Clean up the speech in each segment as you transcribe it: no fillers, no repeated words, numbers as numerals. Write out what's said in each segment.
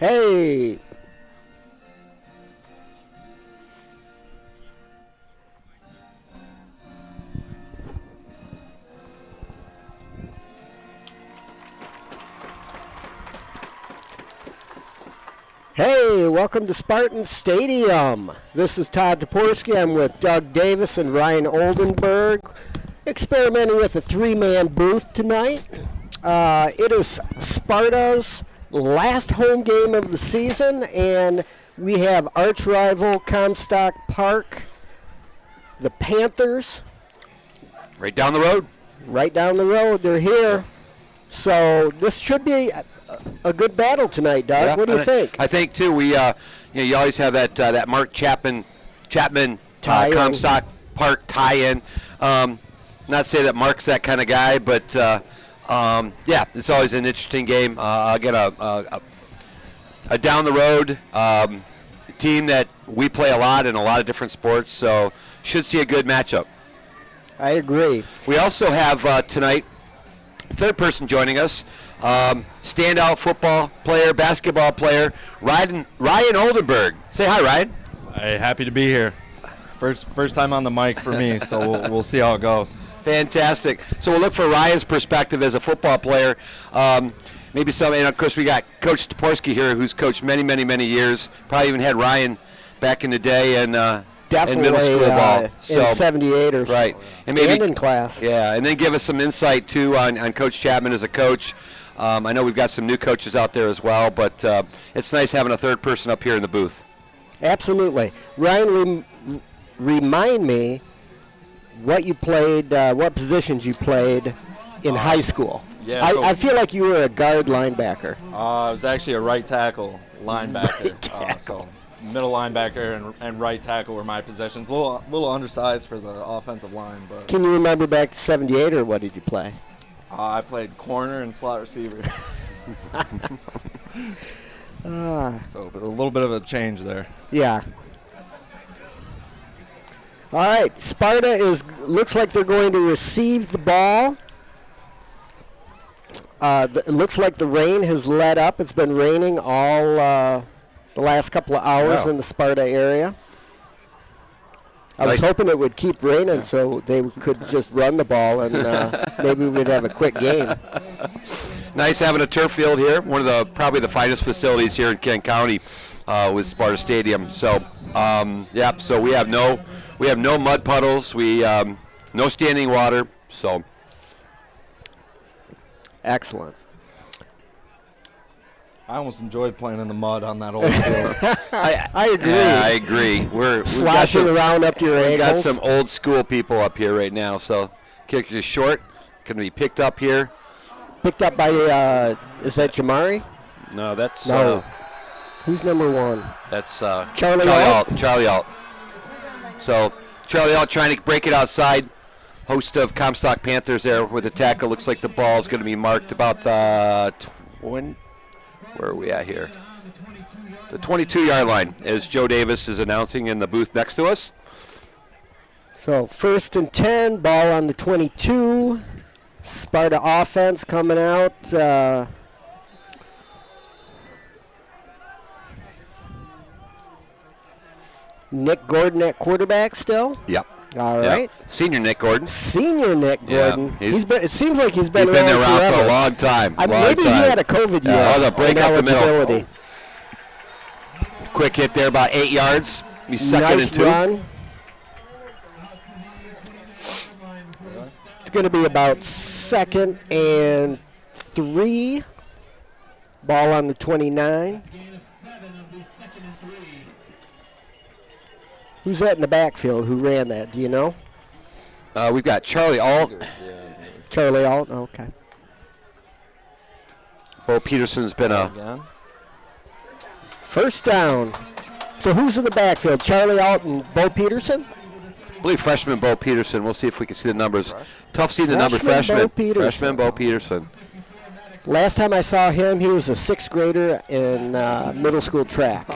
Hey. Hey, welcome to Spartan Stadium. This is Todd Toporski. I'm with Doug Davis and Ryan Oldenburg, experimenting with a three-man booth tonight. It is Sparta's last home game of the season, and we have arch rival Comstock Park, the Panthers. Right down the road. Right down the road. They're here. So this should be a good battle tonight, Doug. Yeah, what do you think? I think too. We, you always have that Mark Chapman Comstock Park tie-in. Not to say that Mark's that kind of guy, but yeah, it's always an interesting game. Again, a down the road team that we play a lot in a lot of different sports, so should see a good matchup. I agree. We also have tonight third person joining us. Standout football player, basketball player, Ryan Oldenburg. Say hi, Ryan. Hey, happy to be here. First time on the mic for me, so we'll see how it goes. Fantastic. So we'll look for Ryan's perspective as a football player. Maybe some, and of course we got Coach Toporski here, who's coached many, many, many years. Probably even had Ryan back in the day and in middle school ball. So, in 78 or so. Right. And maybe in class. Yeah, and then give us some insight too on Coach Chapman as a coach. I know we've got some new coaches out there as well, but it's nice having a third person up here in the booth. Absolutely. Ryan, remind me what you played, what positions you played in high school. Yeah, I feel like you were a guard linebacker. I was actually a right tackle linebacker. So middle linebacker and right tackle were my positions. A little undersized for the offensive line, but. Can you remember back to 78, or what did you play? I played corner and slot receiver. So a little bit of a change there. Yeah. All right, Sparta looks like they're going to receive the ball. It looks like the rain has let up. It's been raining all the last couple of hours in the Sparta area. I was hoping it would keep raining so they could just run the ball and maybe we'd have a quick game. Nice having a turf field here. One of probably the finest facilities here in Kent County with Sparta Stadium. So, so we have no mud puddles. We no standing water. So, excellent. I almost enjoyed playing in the mud on that old field. I agree. Yeah, I agree. We're sloshing around up to your ankles. We've got some old school people up here right now. So, kick is short. Going to be picked up here. Picked up by, is that Jamari? No, that's who's number one? That's Charlie Alt. Charlie Alt. So Charlie Alt trying to break it outside. Host of Comstock Panthers there with the tackle. Looks like the ball is going to be marked about the where are we at here? The 22-yard line, as Joe Davis is announcing in the booth next to us. So 1st and 10, ball on the 22. Sparta offense coming out. Nick Gordon at quarterback still? Yep. All right. Senior Nick Gordon. Senior Nick Gordon. Yeah, it seems like he's been there around for a long time. Maybe he had a COVID year. The break up the middle. Quick hit there, about 8 yards. He's second and 2. Run. It's going to be about 2nd and 3. Ball on the 29. Who's that in the backfield? Who ran that? Do you know? We've got Charlie Alt. Charlie Alt, okay. Bo Peterson's been a... First down. So who's in the backfield? Charlie Alt and Bo Peterson? I believe freshman Bo Peterson. We'll see if we can see the numbers. Tough seeing the number freshman. Freshman Bo Peterson. Last time I saw him, he was a 6th grader in middle school track.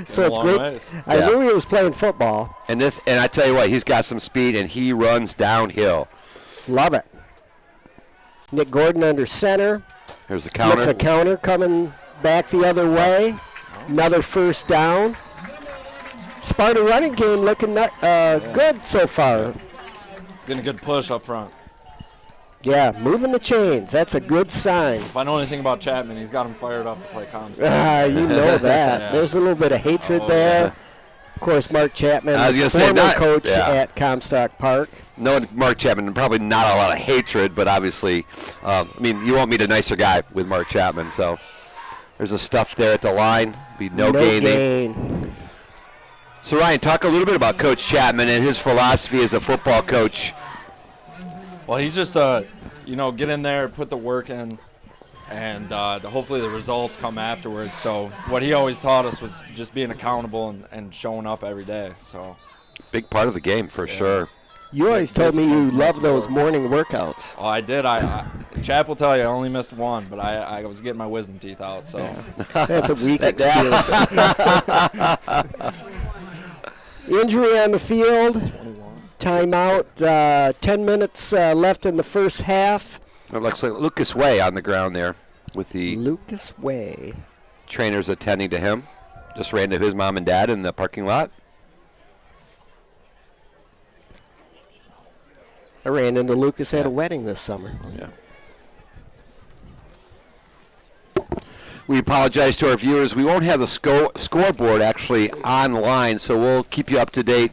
So it's great. I knew he was playing football. And I tell you what, he's got some speed, and he runs downhill. Love it. Nick Gordon under center. Here's the counter. Looks a counter coming back the other way. Another first down. Sparta running game looking good so far. Getting a good push up front. Yeah, moving the chains. That's a good sign. If I know anything about Chapman, he's got him fired up to play Comstock. You know that. Yeah. There's a little bit of hatred there. Yeah. Of course, Mark Chapman, I was gonna say, former not- coach yeah. at Comstock Park. Knowing Mark Chapman, probably not a lot of hatred, but obviously, you won't meet a nicer guy with Mark Chapman. So there's a stuff there at the line. Be no gain. So Ryan, talk a little bit about Coach Chapman and his philosophy as a football coach. Well, he's just, get in there, put the work in, and hopefully the results come afterwards. So what he always taught us was just being accountable and showing up every day. So Big part of the game for sure. You always told me you love those morning workouts. Oh, I did. Chap will tell you I only missed one, but I was getting my wisdom teeth out. So That's a weak excuse. Injury on the field. Timeout. 10 minutes left in the first half. It looks like Lucas Way on the ground there with the Lucas Way. trainers attending to him. Just ran to his mom and dad in the parking lot. I ran into Lucas at a wedding this summer. Yeah. We apologize to our viewers. We won't have the scoreboard actually online, so we'll keep you up to date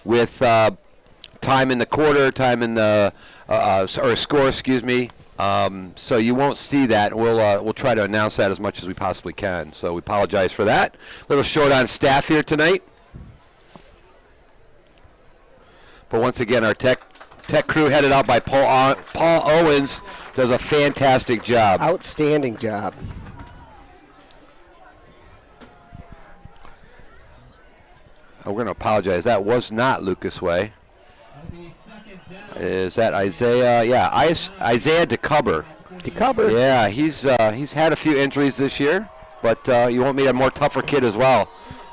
with time in the quarter, time in the score, excuse me. So you won't see that. We'll try to announce that as much as we possibly can. So we apologize for that. A little short on staff here tonight. But once again, our tech crew headed out by Paul Owens does a fantastic job. Outstanding job. We're going to apologize. That was not Lucas Way. Is that Isaiah? Yeah, Isaiah DeCubber. DeCubber. Yeah, he's had a few injuries this year, but you won't meet a more tougher kid as well.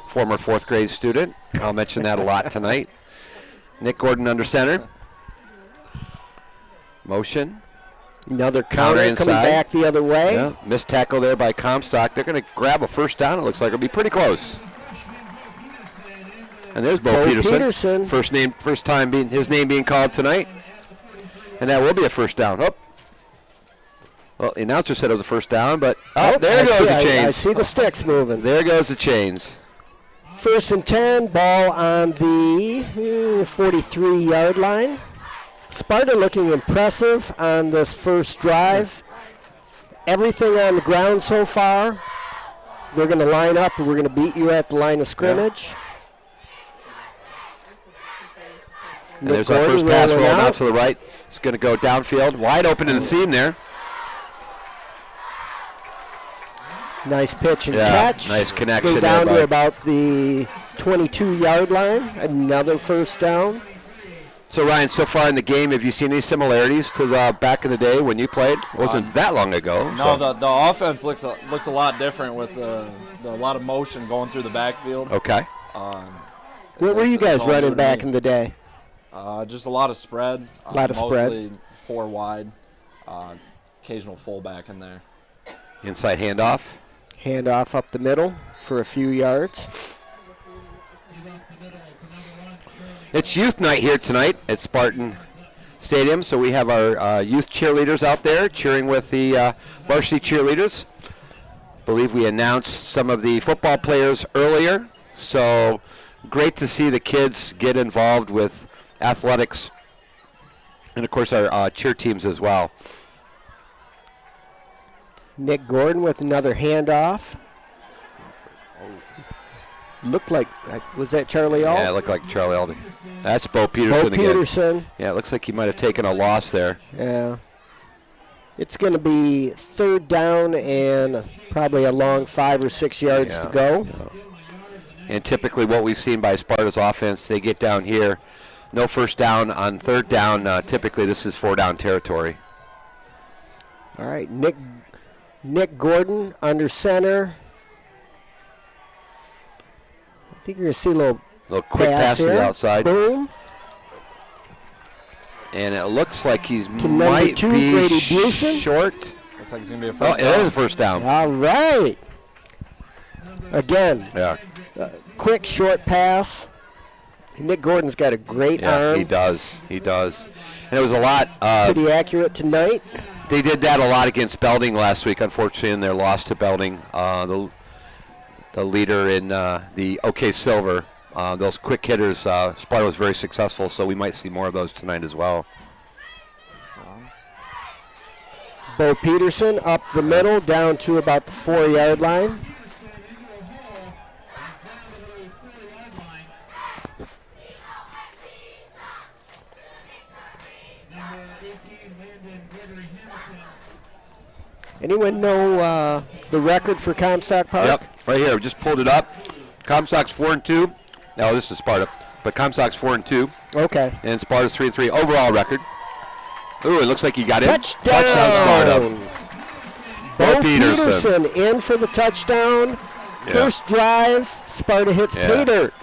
Former fourth grade student. I'll mention that a lot tonight. Nick Gordon under center. Motion. Another counter coming inside. back the other way. Yeah, missed tackle there by Comstock. They're going to grab a first down. It looks like it'll be pretty close. And there's Bo Peterson. First time his name being called tonight. And that will be a first down. Oh. Well, the announcer said it was a first down, but there goes the chains. I see the sticks moving. There goes the chains. 1st and 10, ball on the 43-yard line. Sparta looking impressive on this first drive. Everything on the ground so far. They're going to line up, and we're going to beat you at the line of scrimmage. And there's our first pass roll out to the right. It's going to go downfield, wide open in the seam there. Nice pitch and catch. Nice connection go down there to about the 22-yard line. Another first down. So, Ryan, so far in the game, have you seen any similarities to the back in the day when you played? It wasn't that long ago. No, the offense looks a lot different with a lot of motion going through the backfield. Okay. What were you guys running back in the day? Just a lot of spread. Mostly 4 wide. Occasional fullback in there. Inside handoff. Handoff up the middle for a few yards. It's youth night here tonight at Spartan Stadium, so we have our youth cheerleaders out there cheering with the varsity cheerleaders. I believe we announced some of the football players earlier, so great to see the kids get involved with athletics and, of course, our cheer teams as well. Nick Gordon with another handoff. Looked like, was that Charlie Alt? Yeah, it looked like Charlie Alden. That's Bo Peterson again. Peterson. Yeah, it looks like he might have taken a loss there. Yeah. It's going to be 3rd down and probably a long 5 or 6 yards to go. Yeah. And typically what we've seen by Sparta's offense, they get down here. No first down on 3rd down. Typically this is 4-down territory. All right, Nick Gordon under center. I think you're going to see a little quick pass to the outside. Boom. And it looks like he to might two, be Brady Busen. short. Looks like it's going to be a first down. It is a first down. All right. Again, Yeah. Quick, short pass. Nick Gordon's got a great arm. He does. He does. And it was a lot. Pretty accurate tonight. They did that a lot against Belding last week, unfortunately, in their loss to Belding. The leader in the OK Silver. Those quick hitters, Sparta was very successful, so we might see more of those tonight as well. Bo Peterson up the middle, down to about the 4-yard line. Anyone know the record for Comstock Park? Yep, right here. We just pulled it up. Comstock's 4-2. No, this is Sparta, but Comstock's 4-2. Okay. And Sparta's 3-3 overall record. Ooh, it looks like he got in. Touchdown, Sparta. Bo Peterson in for the touchdown. Yeah. First drive, Sparta hits pay dirt.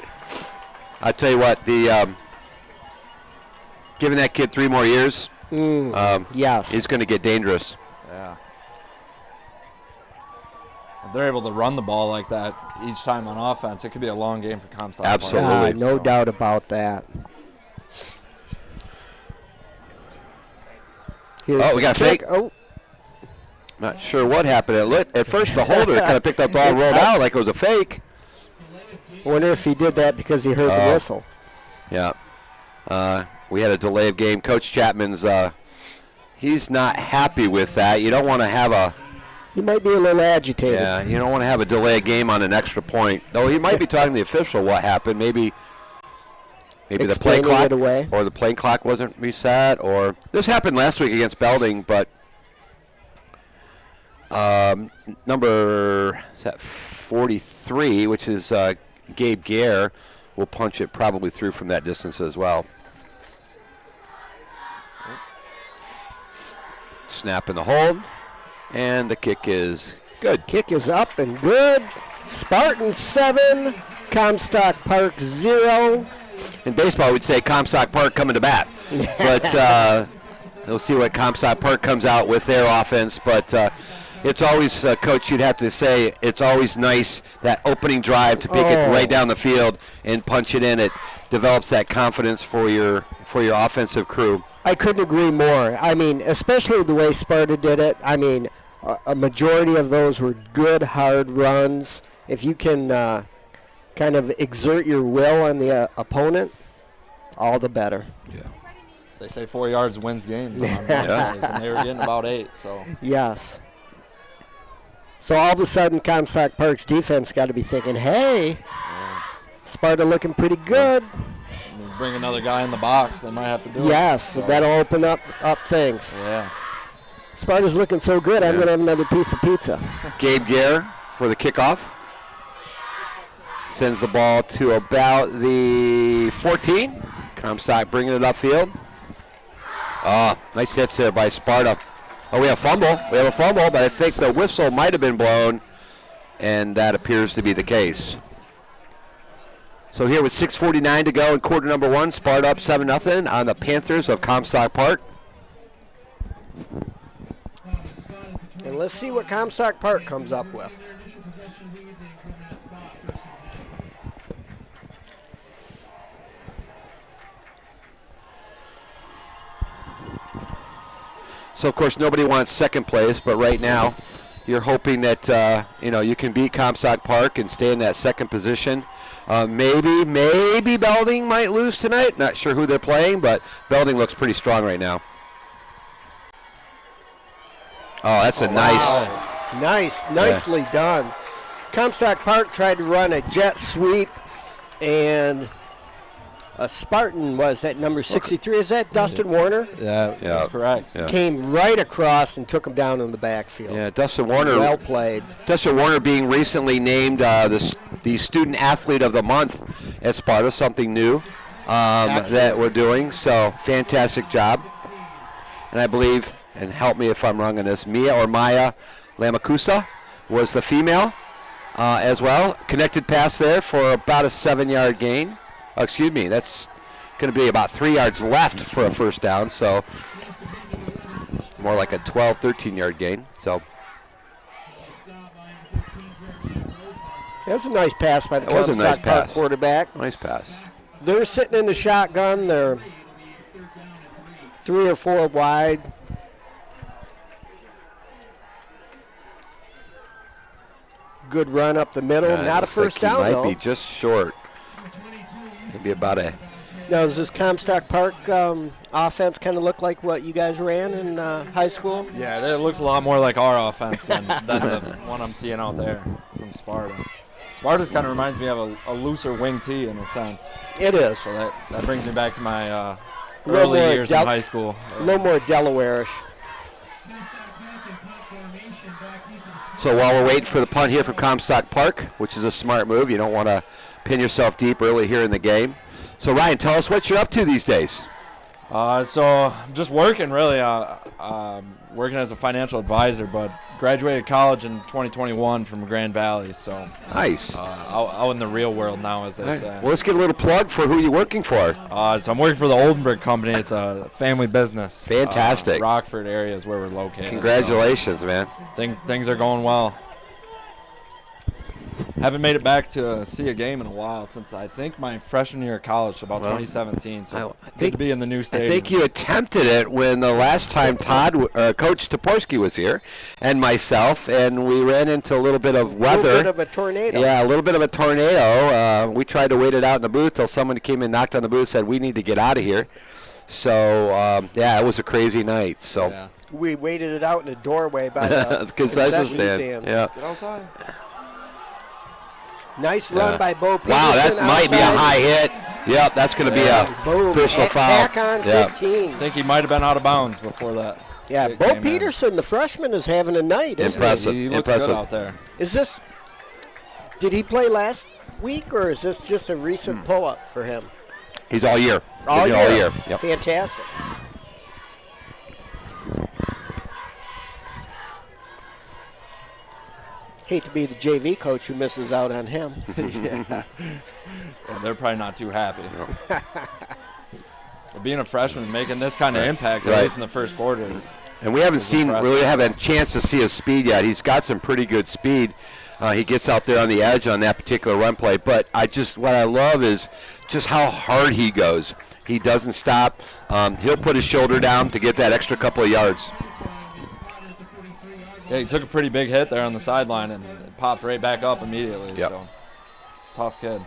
I tell you what, the giving that kid 3 more years, Yes. he's going to get dangerous. Yeah. If they're able to run the ball like that each time on offense, it could be a long game for Comstock. Absolutely. No doubt about that. Here's We got a the fake. kick. Oh, Not sure what happened. At first, the holder kind of picked up the ball and rolled out like it was a fake. wonder if he did that because he heard the whistle. Yeah. We had a delay of game. Coach Chapman's, he's not happy with that. You don't want to have a... He might be a little agitated. Yeah, you don't want to have a delay of game on an extra point. Though he might be talking to the official what happened. Maybe the play Explaining clock it away. or the play clock wasn't reset. Or this happened last week against Belding, but number 43, which is Gabe Gare, will punch it probably through from that distance as well. Snap in the hold. And the kick is good. Kick is up and good. Spartan 7, Comstock Park 0. In baseball, we'd say Comstock Park coming to bat. But we'll see what Comstock Park comes out with their offense. But it's always, Coach, you'd have to say, it's always nice, that opening drive to pick it right down the field and punch it in. It develops that confidence for your offensive crew. I couldn't agree more. I mean, especially the way Sparta did it. I mean, a majority of those were good, hard runs. If you can kind of exert your will on the opponent, all the better. Yeah. They say 4 yards wins games on Mondays, and they were getting about 8. So Yes. So all of a sudden, Comstock Park's defense got to be thinking, hey, Sparta looking pretty good. bring another guy in the box, they might have to do it. Yes, So, that'll open up things. Yeah. Sparta's looking so good, I'm going to have another piece of pizza. Gabe Gare for the kickoff. Sends the ball to about the 14. Comstock bringing it upfield. Nice hits there by Sparta. We have a fumble. We have a fumble, but I think the whistle might have been blown, and that appears to be the case. So here with 6:49 to go in quarter number 1, Sparta up 7-0 on the Panthers of Comstock Park. And let's see what Comstock Park comes up with. So, of course, nobody wants second place, but right now you're hoping that, you can beat Comstock Park and stay in that second position. Maybe Belding might lose tonight. Not sure who they're playing, but Belding looks pretty strong right now. Oh, that's a Nicely done. Comstock Park tried to run a jet sweep, and a Spartan was at number 63. Is that Dustin Warner? Yeah, that's correct. Yeah. Came right across and took him down in the backfield. Yeah, Dustin Warner. Well played. Dustin Warner being recently named the student athlete of the month at Sparta, something new that we're doing. So fantastic job. And I believe, and help me if I'm wrong on this, Maya Lamakusa was the female as well. Connected pass there for about a 7-yard gain. Excuse me, that's going to be about 3 yards left for a first down, so more like a 12, 13-yard gain. So, That's a nice pass by the That was a nice Comstock Park pass. quarterback. Nice pass. They're sitting in the shotgun. They're 3 or 4 wide. Good run up the middle. Not a first down, might though. be just short. Maybe about a. Now, does this Comstock Park offense kind of look like what you guys ran in high school? Yeah, it looks a lot more like our offense than the one I'm seeing out there from Sparta. Sparta's kind of reminds me of a looser wing tee in a sense. It is. So that brings me back to my Little early more years in high school. A little more Delaware-ish. So while we're waiting for the punt here from Comstock Park, which is a smart move, you don't want to pin yourself deep early here in the game. So Ryan, tell us what you're up to these days. So I'm just working really, working as a financial advisor, but graduated college in 2021 from Grand Valley. So Nice. out in the real world now, as they say. Well, let's get a little plug for who you're working for. So I'm working for the Oldenburg Company. It's a family business. Fantastic. Rockford area is where we're located. Congratulations, man. So things are going well. Haven't made it back to see a game in a while since I think my freshman year of college, about 2017. So it's good to be in the new stadium. I think you attempted it when the last time Coach Toporski was here, and myself, and we ran into a little bit of weather. A little bit of a tornado. Yeah, a little bit of a tornado. We tried to wait it out in the booth till someone came in, knocked on the booth, said we need to get out of here. So it was a crazy night. So Yeah. We waited it out in a doorway by the concession stand. Yeah. Get outside. Nice run by Bo Peterson. Wow, that might be a high hit. Yep, that's going to be a Boom. personal foul. Tack on 15. I think he might have been out of bounds before that. Yeah, kick Bo came Peterson, the freshman, is having a night, isn't Impressive. He looks Impressive. good out there. he? Is this? Did he play last week, or is this just a recent pull-up for him? He's all year. All He'll be year. All year. Yep. Fantastic. Hate to be the JV coach who misses out on him. Yeah, they're probably not too happy. But being a freshman, making this kind of impact, at least in the first quarter, is And we haven't impressive. really haven't a chance to see his speed yet. He's got some pretty good speed. He gets out there on the edge on that particular run play. But what I love is just how hard he goes. He doesn't stop. He'll put his shoulder down to get that extra couple of yards. Yeah, he took a pretty big hit there on the sideline and it popped right back up immediately. Yep. So, tough kid.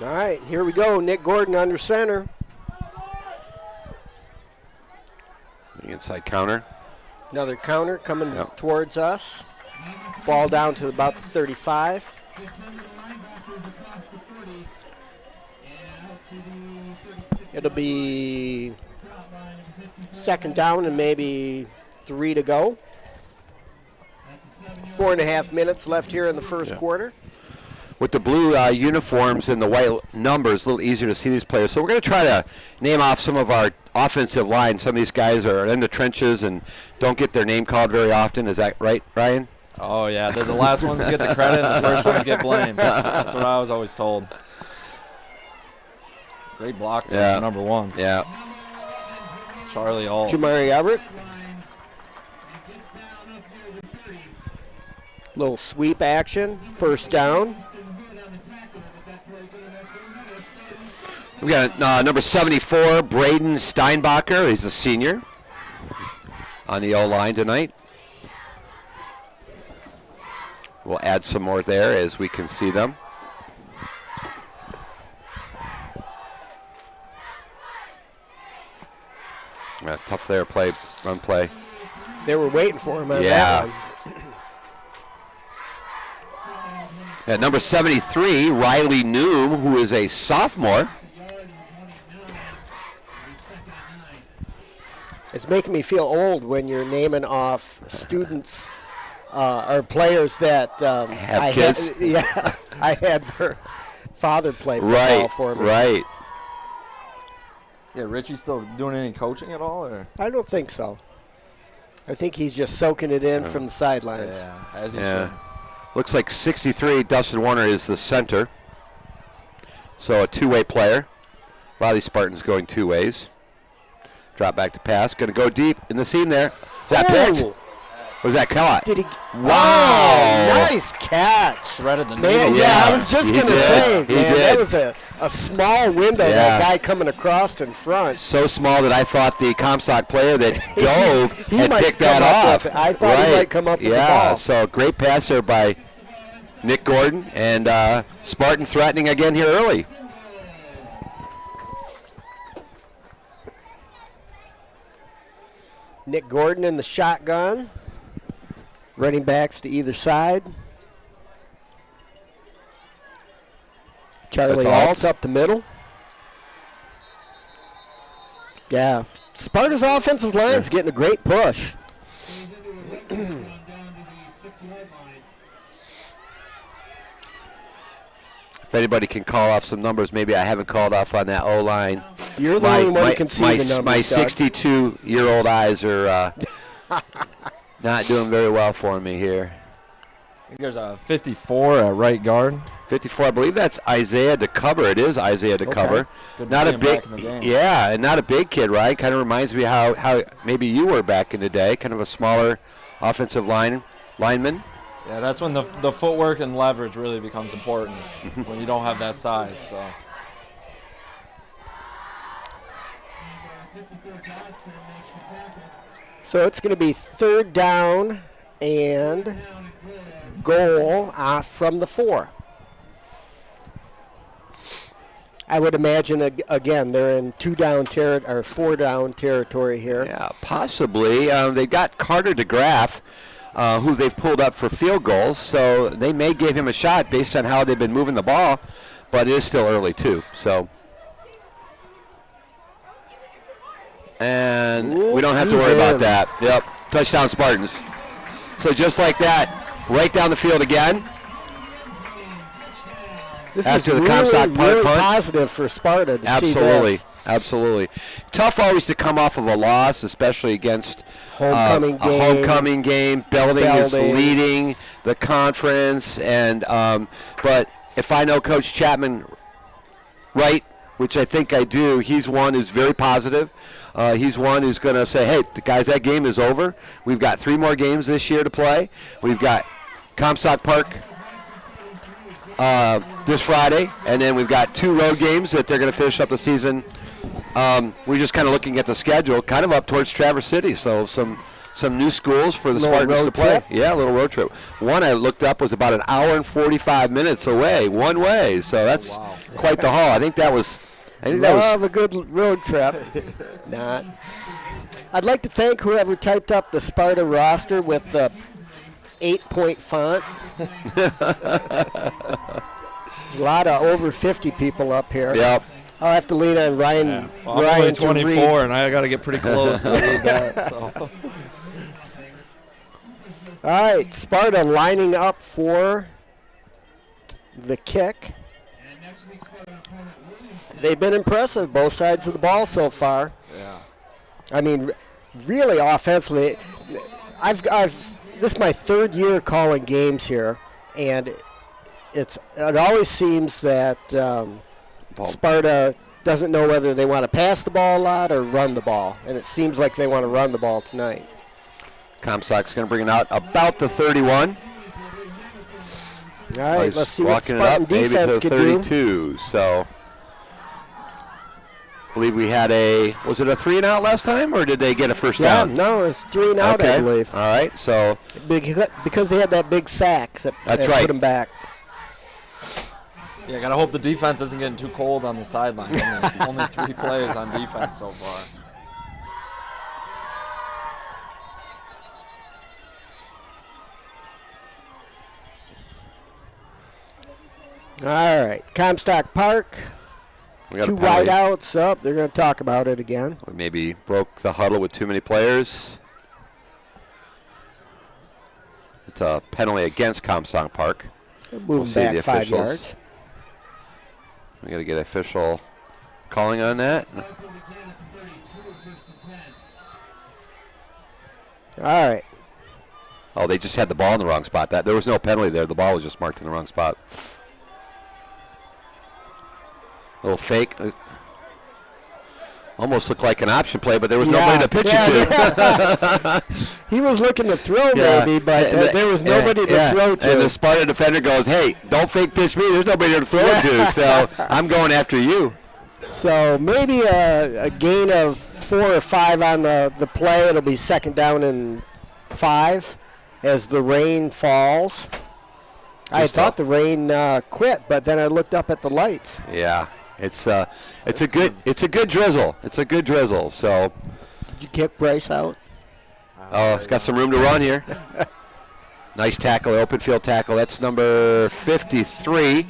All right, here we go. Nick Gordon under center. The inside counter. Another counter coming towards us. Ball down to about the 35. It'll be second down and maybe 3 to go. 4.5 minutes left here in the first quarter. With the blue uniforms and the white numbers, a little easier to see these players. So we're going to try to name off some of our offensive line. Some of these guys are in the trenches and don't get their name called very often. Is that right, Ryan? Oh, yeah. They're the last ones to get the credit and the first ones get blamed. That's what I was always told. Great block there for number 1. Yeah. Charlie Alt. Jamari Everett. Little sweep action. First down. We got number 74, Braden Steinbacher. He's a senior on the O-line tonight. We'll add some more there as we can see them. Tough there, run play. They were waiting for him on that one. At number 73, Riley Noom, who is a sophomore. It's making me feel old when you're naming off students or players that Have kids? I had their father play football for me. Right. Yeah, Richie still doing any coaching at all? Or? I don't think so. I think he's just soaking it in from the sidelines. Yeah, as he should. Looks like 63, Dustin Warner is the center. So a two-way player. A lot of these Spartans going two ways. Drop back to pass. Going to go deep in the seam there. Is that picked? Was that caught? Did he? Wow. Oh, nice catch. Threaded the Man, needle. yeah, I was just he going to did. say, He man, did. that was a small window, Yeah. that guy coming across in front. So small that I thought the Comstock player that dove He had might picked come that up off. with it. I thought he might come up with the Yeah, ball. so great pass there by Nick Gordon, and Spartan threatening again here early. Nick Gordon in the shotgun. Running backs to either side. Charlie That's Alt's up the middle. Yeah. Sparta's offensive line is getting a great push. If anybody can call off some numbers, maybe I haven't called off on that O-line. You're the only one who can see the numbers, My Doug. 62-year-old eyes are not doing very well for me here. I think there's a 54 at right guard. 54, I believe that's Isaiah DeCover. It is Isaiah DeCover. Good to Not see a him big, back in the game. yeah, and not a big kid, right? Kind of reminds me how maybe you were back in the day, kind of a smaller offensive lineman. Yeah, that's when the footwork and leverage really becomes important when you don't have that size. So So it's going to be third down and goal from the 4. I would imagine, again, they're in 4-down territory here. Yeah, possibly. They've got Carter DeGraff, who they've pulled up for field goals, so they may give him a shot based on how they've been moving the ball, but it is still early too. So, and we don't have to he's worry about in. that. Yep, touchdown Spartans. So just like that, right down the field again. This After is the really, Comstock punt. really positive for Sparta to see this. Absolutely. Tough always to come off of a loss, especially against Homecoming a game. homecoming game. Belding is leading the conference, and but if I know Coach Chapman right, which I think I do, he's one who's very positive. He's one who's going to say, hey, guys, that game is over. We've got 3 more games this year to play. We've got Comstock Park this Friday, and then we've got 2 road games that they're going to finish up the season. We're just kind of looking at the schedule, kind of up towards Traverse City, so some new schools for the Little Spartans road to play. trip? Yeah, a little road trip. One I looked up was about an hour and 45 minutes away, one way, so that's quite the haul. I think that was Love a good road trip. Not. I'd like to thank whoever typed up the Sparta roster with the 8-point font. There's a lot of over 50 people up here. Yep. I'll have to lean on Ryan. yeah. Well, I'm Ryan only to 24, read. and I got to get pretty close to read that. So. All right, Sparta lining up for the kick. They've been impressive, both sides of the ball so far. Yeah. I mean, really offensively, this is my 3rd year calling games here, and it always seems that Sparta doesn't know whether they want to pass the ball a lot or run the ball, and it seems like they want to run the ball tonight. Comstock's going to bring it out about the 31. All right, He's let's see what walking it Spartan up, maybe defense to the can do. 32. So, I believe we had was it a 3-and-out last time, or did they get a first Yeah, down? no, it's 3-and-out, Okay. I believe. All right, so Because they had that big sack that That's right. put them back. Yeah, gotta hope the defense isn't getting too cold on the sideline. Only 3 players on defense so far. All right, Comstock Park, we got 2 a penalty. wideouts up. They're going to talk about it again. We maybe broke the huddle with too many players. It's a penalty against Comstock Park. Moving see back the 5 officials. yards. We got to get official calling on that. All right. Oh, they just had the ball in the wrong spot. There was no penalty there. The ball was just marked in the wrong spot. Little fake. Almost looked like an option play, but there was nobody to pitch it to. He was looking to throw maybe, but there was nobody to throw to. And the Sparta defender goes, "Hey, don't fake pitch me. There's nobody to throw to, so I'm going after you." So maybe a gain of 4 or 5 on the play. It'll be 2nd down and 5 as the rain falls. I thought the rain quit, but then I looked up at the lights. Yeah, it's a good drizzle. It's a good drizzle. So did you kick Bryce out? Oh, it's got some room to run here. Nice tackle, open field tackle. That's number 53.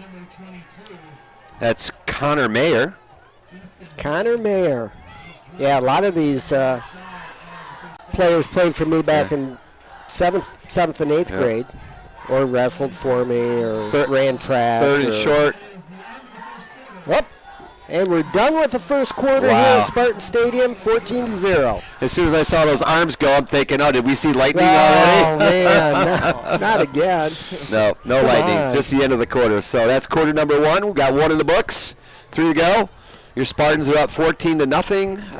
That's Connor Mayer. Connor Mayer. Yeah, a lot of these players played for me back in 7th and 8th grade, or wrestled for me, or ran track. 3rd and short. Whoop. And we're done with the first quarter here at Spartan Stadium, 14-0. As soon as I saw those arms go, I'm thinking, oh, did we see lightning already? Oh, man, no, not again. No lightning, just the end of the quarter. So that's quarter number 1. We've got 1 in the books, 3 to go. Your Spartans are up 14-0 against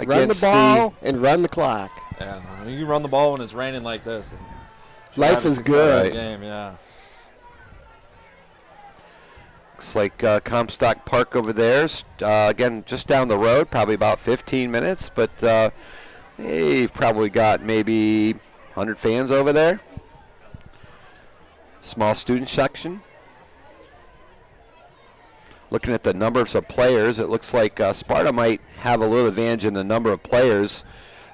run the ball and run the clock. Yeah, you can run the ball when it's raining like this. Life is good. Game, yeah. Looks like Comstock Park over there. Again, just down the road, probably about 15 minutes. But you've probably got maybe 100 fans over there. Small student section. Looking at the numbers of players, it looks like Sparta might have a little advantage in the number of players.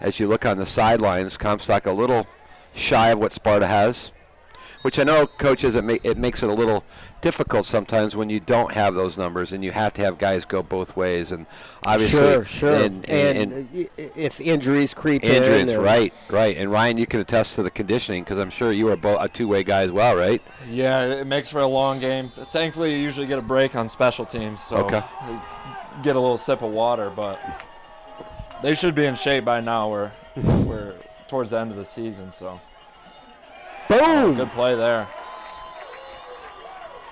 As you look on the sidelines, Comstock a little shy of what Sparta has, which I know, coaches, it makes it a little difficult sometimes when you don't have those numbers and you have to have guys go both ways. And obviously, sure. And if injuries creep in. Injuries, right. And Ryan, you can attest to the conditioning because I'm sure you were a two-way guy as well, right? Yeah, it makes for a long game. Thankfully, you usually get a break on special teams, so you get a little sip of water, but they should be in shape by now. We're towards the end of the season, so. Boom! Good play there.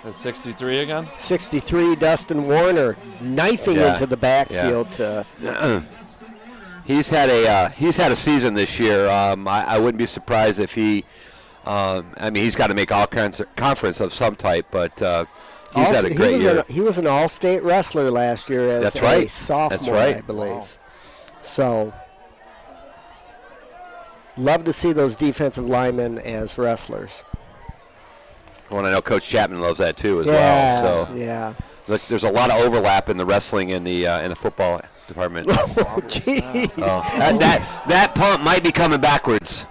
Is 63 again? 63, Dustin Warner knifing into the backfield. He's had a season this year. I wouldn't be surprised if he. He's got to make all kinds of conference of some type, but he's had a great year. He was an all-state wrestler last year as a sophomore, I believe. Wow. So, love to see those defensive linemen as wrestlers. Well, I know Coach Chapman loves that too as well. So yeah. Look, there's a lot of overlap in the wrestling and the football department. Oh, gee. That pump might be coming backwards.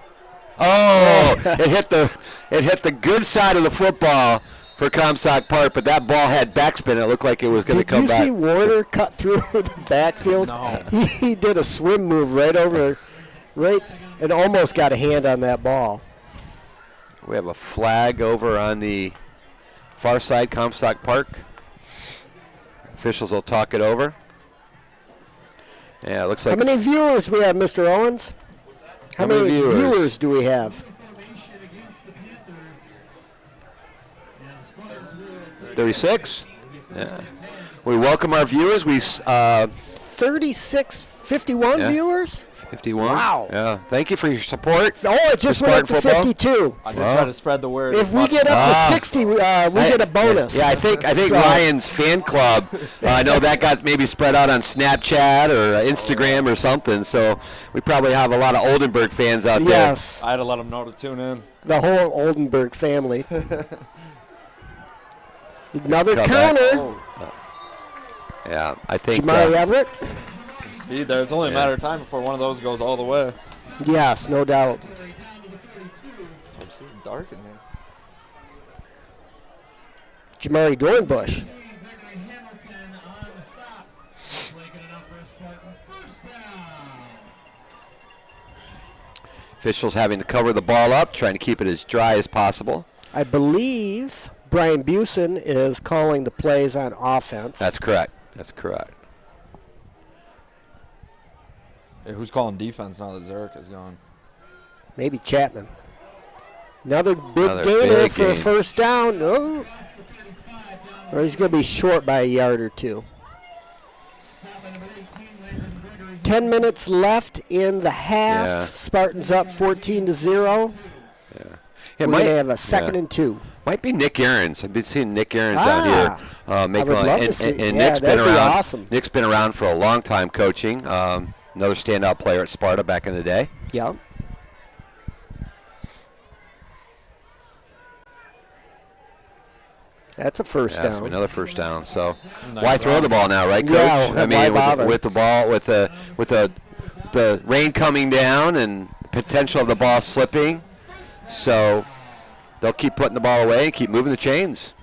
Oh, it hit the good side of the football for Comstock Park, but that ball had backspin. It looked like it was going to come back. Did you see Warner cut through the backfield? No. He did a swim move right and almost got a hand on that ball. We have a flag over on the far side, Comstock Park. Officials will talk it over. Yeah, it looks like. How many viewers do we have, Mr. Owens? How many viewers do we have? 36. Yeah. We welcome our viewers. 51 viewers? 51. Wow. Yeah. Thank you for your support. Oh, it just went up to 52. I can try to spread the word. If we get up to 60, we get a bonus. Yeah, I think Ryan's fan club, I know that got maybe spread out on Snapchat or Instagram or something, so we probably have a lot of Oldenburg fans out there. Yes. I had to let them know to tune in. The whole Oldenburg family. Another counter. Yeah, I think. Jamari Everett. Speed there. It's only a matter of time before one of those goes all the way. Yes, no doubt. It's dark in here. Jamari Dornbush. Officials having to cover the ball up, trying to keep it as dry as possible. I believe Brian Busen is calling the plays on offense. That's correct. Hey, who's calling defense now that Zurich is gone? Maybe Chapman. Another big gainer for a first down. Oh. Or he's going to be short by a yard or two. 10 minutes left in the half. Yeah. Spartans up 14-0. It We're going to have a 2nd and 2. Might be Nick Aarons. I've been seeing Nick Aarons out here. I would love to see. And Yeah, Nick's been that'd be around. awesome. Nick's been around for a long time coaching. Another standout player at Sparta back in the day. Yeah. That's a first down. Another first down. So Nice why throw run. the ball now, right, Coach? Yeah, I why mean, bother? with the ball, with the rain coming down and potential of the ball slipping, so they'll keep putting the ball away and keep moving the chains.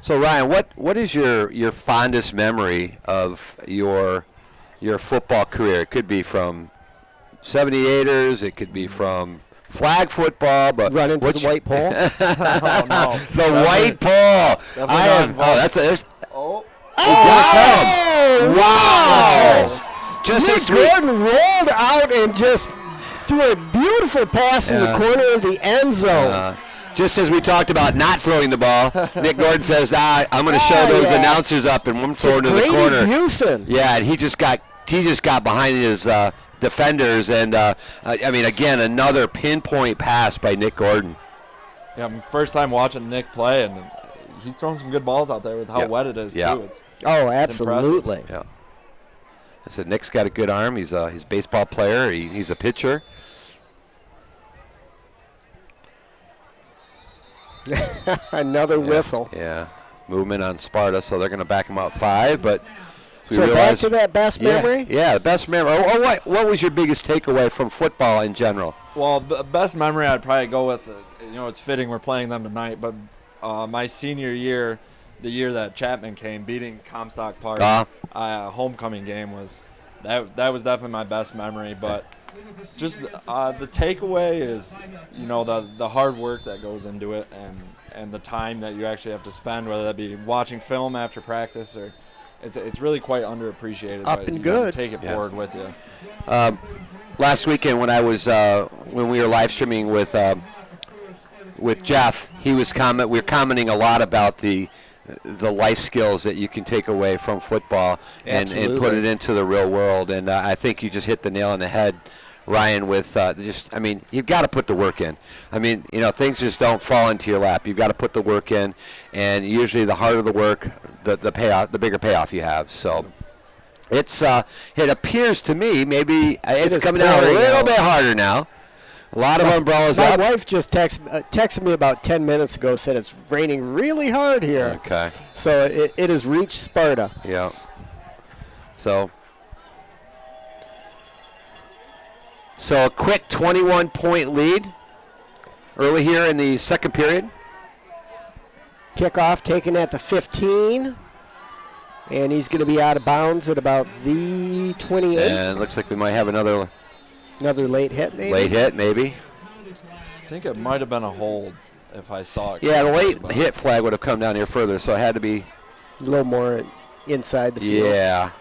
So Ryan, what is your fondest memory of your football career? It could be from 78ers, it could be from flag football, but Run into the white pole. Oh, no. The white pole. definitely not involved. Wow! Just Nick as sweet. Gordon rolled out and just threw a beautiful pass in the Yeah. corner of the end zone. Just as we talked about not throwing the ball, Nick Gordon says, I'm going to show those announcers up and one throw into the Grady corner. Busen. Yeah, and he just got behind his defenders, and I mean, again, another pinpoint pass by Nick Gordon. Yeah, first time watching Nick play, and he's throwing some good balls out there with how Yep. wet it is, Yeah. too. It's Oh, absolutely. Yeah. I said Nick's got a good arm. He's a baseball player. He's a pitcher. Another whistle. Yeah. Movement on Sparta, so they're going to back him up 5, but we So back realize- to that best memory? Yeah, the best memory. What was your biggest takeaway from football in general? Well, best memory I'd probably go with, it's fitting we're playing them tonight, but my senior year, the year that Chapman came, beating Comstock Park, homecoming game that was definitely my best memory. But just the takeaway is, the hard work that goes into it and the time that you actually have to spend, whether that be watching film after practice or it's really quite underappreciated. Up but and you gotta good. Take it forward with you. Last weekend when I was when we were live streaming with Jeff, we were commenting a lot about the life skills that you can take away from football and put it into the real world. And I think you just hit the nail on the head, Ryan, with you've got to put the work in. I mean, things just don't fall into your lap. You've got to put the work in, and usually the harder the work, the payoff, the bigger payoff you have. So it appears to me maybe it's coming down a little bit harder now. A lot of umbrellas My up. wife just texted me about 10 minutes ago, said it's raining really hard here. Okay. So it has reached Sparta. Yeah. So a quick 21-point lead early here in the second period. Kickoff taken at the 15. And he's going to be out of bounds at about the 28. And it looks like we might have another late hit, maybe? late hit, maybe. I think it might have been a hold if I saw it. Yeah, the correctly, late but- hit flag would have come down here further, so it had to be. A little more inside the field. Yeah.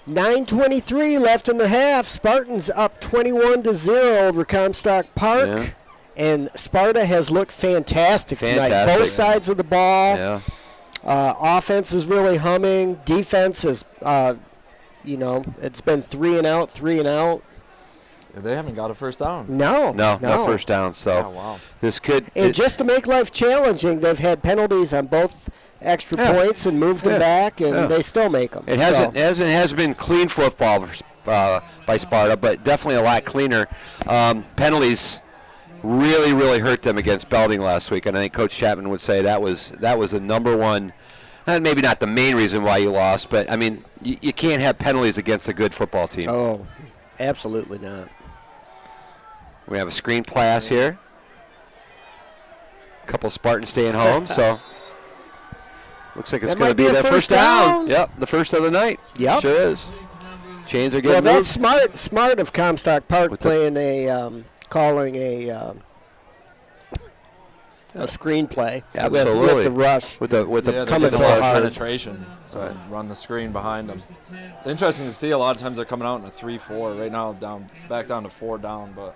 9:23 left in the half. Spartans up 21-0 over Comstock Park. Yeah. And Sparta has looked fantastic tonight. Fantastic. Both sides of the ball. Yeah. Offense is really humming. Defense is, it's been 3 and out. They haven't got a first down. No first down. So Oh, wow. this could. And just to make life challenging, they've had penalties on both extra points and moved them back, and they still make them. It hasn't been clean football by Sparta, but definitely a lot cleaner. Penalties really, really hurt them against Belding last week, and I think Coach Chapman would say that was the number one, and maybe not the main reason why you lost, but I mean you can't have penalties against a good football team. Oh, absolutely not. We have a screen pass here. A couple Spartans staying home, so looks like it's That going to might be be a their first first down. down. Yep, the first of the night. Yep. Sure is. Chains are Well, getting that's moved. smart of Comstock Park With the- playing calling a screenplay. Absolutely. With the rush. With the Yeah, they coming get so a lot of hard. penetration, so run the screen behind them. It's interesting to see. A lot of times they're coming out in a 3-4. Right now, back down to 4 down, but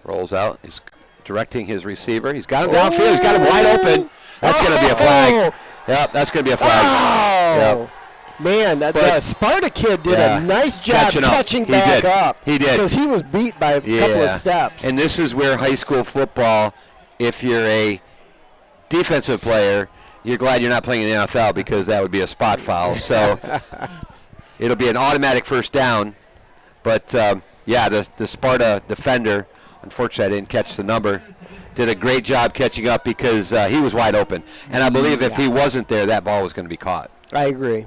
rolls out. He's directing his receiver. He's got him downfield. He's got him wide open. That's going to be a flag. Yep, that's going to be a flag. Oh! Yep. Man, the Sparta kid did a nice job catching back up. He did. Because he was beat by a couple of steps. And this is where high school football, if you're a defensive player, you're glad you're not playing in the NFL because that would be a spot foul. So it'll be an automatic first down. But, the Sparta defender, unfortunately I didn't catch the number, did a great job catching up because he was wide open. And I believe if he wasn't there, that ball was going to be caught. I agree.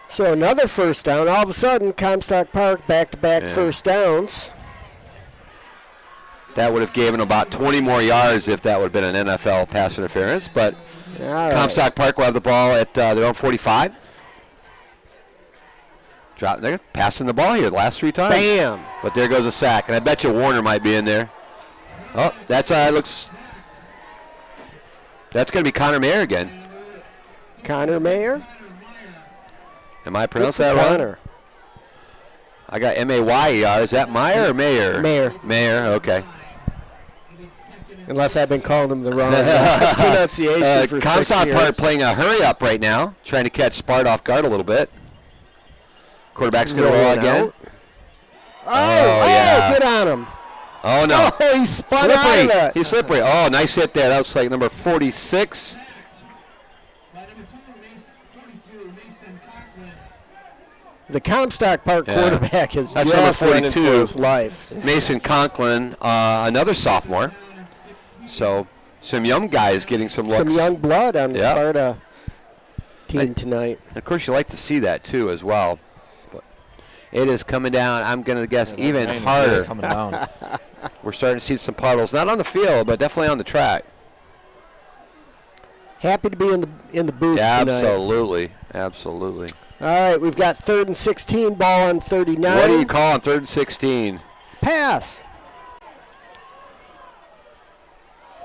So another first down. All of a sudden, Comstock Park back-to-back first downs. That would have given about 20 more yards if that would have been an NFL pass interference. But Comstock Park will have the ball at their own 45. They're passing the ball here the last 3 times. Bam! But there goes a sack. And I bet you Warner might be in there. Oh, that's looks. That's going to be Connor Mayer again. Connor Mayer? Am I pronouncing that wrong? I got M-A-Y-E-R. Is that Meyer or Mayer? Mayer. Mayer, okay. Unless I've been calling him the wrong pronunciation for 6 years. Comstock Park playing a hurry-up right now, trying to catch Sparta off guard a little bit. Quarterback's going to roll again. Oh, get on him. Oh, no. Oh, he spun out of it. He's slippery. Oh, nice hit there. That looks like number 46. The Comstock Park quarterback is that's just number running 42. for his life. Mason Conklin, another sophomore. So some young guys getting some looks. Some young blood on the Sparta team tonight. Of course, you like to see that, too, as well. But it is coming down, I'm going to guess, even harder. Coming down. We're starting to see some puddles, not on the field, but definitely on the track. Happy to be in the booth tonight. Absolutely. All right, we've got 3rd and 16, ball on 39. What do you call on 3rd and 16? Pass.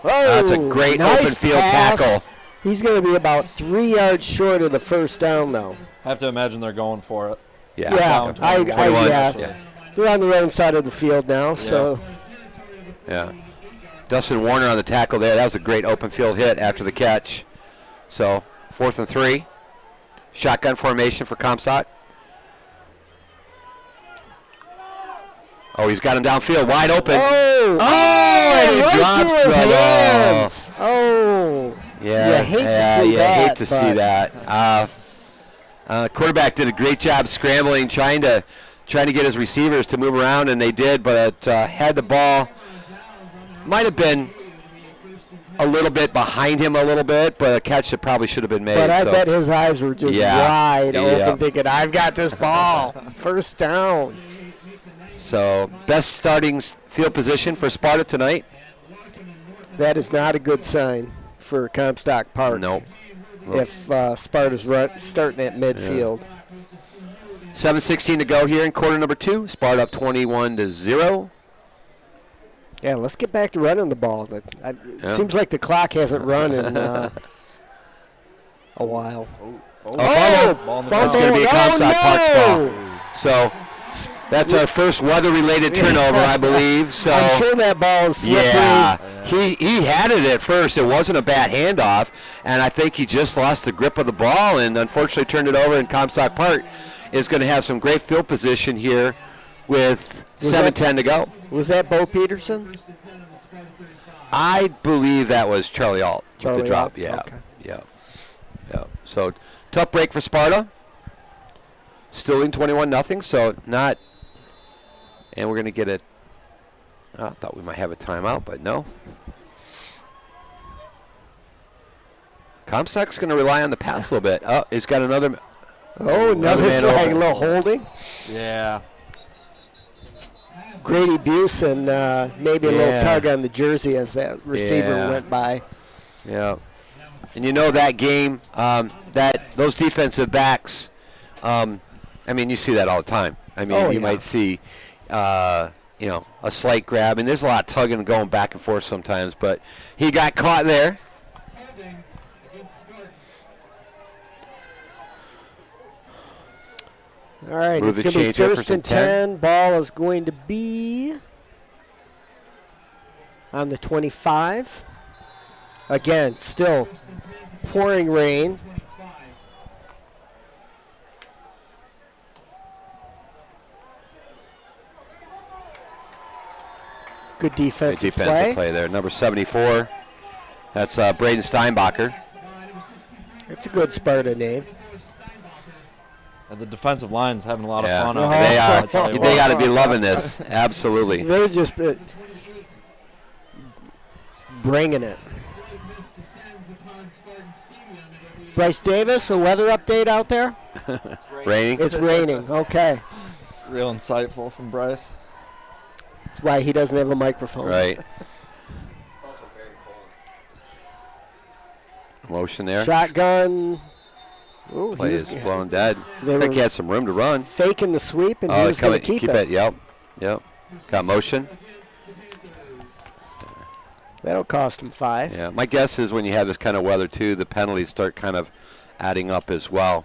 Oh, that's a great open field tackle. He's going to be about 3 yards short of the first down, though. I have to imagine they're going for it. Yeah, they're on their own side of the field now. So. Yeah. Dustin Warner on the tackle there. That was a great open field hit after the catch. So 4th and 3. Shotgun formation for Comstock. Oh, he's got him downfield, wide open. And he drops his the hands. Oh. Yeah. You hate to see that. Quarterback did a great job scrambling, trying to get his receivers to move around, and they did, but had the ball. Might have been a little bit behind him a little bit, but a catch that probably should have been made. But I bet his eyes were just wide open, thinking, I've got this ball. First down. So, best starting field position for Sparta tonight. That is not a good sign for Comstock Park. Nope. If Sparta's starting at midfield. 7:16 to go here in quarter number 2. Sparta up 21-0. Yeah, let's get back to running the ball. It seems like the clock hasn't run in a while. That's going to be a Comstock Park ball. So that's our first weather-related turnover, I believe. So I'm sure that ball is slippery. Yeah, he had it at first. It wasn't a bad handoff, and I think he just lost the grip of the ball and unfortunately turned it over. And Comstock Park is going to have some great field position here with 7:10 to go. Was that Bo Peterson? I believe that was Charlie Alt with the drop. Alt? Yeah. Okay. Yeah. So tough break for Sparta. Still in 21-0, so not. And we're going to get it. I thought we might have a timeout, but no. Comstock's going to rely on the pass a little bit. Oh, he's got another. Another flag, a little holding. Yeah. Grady Buse and maybe a little tug on the jersey as that receiver went by. Yeah. And you know that game, those defensive backs, I mean, you see that all the time. I mean, you might see, a slight grab. And there's a lot of tugging and going back and forth sometimes. But he got caught there. All right, it's going to be 1st and 10. Ball is going to be on the 25. Again, still pouring rain. Good defensive play there. Number 74. That's Braden Steinbacher. It's a good Sparta name. And the defensive line's having a lot of fun. They are. They got to be what. loving this. Absolutely. They're just bringing it. Bryce Davis, a weather update out there? Raining? It's raining. Okay. Real insightful from Bryce. That's why he doesn't have a microphone. Right. Motion there. Shotgun. Ooh, Play is blown dead. I They think he were had some room to run. faking the sweep, and he was going to keep it. Yep. Got motion. That'll cost him 5. Yeah. My guess is when you have this kind of weather, too, the penalties start kind of adding up as well.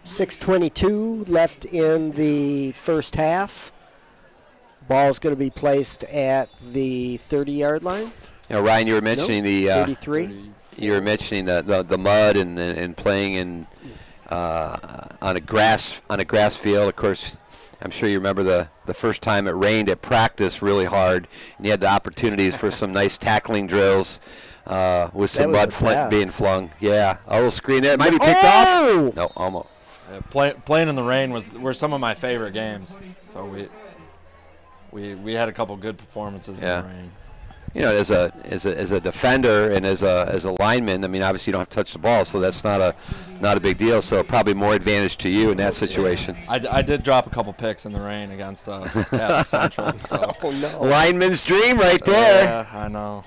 .6:22 left in the first half. Ball's going to be placed at the 30-yard line. You know, Ryan, you were mentioning the 33. You were mentioning the mud and playing in on a grass field. Of course, I'm sure you remember the first time it rained at practice really hard, and you had the opportunities for some nice tackling drills with some mud being flung. Yeah, a little screen there. It might be picked off. No, almost. Playing in the rain were some of my favorite games. So we had a couple good performances in the rain. You know, as a defender and as a lineman, I mean, obviously you don't have to touch the ball, so that's not a big deal. So probably more advantage to you in that situation. I did drop a couple picks in the rain against Catholic Central. So. Oh no! Lineman's dream right there. Yeah, I know.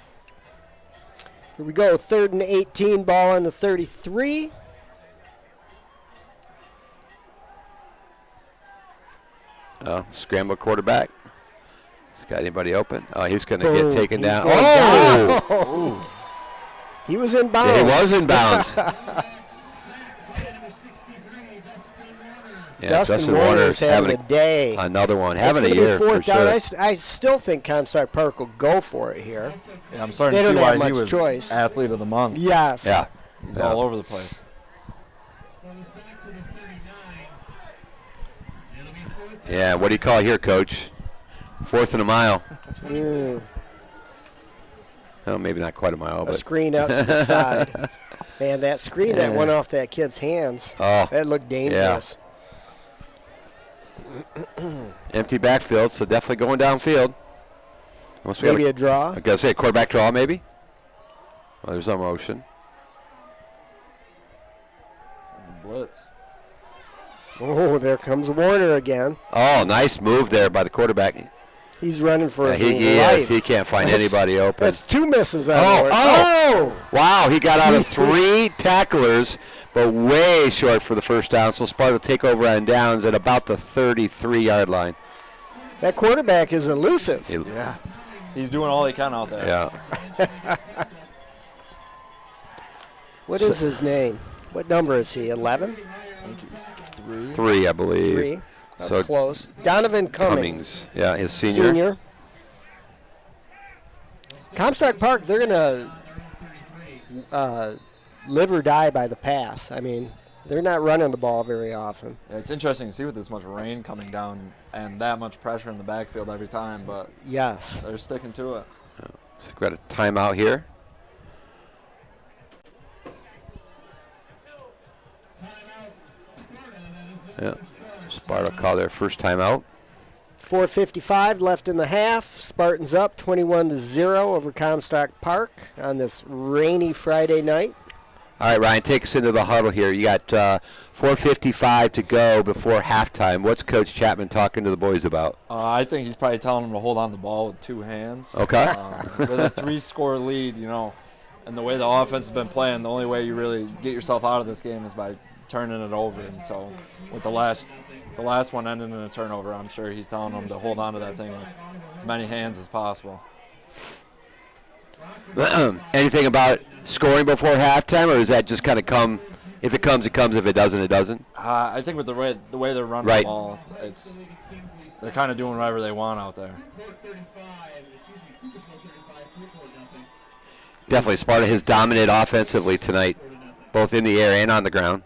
Here we go. 3rd and 18. Ball on the 33. Scramble quarterback. Got anybody open? Oh, he's going to Boom. get taken down. Oh! He was in bounds. Yeah, he was in bounds. Yeah, Dustin Warner's having a day. Another one. Having a year, for sure. I still think Comstock Park will go for it here. Yeah, I'm starting to see why he was choice. Athlete of the Month. Yes. Yeah. He's all over the place. Yeah, what do you call here, Coach? 4th and a mile. Oh, maybe not quite a mile. A screen out to the side. Man, that screen that went off that kid's hands, that looked dangerous. Yeah. Empty backfield, so definitely going downfield. Maybe a draw? I was going to say a quarterback draw, maybe. Well, there's no motion. Blitz. Oh, there comes Warner again. Oh, nice move there by the quarterback. He's running for his life. life. He can't find anybody open. That's 2 misses on Wow, he got out of 3 tacklers, but way short for the first down. So Sparta will take over on downs at about the 33-yard line. That quarterback is elusive. Yeah. He's doing all he can out there. Yeah. What is his name? What number is he? 11? I think he's 3. 3, I believe. 3. That's close. Donovan Cummings. Yeah, his senior. Comstock Park, they're going to live or die by the pass. I mean, they're not running the ball very often. Yeah, it's interesting to see with this much rain coming down and that much pressure in the backfield every time, but yes, they're sticking to it. So we've got a timeout here. Yeah. Sparta call their first timeout. 4:55 left in the half. Spartans up 21-0 over Comstock Park on this rainy Friday night. All right, Ryan, take us into the huddle here. You got 4:55 to go before halftime. What's Coach Chapman talking to the boys about? I think he's probably telling them to hold on the ball with 2 hands. Okay. With a 3-score lead, and the way the offense has been playing, the only way you really get yourself out of this game is by turning it over. And so with the last one ending in a turnover, I'm sure he's telling them to hold on to that thing with as many hands as possible. Anything about scoring before halftime, or does that just kind of come If it comes, it comes. If it doesn't, it doesn't. I think with the way they're running Right. the ball, they're kind of doing whatever they want out there. Definitely, Sparta has dominated offensively tonight, both in the air and on the ground.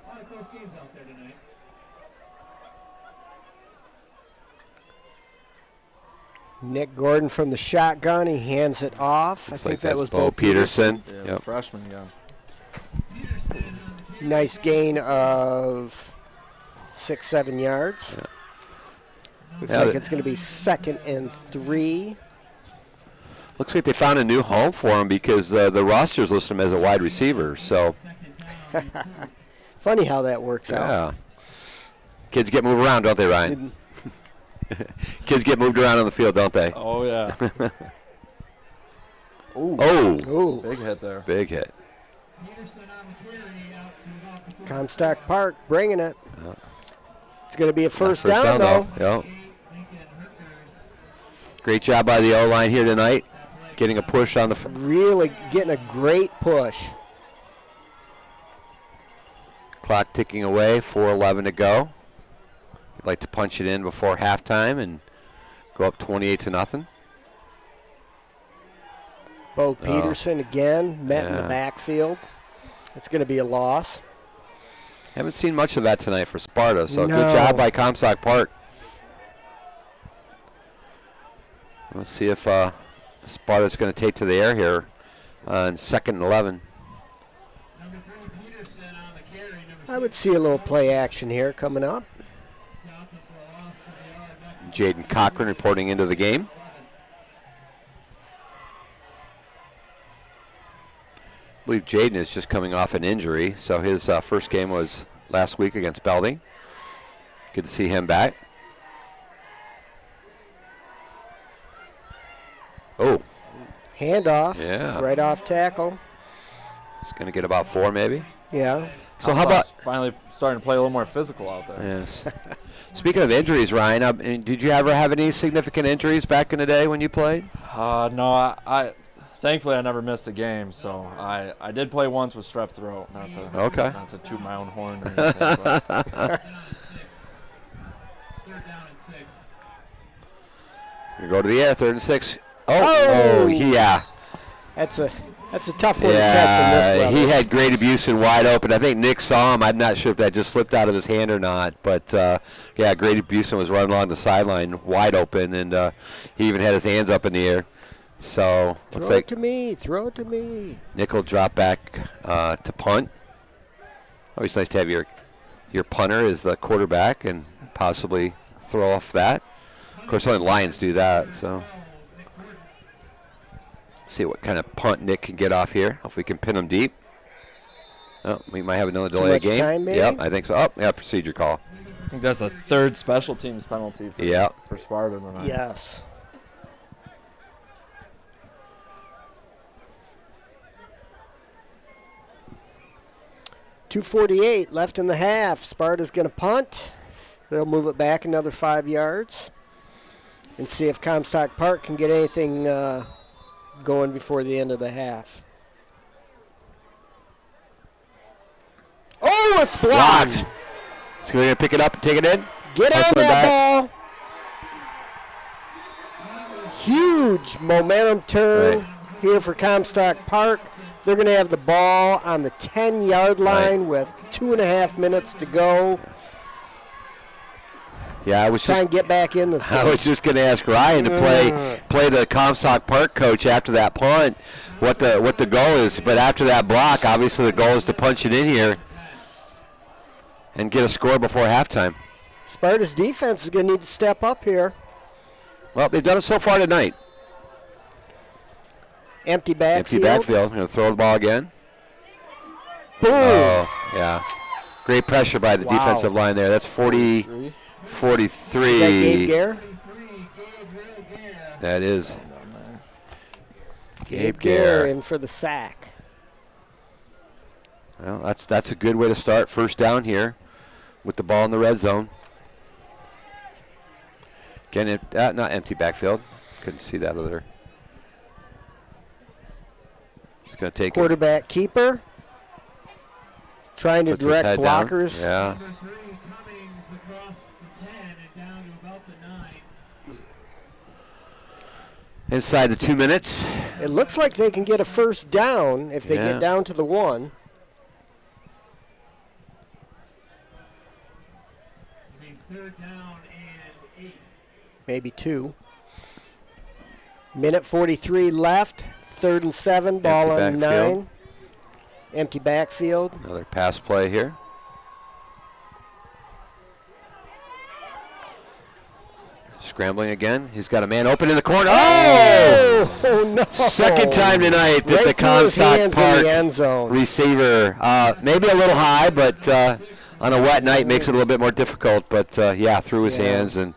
Nick Gordon from the shotgun. He hands it off. Looks I think like that that's was Bo Peterson. Yeah, Yep. the freshman again. Nice gain of 6-7 yards. Yeah. Looks Yeah, like the- it's going to be 2nd and 3. Looks like they found a new home for him because the rosters list him as a wide receiver. So, Funny how that works out. yeah. Kids get moved around, don't they, Ryan? Kids get moved around on the field, don't they? Oh, yeah. Ooh, Oh, Ooh, big hit there. big hit. Comstock Park bringing it. It's going to be a first First down, though. Yep. Great job by the O-line here tonight, getting a push on the Really getting a great push. clock ticking away, 4:11 to go. I'd like to punch it in before halftime and go up 28-0. Bo Peterson again, met in the Yeah. backfield. It's going to be a loss. Haven't seen much of that tonight for Sparta, so No. good job by Comstock Park. Let's see if Sparta's going to take to the air here on 2nd and 11. I would see a little play action here coming up. Jaden Cochran reporting into the game. I believe Jaden is just coming off an injury, so his first game was last week against Belding. Good to see him back. Oh, Handoff. Yeah. Right off tackle. he's going to get about 4 maybe. Yeah. So how about... Finally starting to play a little more physical out there. Yes. Speaking of injuries, Ryan, I mean, did you ever have any significant injuries back in the day when you played? No, I thankfully I never missed a game. So I did play once with strep throat. Not to toot my own horn or anything. But You go to the air, 3rd and 6. Oh, yeah. That's a tough one to catch in this Yeah, level. he had great abuse and wide open. I think Nick saw him. I'm not sure if that just slipped out of his hand or not. But, yeah, great abuse and was running along the sideline wide open, and he even had his hands up in the air. So, looks Throw like it to me. Throw it to me. Nick will drop back to punt. Always nice to have your punter as the quarterback and possibly throw off that. Of course, only Lions do that, so... See what kind of punt Nick can get off here. If we can pin him deep. Oh, we might have another delay of much game. time, maybe? Yep, I think so. Oh, yeah, procedure call. I think that's the 3rd special teams penalty for Sparta tonight. Yes. .248 left in the half. Sparta's going to punt. They'll move it back another 5 yards and see if Comstock Park can get anything going before the end of the half. Oh, it's blocked. Blocked. So we're going to pick it up and take it in. Get on Hustling that back. ball. Huge momentum turn here for Comstock Park. They're going to have the ball on the 10-yard line with 2.5 minutes to go. Yeah, I was Try just and get back in this I game. was just going to ask Ryan to play the Comstock Park coach after that punt, what the goal is. But after that block, obviously the goal is to punch it in here and get a score before halftime. Sparta's defense is going to need to step up here. Well, they've done it so far tonight. Empty backfield. Empty backfield. Going to throw the ball again. Boom. Oh, yeah. Great pressure by the Wow. defensive line there. That's 43. Is that Gabe Gare? That is. Gabe Gare Gare. in for the sack. Well, that's a good way to start. First down here with the ball in the red zone. Again, not empty backfield. Couldn't see that other. He's going to take it. Quarterback keeper. trying to Puts his direct head down. blockers. Yeah. Inside the 2 minutes. It looks like they can get a first down if they get down to the 1. Maybe 2. Minute 43 left. 3rd and 7. Ball on 9. Empty backfield. Another pass play here. Scrambling again. He's got a man open in the corner. Oh no. Second time tonight that Right the through his Comstock hands in Park the end zone. receiver, maybe a little high, but on a wet night makes it a little bit more difficult. But through his hands. And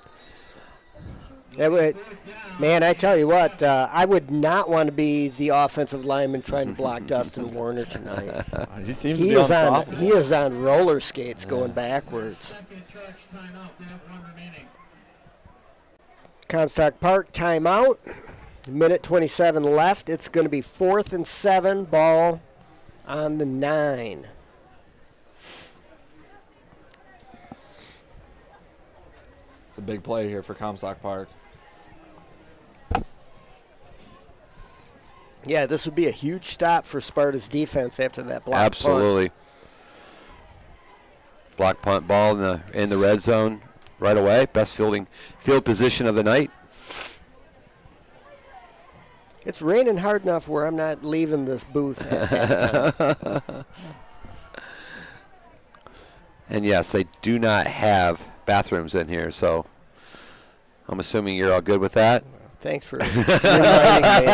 man, I tell you what, I would not want to be the offensive lineman trying to block Dustin Warner tonight. He seems to be unstoppable. He is on roller skates going backwards. Comstock Park timeout. Minute 27 left. It's going to be 4th and 7. Ball on the 9. It's a big play here for Comstock Park. Yeah, this would be a huge stop for Sparta's defense after that block absolutely. punt. Block punt ball in the red zone right away. Best field position of the night. It's raining hard enough where I'm not leaving this booth at halftime. And yes, they do not have bathrooms in here, so I'm assuming you're all good with that. Thanks for reminding me.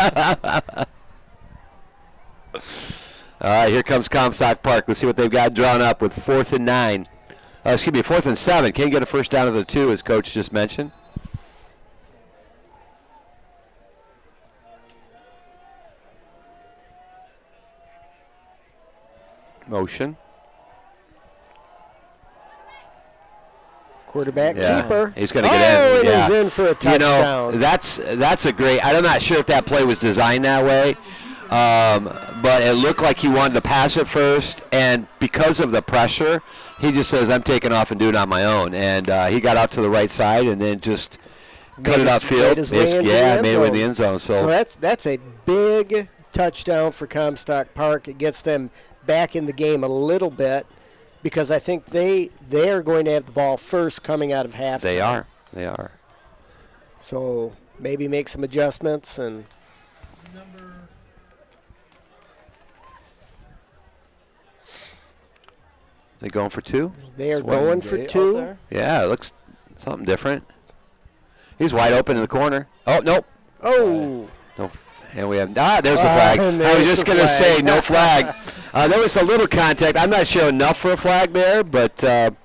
All right, here comes Comstock Park. Let's see what they've got drawn up with 4th and 9. 4th and 7. Can't get a first down of the 2, as Coach just mentioned. Motion. Quarterback keeper. He's going to get in. And he's in for a touchdown. You know, that's a great. I'm not sure if that play was designed that way, but it looked like he wanted to pass it first, and because of the pressure, he just says, "I'm taking off and doing it on my own." And he got out to the right side and then just cut it upfield. Made it in the end zone. So that's a big touchdown for Comstock Park. It gets them back in the game a little bit, because I think they are going to have the ball first coming out of halftime. They are. So maybe make some adjustments and. They going for 2? They are going for 2. Yeah, it looks something different. He's wide open in the corner. Oh, nope. Oh. No. And we have there's the flag. I was just going to say no flag. There was a little contact. I'm not sure enough for a flag there, but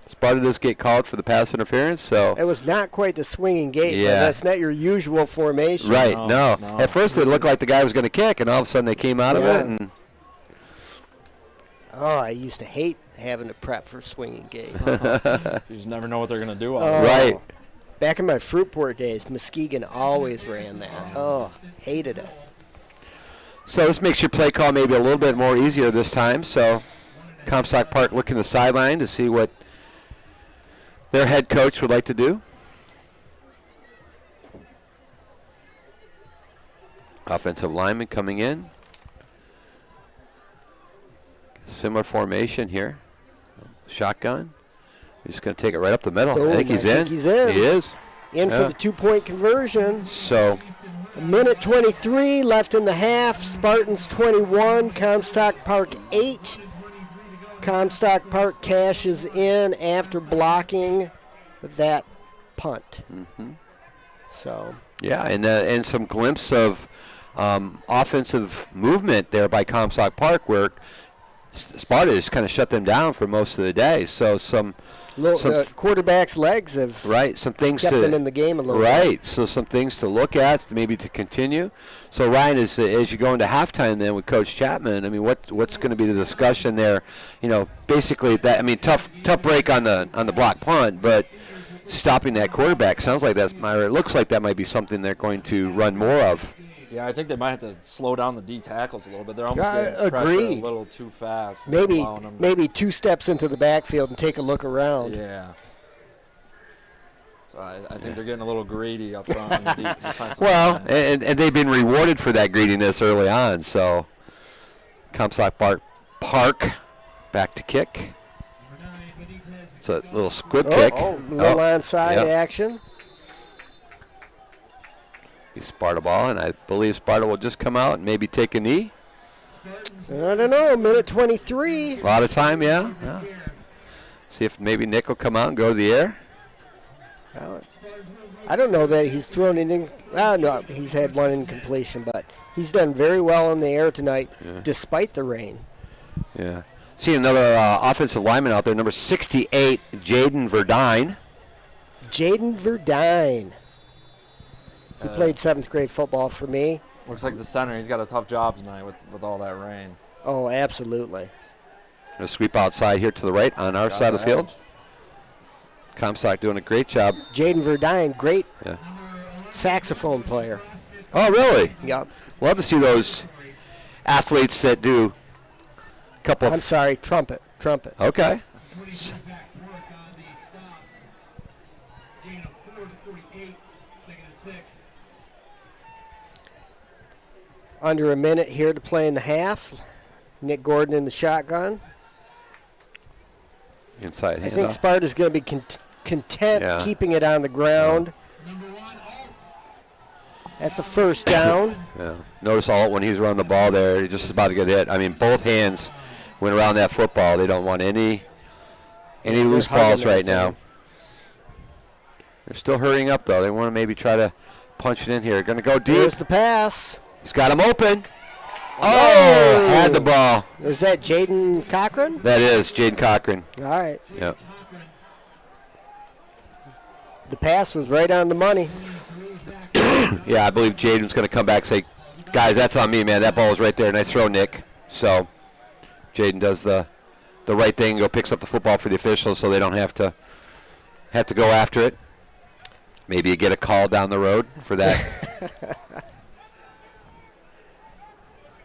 Sparta does get called for the pass interference. So it was not quite the swinging gate. Yeah. That's not your usual formation. Right. No. At first it looked like the guy was going to kick, and all of a sudden they came out of it. And I used to hate having to prep for swinging gate. You just never know what they're going to do. Right. Back in my Fruitport days, Muskegon always ran that. Oh, hated it. So this makes your play call maybe a little bit more easier this time. So Comstock Park looking the sideline to see what their head coach would like to do. Offensive lineman coming in. Similar formation here. Shotgun. He's just going to take it right up the middle. Boom. I think he's in. He is. In for the 2-point conversion. So. A minute 23 left in the half. Spartans 21, Comstock Park 8. Comstock Park cashes in after blocking that punt. Mm-hmm. So. Yeah, and some glimpse of offensive movement there by Comstock Park, where Sparta just kind of shut them down for most of the day. So some quarterback's legs have some things kept them in the game a little bit. Right, so some things to look at, maybe to continue. So Ryan, as you go into halftime then with Coach Chapman, I mean, what's going to be the discussion there? You know, basically that. I mean, tough break on the block punt, but stopping that quarterback sounds like it looks like that might be something they're going to run more of. Yeah, I think they might have to slow down the D tackles a little bit. They're almost getting pressure a little too fast. Maybe 2 steps into the backfield and take a look around. Yeah. So I think they're getting a little greedy up front. In the defensive Well, line. and they've been rewarded for that greediness early on. So Comstock Park back to kick. It's a little squib kick. Little onside action. Sparta ball, and I believe Sparta will just come out and maybe take a knee. I don't know, minute 23. A lot of time, yeah. See if maybe Nick will come out and go to the air. I don't know that he's thrown it in. No, he's had one incompletion, but he's done very well in the air tonight, despite the rain. Yeah. See another offensive lineman out there, number 68, Jaden Verdine. Jaden Verdine. He played 7th grade football for me. Looks like the center. He's got a tough job tonight with all that rain. Oh, absolutely. A sweep outside here to the right on our side of the field. Comstock doing a great job. Jaden Verdine, great saxophone player. Oh, really? Yep. Love to see those athletes that do a couple of... I'm sorry, trumpet. Okay. Under a minute here to play in the half. Nick Gordon in the shotgun. Inside handoff. I think Sparta's going to be content keeping it on the ground. That's a first down. Yeah. Notice Alt when he's running the ball there, he's just about to get hit. I mean, both hands went around that football. They don't want any loose balls right now. They're still hurrying up, though. They want to maybe try to punch it in here. Going to go deep. There's the pass. He's got him open. Oh, had the ball. Is that Jaden Cochran? That is Jaden Cochran. All right. Yep. The pass was right on the money. Yeah, I believe Jaden's going to come back and say, guys, that's on me, man. That ball was right there. Nice throw, Nick. So Jaden does the right thing, go picks up the football for the officials so they don't have to go after it. Maybe you get a call down the road for that.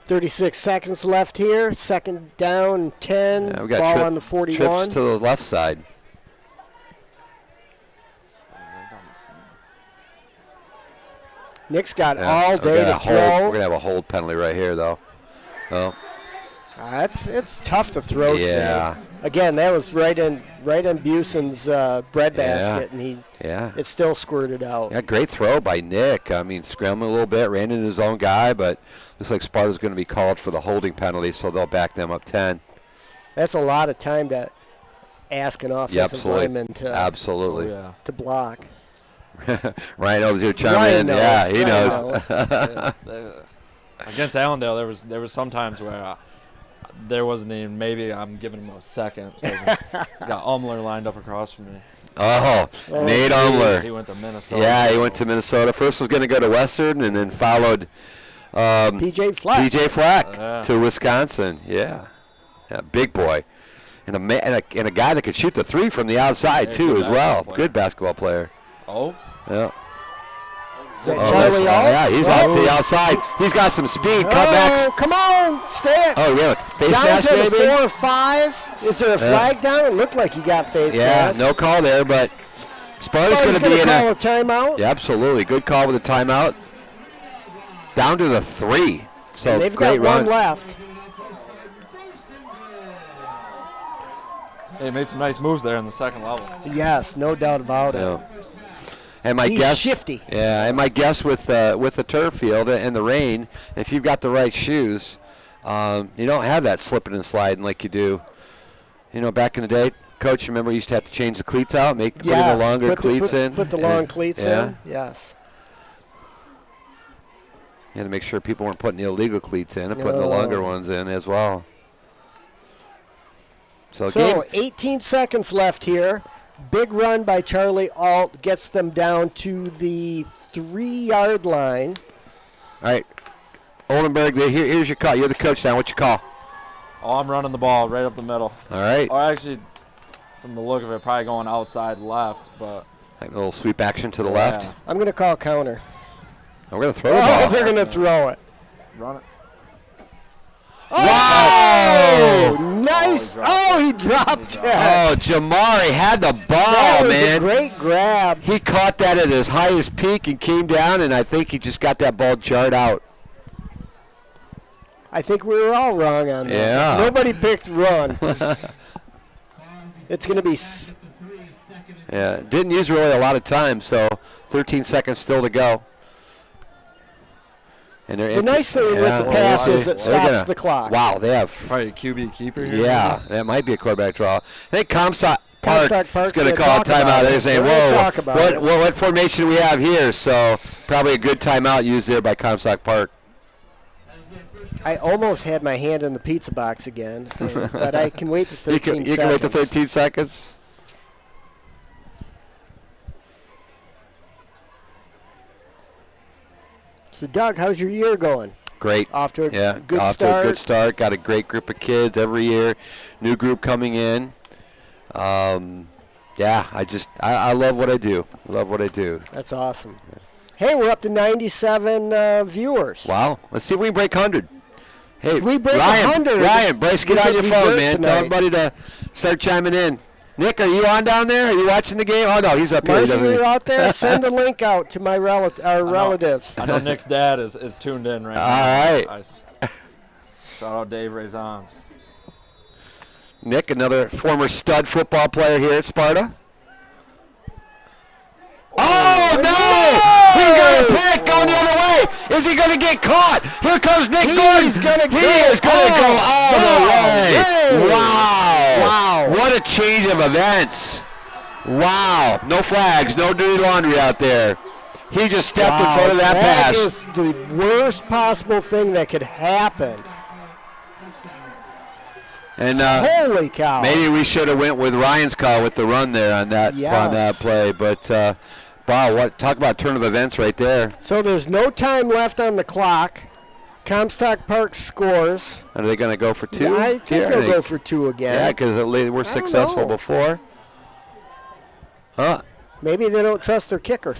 36 seconds left here. Second down, 10. Yeah, we got ball on the 41. Trips to the left side. Nick's got all day to throw. We're going to have a hold penalty right here, though. Oh. It's tough to throw Yeah. today. Again, that was right in Buson's bread basket, and it still squirted out. Yeah, great throw by Nick. I mean, scrambling a little bit, ran into his own guy, but looks like Sparta's going to be called for the holding penalty, so they'll back them up 10. That's a lot of time to ask an offensive lineman to block. Ryan over here chiming in. Yeah, he knows. Against Allendale, there was some times where there wasn't even, maybe I'm giving him a second. Got Umler lined up across from me. Oh, Nate Umler. He went to Minnesota. Yeah, he went to Minnesota. First was going to go to Western and then followed PJ Flack to Wisconsin. Yeah, big boy. And a guy that could shoot the three from the outside, too, as well. Good basketball player. Oh. Yeah. Is that Charlie Alt? Yeah, he's out to the outside. He's got some speed. Cutbacks. Come on, stay it. Oh, yeah, face down mask to maybe? 4 or 5. Is there a flag down? It looked like he got face mask. Yeah, no call there, but Sparta's going to be in a timeout. Yeah, absolutely. Good call with a timeout. Down to the 3. So and they've great got run. one left. He made some nice moves there in the second level. Yes, no doubt about it. And my He's shifty. Yeah, and my guess with the turf field and the rain, if you've got the right shoes, you don't have that slipping and sliding like you do. You know, back in the day, Coach, remember you used to have to change the cleats out, put in the longer cleats in. Put the long cleats in. Yes. You had to make sure people weren't putting the illegal cleats in and putting the longer ones in as well. So 18 seconds left here. Big run by Charlie Alt gets them down to the 3-yard line. All right, Oldenburg, here's your call. You're the coach now. What's your call? Oh, I'm running the ball right up the middle. All right. Or actually, from the look of it, probably going outside left, but. Like a little sweep action to the left. I'm going to call counter. We're going to throw the ball. They're going to throw it. Run it. Oh, nice. He dropped it. Oh, Jamari had the ball, That was man. a great grab. He caught that at his highest peak and came down, and I think he just got that ball jarred out. I think we were all wrong on that. Yeah. Nobody picked run. It's going to be... Yeah, didn't use really a lot of time, so 13 seconds still to go. And The nice thing with the pass is it stops the clock. Wow, they have... Probably a QB keeper here. Yeah, that might be a quarterback draw. I think Comstock Park is Park's going to gonna call a talk about timeout. it. They're saying, They're gonna talk whoa, about it. what formation do we have here? So probably a good timeout used there by Comstock Park. I almost had my hand in the pizza box again, but I can wait the 13 seconds. You can wait the 13 seconds? So, Doug, how's your year going? Great. Off to a good off start. to a good start. Got a great group of kids every year. New group coming in. Yeah, I love what I do. Love what I do. That's awesome. Hey, we're up to 97 viewers. Wow. Let's see if we can break 100. Hey, If we break Ryan, 100, Ryan, Bryce, get we on get your phone, dessert man. Tell tonight. everybody to start chiming in. Nick, are you on down there? Are you watching the game? Oh, no, he's up here. He Marcy, doesn't- you're out there? Send a link out to my relatives. I know Nick's dad is tuned in right now. All right. Shout out Dave Razans. Nick, another former stud football player here at Sparta. Oh, no! We got a pick going the other way. Is he going to get caught? Here comes Nick Gordon. He's going to go. He is going to go all the way. Hey. Wow. What a change of events. Wow. No flags, no dirty laundry out there. He just stepped in front of that pass. That is the worst possible thing that could happen. And Holy cow. maybe we should have went with Ryan's call with the run there on that play. But, wow, talk about turn of events right there. So there's no time left on the clock. Comstock Park scores. Are they going to go for two? I think they'll go for two again. Yeah, because they were successful before. Maybe they don't trust their kicker.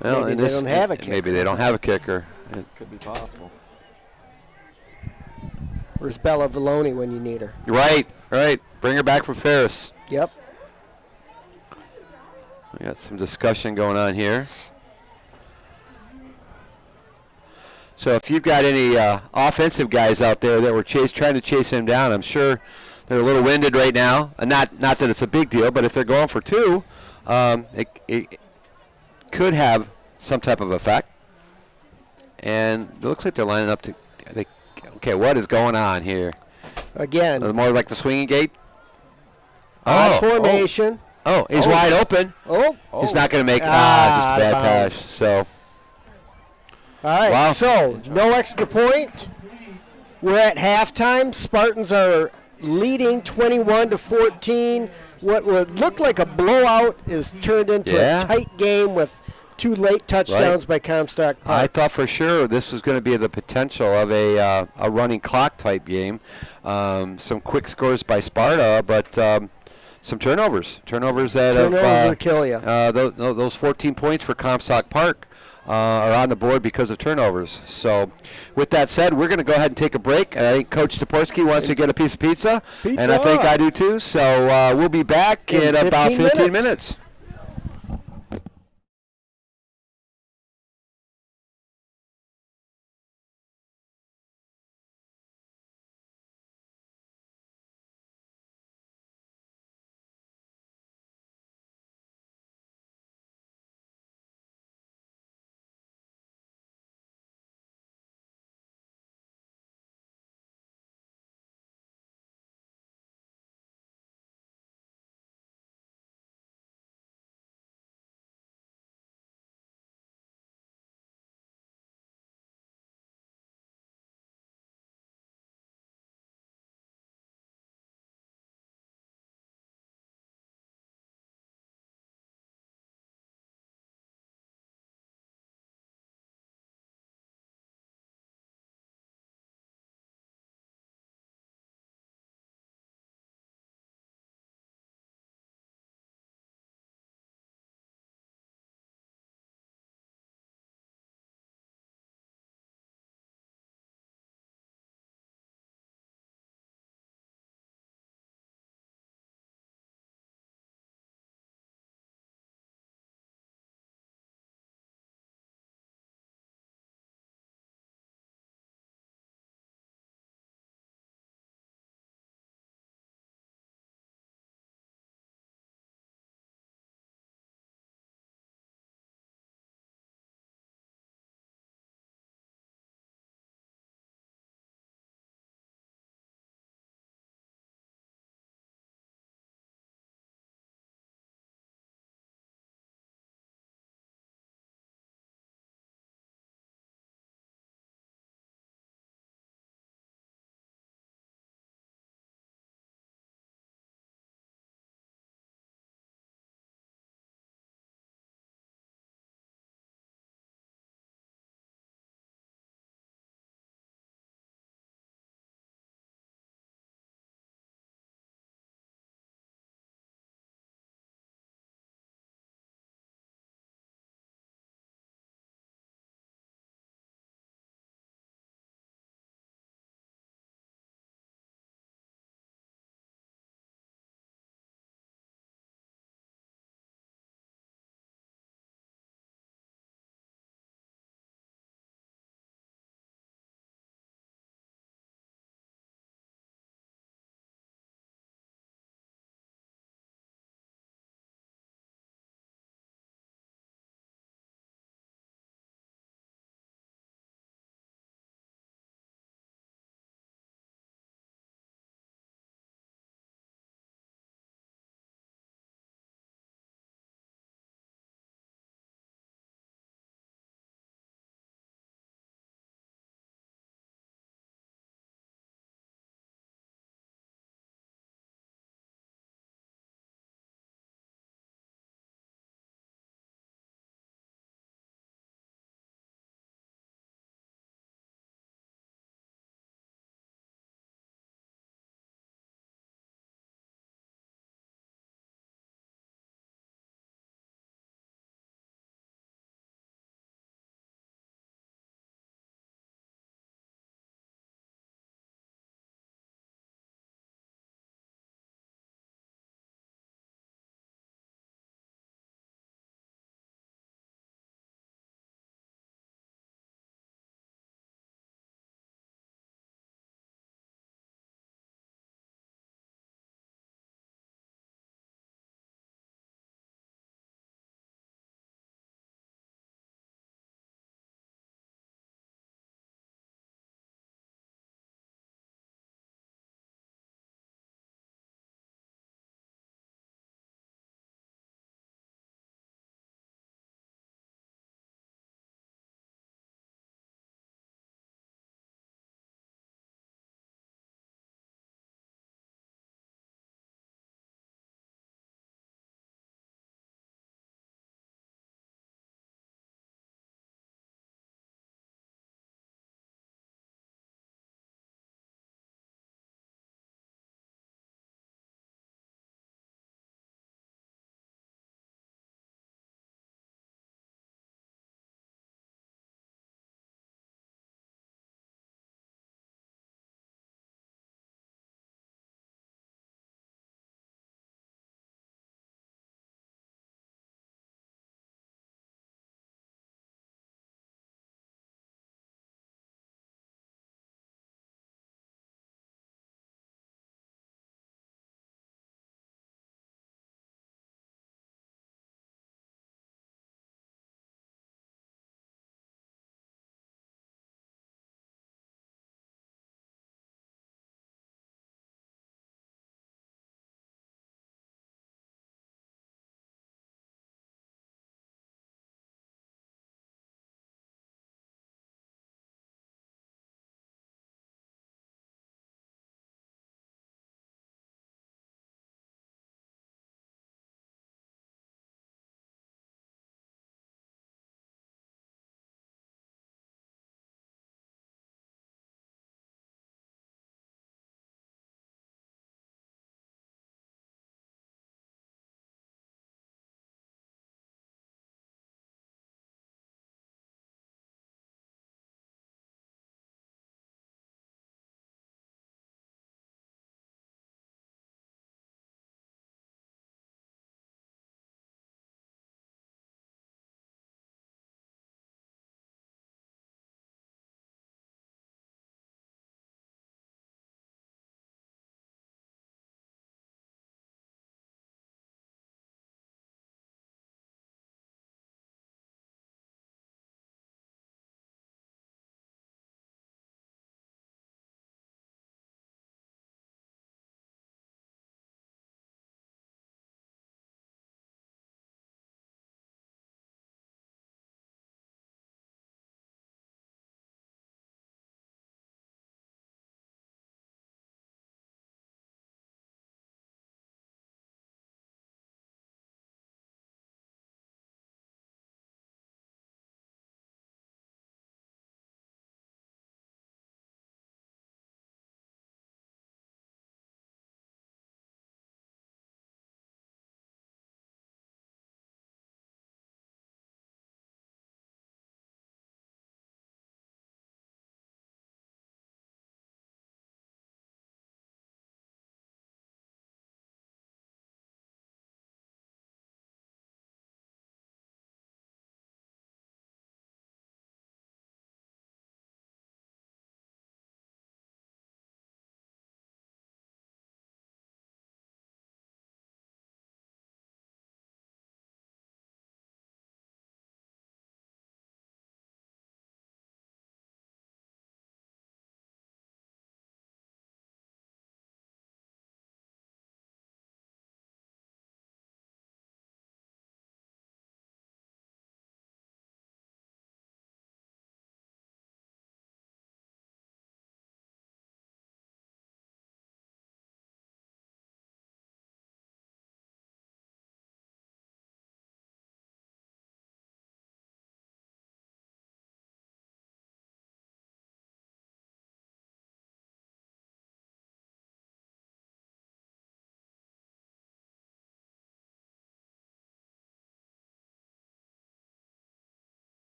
Well, Maybe they don't have a kicker. Maybe they don't have a kicker. Could be possible. Where's Bella Valoni when you need her? Right. Bring her back from Ferris. Yep. We got some discussion going on here. So if you've got any offensive guys out there that were trying to chase him down, I'm sure they're a little winded right now. Not that it's a big deal, but if they're going for two, it could have some type of effect. And it looks like they're lining up to. Okay, what is going on here? Again. More like the swinging gate. Odd formation. Oh, he's wide open. He's not going to make just a bad pass. So. All right, Wow. so no extra point. We're at halftime. Spartans are leading 21-14. What would look like a blowout is turned into a tight game with two late touchdowns by Comstock Park. I thought for sure this was going to be the potential of a running clock type game. Some quick scores by Sparta, but some turnovers. Turnovers will kill you. Those 14 points for Comstock Park are on the board because of turnovers. So with that said, we're going to go ahead and take a break. I think Coach Toporski wants to get a piece of pizza, and I think I do too. So we'll be back in about 15 minutes.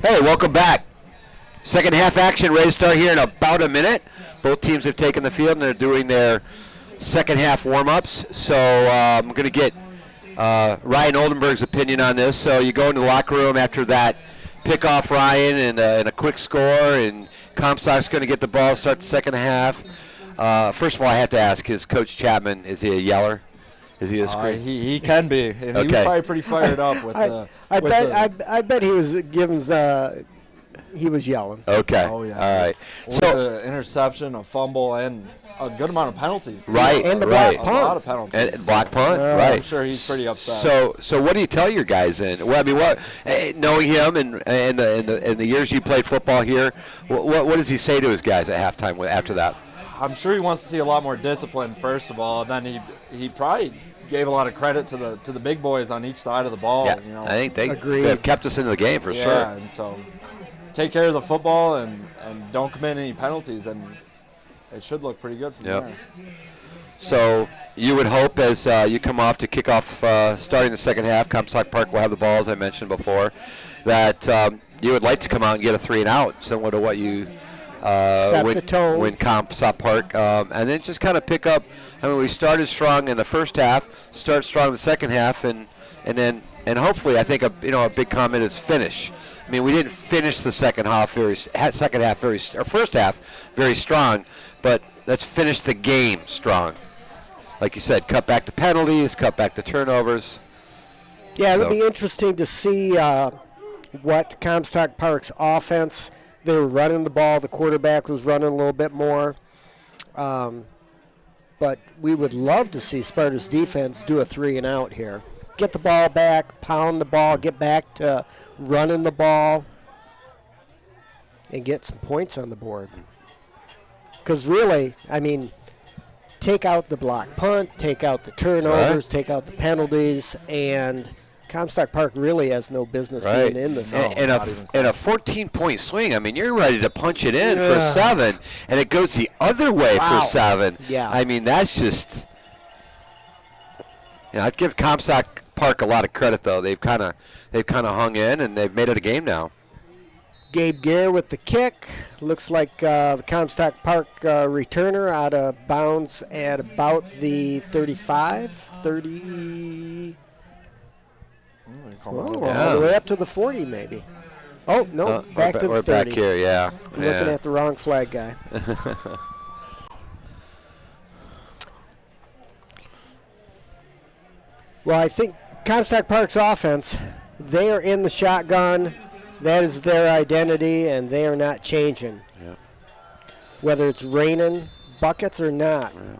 Hey, welcome back. Second half action ready to start here in about a minute. Both teams have taken the field and they're doing their second half warm-ups. So I'm going to get Ryan Oldenburg's opinion on this. So you go into the locker room after that pick-off, Ryan, and a quick score, and Comstock's going to get the ball, start the second half. First of all, I have to ask, is Coach Chapman, is he a yeller? Is he a scream? He can be, and he was probably pretty fired up with I bet he was giving. He was yelling. Okay. Oh yeah. All right. With the interception, a fumble, and a good amount of penalties. Too. Right. And the right. block A lot punt. of penalties. And block punt. Right. I'm sure he's pretty upset. So what do you tell your guys then? Well, I mean, what knowing him and the years you played football here, what does he say to his guys at halftime after that? I'm sure he wants to see a lot more discipline, first of all. And then he probably gave a lot of credit to the big boys on each side of the ball. Yeah, You know? I think they have kept us into the game for sure. Yeah, and so take care of the football and don't commit any penalties, and it should look pretty good from there. So you would hope as you come off to kick off starting the second half, Comstock Park will have the ball, as I mentioned before, that you would like to come out and get a 3-and-out, similar to what you Set the tone. When Comstock Park, and then just kind of pick up. I mean, we started strong in the first half, start strong in the second half, and hopefully, I think a big comment is finish. I mean, we didn't finish the first half very strong, but let's finish the game strong. Like you said, cut back the penalties, cut back the turnovers. Yeah, it'll be interesting to see what Comstock Park's offense. They were running the ball. The quarterback was running a little bit more. But we would love to see Sparta's defense do a 3-and-out here. Get the ball back, pound the ball, get back to running the ball, and get some points on the board. Because really, I mean, take out the block punt, take out the turnovers, take out the penalties, and Comstock Park really has no business being in this. And a 14-point swing. I mean, you're ready to punch it in for 7, and it goes the other way for 7. Yeah. I mean, that's just. I'd give Comstock Park a lot of credit, though. They've kind of hung in, and they've made it a game now. Gabe Gear with the kick. Looks like the Comstock Park returner out of bounds at about the 30. All the way up to the 40, maybe. Oh, no, back to the 30. Back here, yeah. I'm looking at the wrong flag guy. Well, I think Comstock Park's offense, they are in the shotgun. That is their identity, and they are not changing. Yeah. Whether it's raining buckets or not. Yeah.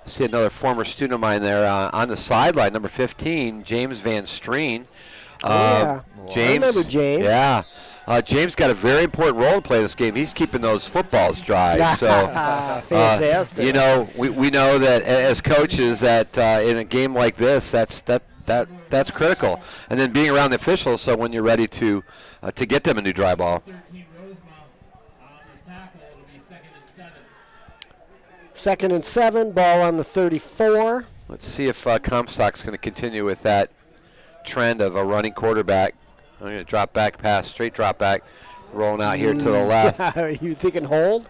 See another former student of mine there on the sideline, number 15, James Van Streen. Yeah. James, I remember James. Yeah. James got a very important role to play this game. He's keeping those footballs dry. So, fantastic. We know that as coaches that in a game like this, that's critical. And then being around the officials, so when you're ready to get them a new dry ball. Second and 7, ball on the 34. Let's see if Comstock's going to continue with that trend of a running quarterback. I'm going to drop back pass, straight drop back, rolling out here to the left. Are you thinking hold?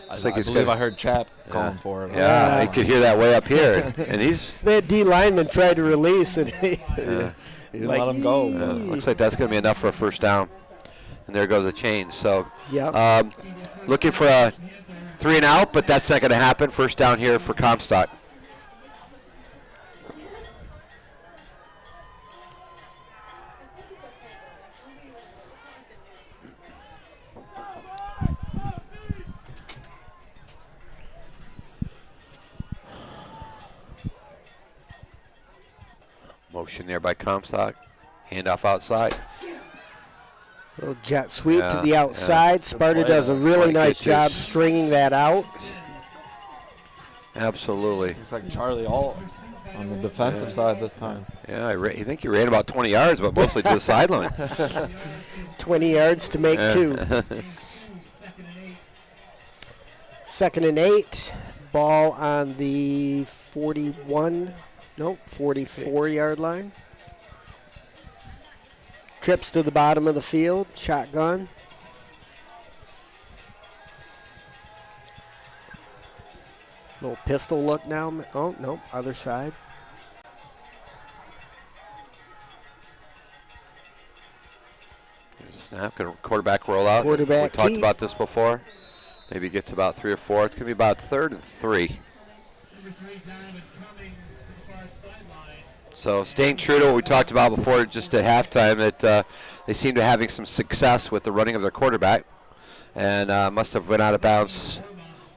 I believe I heard Chap calling for it. Yeah, you could hear that way up here. And that D lineman tried to release, and he didn't let him go. Looks like that's going to be enough for a first down. And there goes the change. So looking for a 3-and-out, but that's not going to happen. First down here for Comstock. Motion there by Comstock. Handoff outside. Little jet sweep to the outside. Sparta does a really nice job stringing that out. Absolutely. It's like Charlie Alt on the defensive side this time. Yeah, I think he ran about 20 yards, but mostly to the sideline. 20 yards to make 2. Second and 8. Ball on the 44-yard line. Trips to the bottom of the field. Shotgun. Little pistol look now. Oh, no, other side. Here's a snap. Going to quarterback roll out. Quarterback We talked keep. about this before. Maybe gets about 3 or 4. It's going to be about 3rd and 3. So staying true to what we talked about before just at halftime, that they seem to be having some success with the running of their quarterback. And must have went out of bounds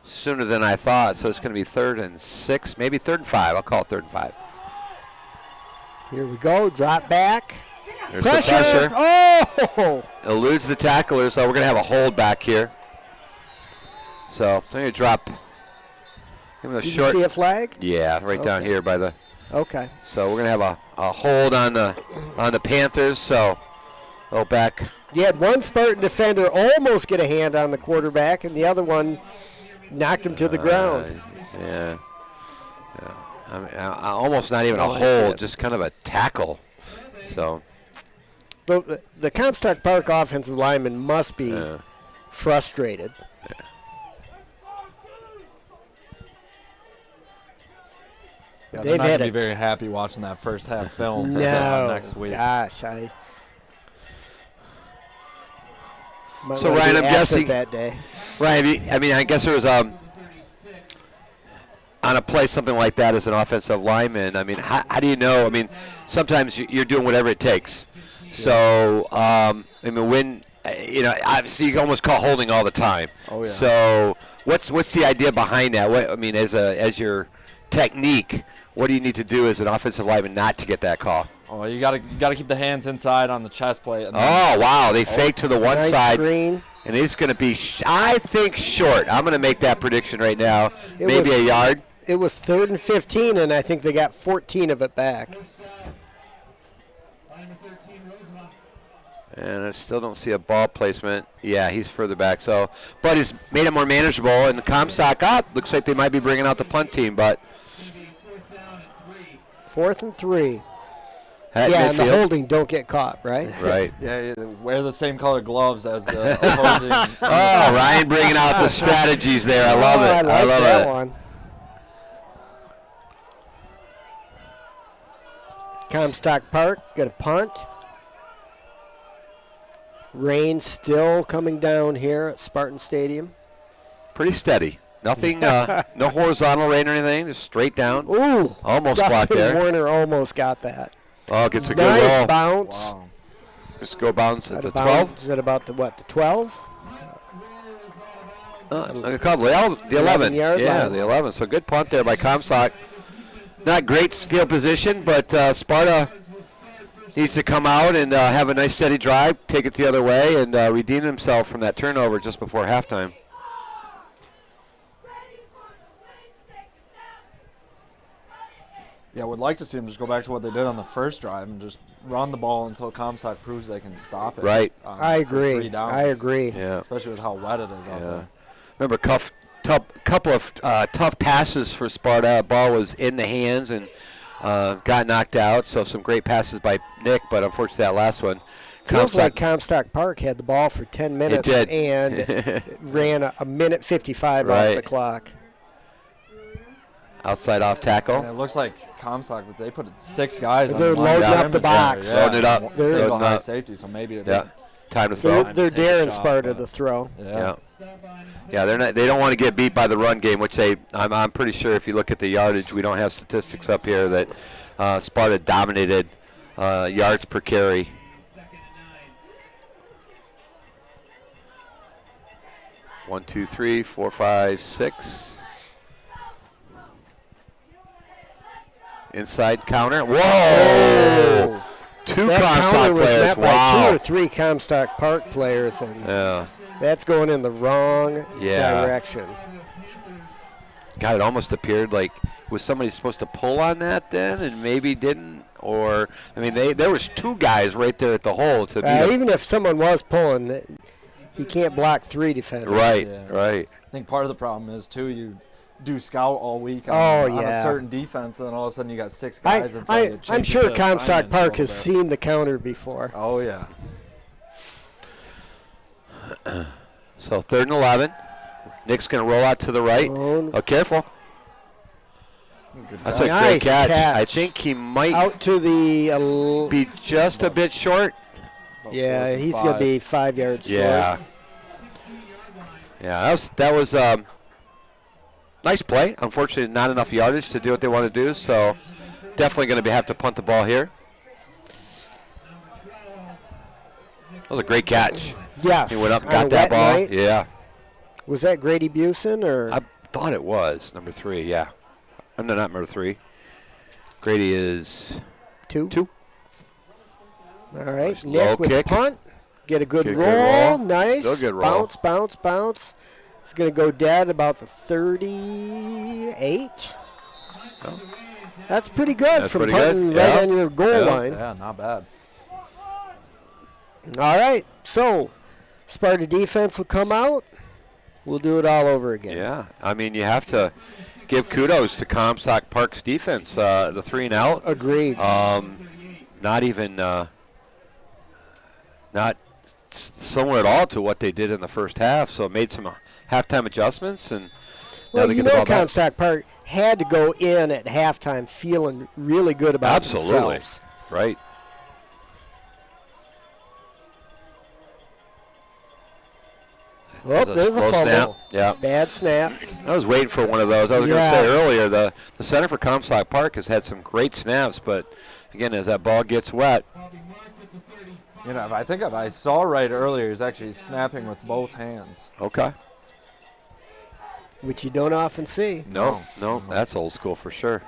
sooner than I thought. So it's going to be 3rd and 6, maybe 3rd and 5. I'll call it 3rd and 5. Here we go. Drop back. There's Pressure. the pressure. Oh! Eludes the tackler, so we're going to have a hold back here. So I'm going to drop him a Did short. you see a flag? Yeah, right down here by the. Okay. So we're going to have a hold on the Panthers. So go back. You had one Spartan defender almost get a hand on the quarterback, and the other one knocked him to the ground. Yeah. I mean, almost not even a Oh, I see hold, it. just kind of a tackle. So The Comstock Park offensive lineman must be frustrated. Yeah, They've they're not had going to be it. very happy watching that first half film No. next week. Gosh, might So, wanna Ryan, be I'm absent guessing- that day. Right. I mean, I guess there was on a play something like that as an offensive lineman. I mean, how do you know? I mean, sometimes you're doing whatever it takes. So, I mean, when obviously you can almost call holding all the time. Oh, yeah. So, what's the idea behind that? What I mean, as your technique, what do you need to do as an offensive lineman not to get that call? Oh, you got to keep the hands inside on the chest plate. And Oh, wow! They fake to the one Nice side. screen. And it's going to be, I think, short. I'm going to make that prediction right now. It Maybe was- a yard. It was 3rd and 15, and I think they got 14 of it back. And I still don't see a ball placement. Yeah, he's further back. So, but he's made it more manageable. And the Comstock looks like they might be bringing out the punt team. But 4th and 3. at Yeah, and the midfield. holding don't get caught, right? Right. Yeah, wear the same color gloves as the opposing. Oh, Ryan bringing out the strategies there. I love it. I like love that it. one. Comstock Park, got a punt. Rain still coming down here at Spartan Stadium. Pretty steady. Nothing, no horizontal rain or anything. Just straight down. Ooh, Almost Dustin blocked there. Warner almost got that. Oh, gets a good Nice roll. bounce. Wow. Just go bounce at Out the of 12. bounds. Is it about the what? The 12? A couple. The 11. 11-yard Yeah, line. the 11. So good punt there by Comstock. Not great field position, but Sparta needs to come out and have a nice steady drive, take it the other way, and redeem himself from that turnover just before halftime. Yeah, would like to see them just go back to what they did on the first drive and just run the ball until Comstock proves they can stop it. Right. I for 3 agree. downs. I agree. Yeah. Especially with how wet it is out there. Remember, couple of tough passes for Sparta. Ball was in the hands and got knocked out. So some great passes by Nick, but unfortunately that last one. Feels like Comstock Park had the ball for 10 minutes did. and ran a minute 55 off Right. the clock. outside off And tackle. it looks like Comstock, but they put 6 guys on They're the line loading of up the scrimmage box. there, yeah. Loading it up. They're- Single high Loading up. safety, so maybe it Yeah. is. Time to throw. They're Take a daring shot, Sparta but- to throw. Yeah. Yeah, they're not. They don't want to get beat by the run game, which I'm pretty sure if you look at the yardage, we don't have statistics up here that Sparta dominated yards per carry. One, two, three, 4, 5, 6. Inside counter. Whoa! Two That Comstock counter was players. met by 2 Wow. or 3 Comstock Park players, and Yeah. that's going in the wrong Yeah. direction. God, it almost appeared like was somebody supposed to pull on that then, and maybe didn't. Or I mean, there was 2 guys right there at the hole to beat him. Even if someone was pulling, he can't block 3 defenders. Right, Yeah. right. I think part of the problem is too do scout all week Oh, on a yeah. certain defense, and then all of a sudden you got 6 guys in front of you. I'm changes sure the Comstock assignments a Park little has bit. seen the counter before. Oh, yeah. So 3rd and 11. Nick's going to roll out to the right. Oh, careful. That's a Nice great catch. catch. I think he might Out to the be just a bit short. yeah, he's going to be 5 yards Yeah. short. Yeah, that was nice play. Unfortunately, not enough yardage to do what they want to do, so definitely going to have to punt the ball here. That was a great catch. Yes. He went up and on got a that wet ball. night. Yeah. Was that Grady Busen or? I thought it was number 3, yeah. No, not number 3. Grady is 2. 2. All right, Nice Nick low with kick. the punt. Get a good Get a good roll. roll. Nice. Still good roll. Bounce. It's going to go dead about the 38. Oh. That's pretty good That's from pretty good. punting Yeah. right on your goal Yeah. line. Yeah, not bad. All right, so Sparta defense will come out. We'll do it all over again. Yeah, I mean, you have to give kudos to Comstock Park's defense. The 3 and out. Agreed. Not even not similar at all to what they did in the first half. So made some halftime adjustments, and now well, they you get the know ball back. Comstock Park had to go in at halftime feeling really good about Absolutely. themselves. Right. Oh, there's a Close fumble. snap. Yeah. Bad snap. I was waiting for one of those. I was going to Yeah. say earlier, the center for Comstock Park has had some great snaps, but again, as that ball gets wet, You know, I think if I saw right earlier, he's actually snapping with both hands. okay. Which you don't often see. No, that's old school for sure.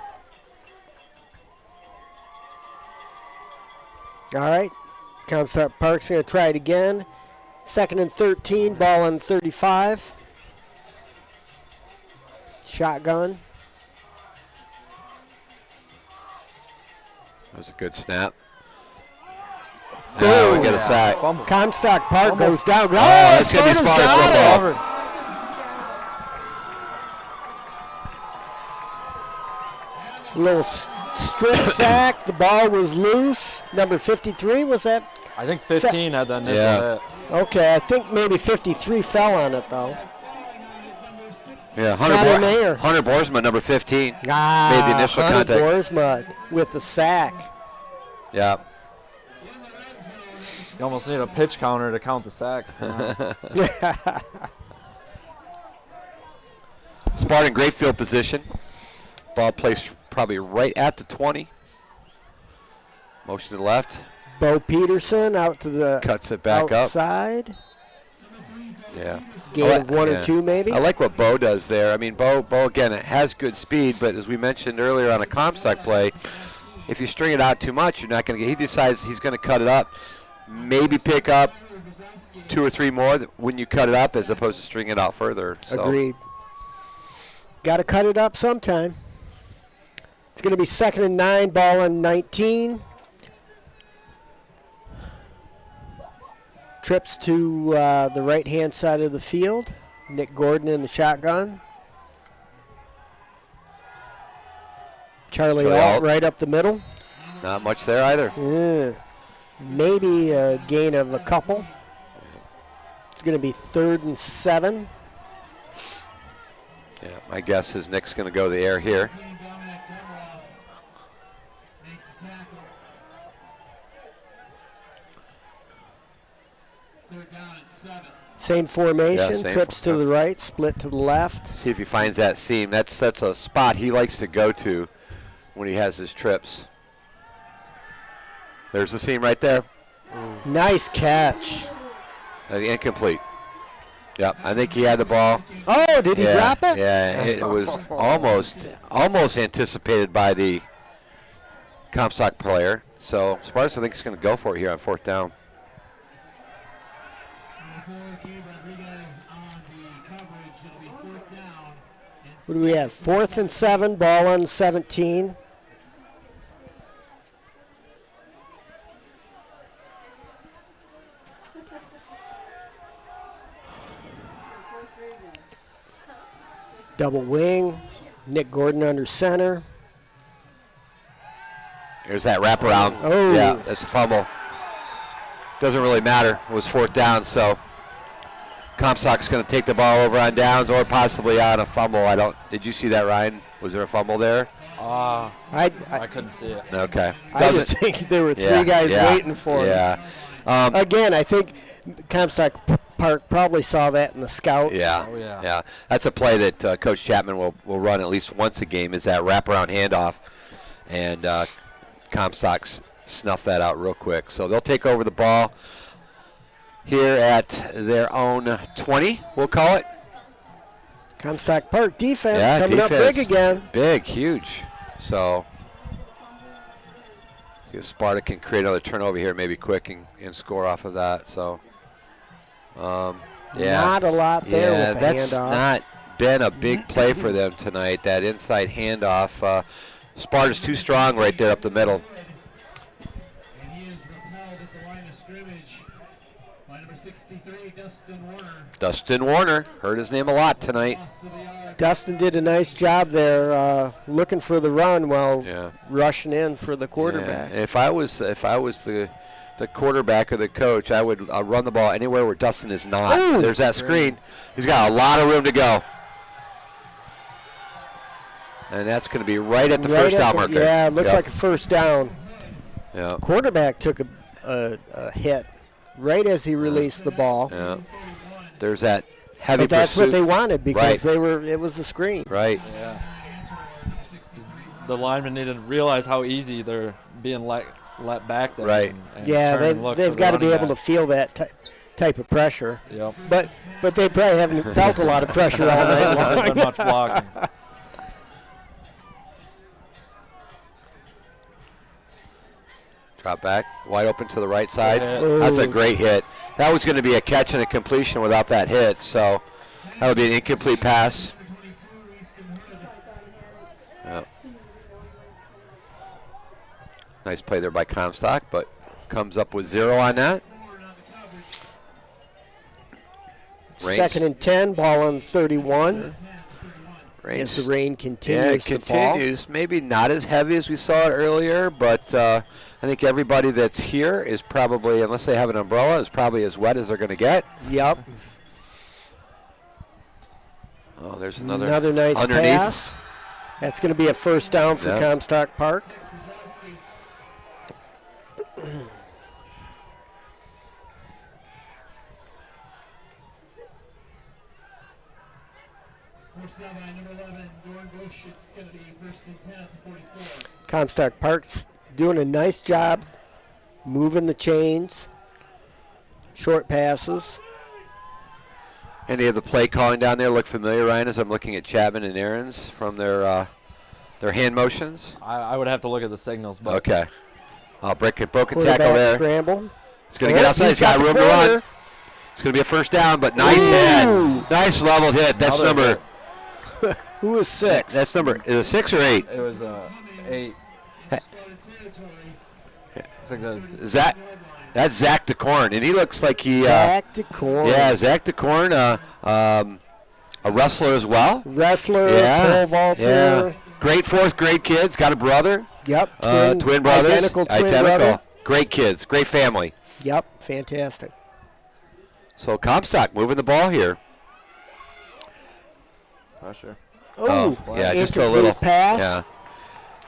All right, Comstock Park's going to try it again. 2nd and 13, ball on 35. Shotgun. That was a good snap. Now we get a sack. Fumble. Comstock Park goes down. Oh, that's gonna be Sparta's Sparta's got it. football. Covered. Little strip sack. The ball was loose. Number 53, was that? I think 15 had the initial Yeah. hit. Okay, I think maybe 53 fell on it, though. Yeah, Connor Mayer. Hunter Boersma, number 15. Ah, Made the initial Hunter contact. Boersma with the sack. Yeah. You almost need a pitch counter to count the sacks tonight. Spartan, great field position. Ball placed probably right at the 20. Motion to the left. Bo Peterson out to the Cuts it back up. outside. Yeah. Gain of 1 Yeah. or 2, maybe. I like what Bo does there. I mean, Bo again, has good speed, but as we mentioned earlier on a Comstock play, if you string it out too much, you're not going to get. He decides he's going to cut it up, maybe pick up 2 or 3 more when you cut it up, as opposed to string it out further. So. Agreed. Got to cut it up sometime. It's going to be 2nd and 9, ball on 19. Trips to the right-hand side of the field. Nick Gordon in the shotgun. Charlie Alt Alt. right up the middle. Not much there either. Maybe a gain of a couple. It's going to be 3rd and 7. Yeah, my guess is Nick's going to go the air here. Same formation. Yeah, same Trips to the right, split to the left. See if he finds that seam. That's a spot he likes to go to when he has his trips. There's the seam right there. Nice catch. Incomplete. Yep, I think he had the ball. Oh, did he drop it? Yeah, it was almost anticipated by the Comstock player. So Sparta, I think, is going to go for it here on 4th down. What do we have? 4th and 7, ball on 17. Double wing. Nick Gordon under center. There's that wraparound. Oh. Yeah, that's a fumble. Doesn't really matter. It was 4th down, so Comstock's going to take the ball over on downs or possibly on a fumble. Did you see that, Ryan? Was there a fumble there? I couldn't see it. Okay. I just think there were three guys waiting for him. Yeah. Again, I think Comstock Park probably saw that in the scout. Yeah. Oh, yeah. Yeah. That's a play that Coach Chapman will run at least once a game, is that wraparound handoff. And Comstock snuffed that out real quick. So they'll take over the ball here at their own 20, we'll call it. Comstock Park defense coming up big again. Big, huge. So see if Sparta can create another turnover here maybe quick and score off of that. So, Not a lot there with the that's handoff. not been a big play for them tonight, that inside handoff. Sparta's too strong right there up the middle. And he is repelled at the line of scrimmage by number 63, Dustin Warner. Dustin Warner, heard his name a lot tonight. Dustin did a nice job there looking for the run while Yeah. rushing in for the quarterback. Yeah. If I was the quarterback or the coach, I would run the ball anywhere where Dustin is not. Ooh. There's that screen. He's got a lot of room to go. And that's going to be right at the first down marker. Yeah, it looks like a first down. Yeah. Quarterback took a hit right as he released the ball. Yeah. There's that heavy But that's pursuit. what they wanted because Right. it was a screen. Right. Yeah. The linemen need to realize how easy they're being let back there. Right. And Yeah, turn and look they've for the got to be running able to back. feel that type of pressure. Yep. But they probably haven't felt a lot of pressure all night long. Not much blocking. Drop back, wide open to the right side. Good That's a Ooh. great hit. That was going to be a catch and a completion without that hit, so that would be an incomplete pass. Yep. Nice play there by Comstock, but comes up with 0 on that. Range. 2nd and 10, ball on 31. Range. As the rain Yeah, continues it to fall. continues. Maybe not as heavy as we saw it earlier, but I think everybody that's here is probably, unless they have an umbrella, is probably as wet as they're going to get. Yep. Oh, there's another nice underneath. pass. That's going to be a first down for Yep. Comstock Park. Forced down by number 11, Doran Bush. It's going to be 1st and 10 at the 44. Comstock Park's doing a nice job moving the chains, short passes. Any of the play calling down there look familiar, Ryan, as I'm looking at Chapman and Aaron's from their hand motions? I would have to look at the signals, but Okay. Broken tackle Quarterback there. scramble. He's going to get outside. He's got the room to corner. run. It's going to be a first down, but nice Ooh. hit. Nice leveled hit. That's Another number. hit. Who was 6? That's number. Is it 6 or 8? it was 8. It's like the That's Zach DeCorn, and he looks like he. Zach DeCorn. Yeah, Zach DeCorn, a wrestler as well. Wrestler, Yeah, pole vaulter. yeah. Great 4th grade kids. Got a brother. Yep. Twin brothers. Identical twin brother. Great kids. Great family. Yep. Fantastic. So Comstock moving the ball here. pressure. Oh, yeah, just a incomplete little pass. Yeah,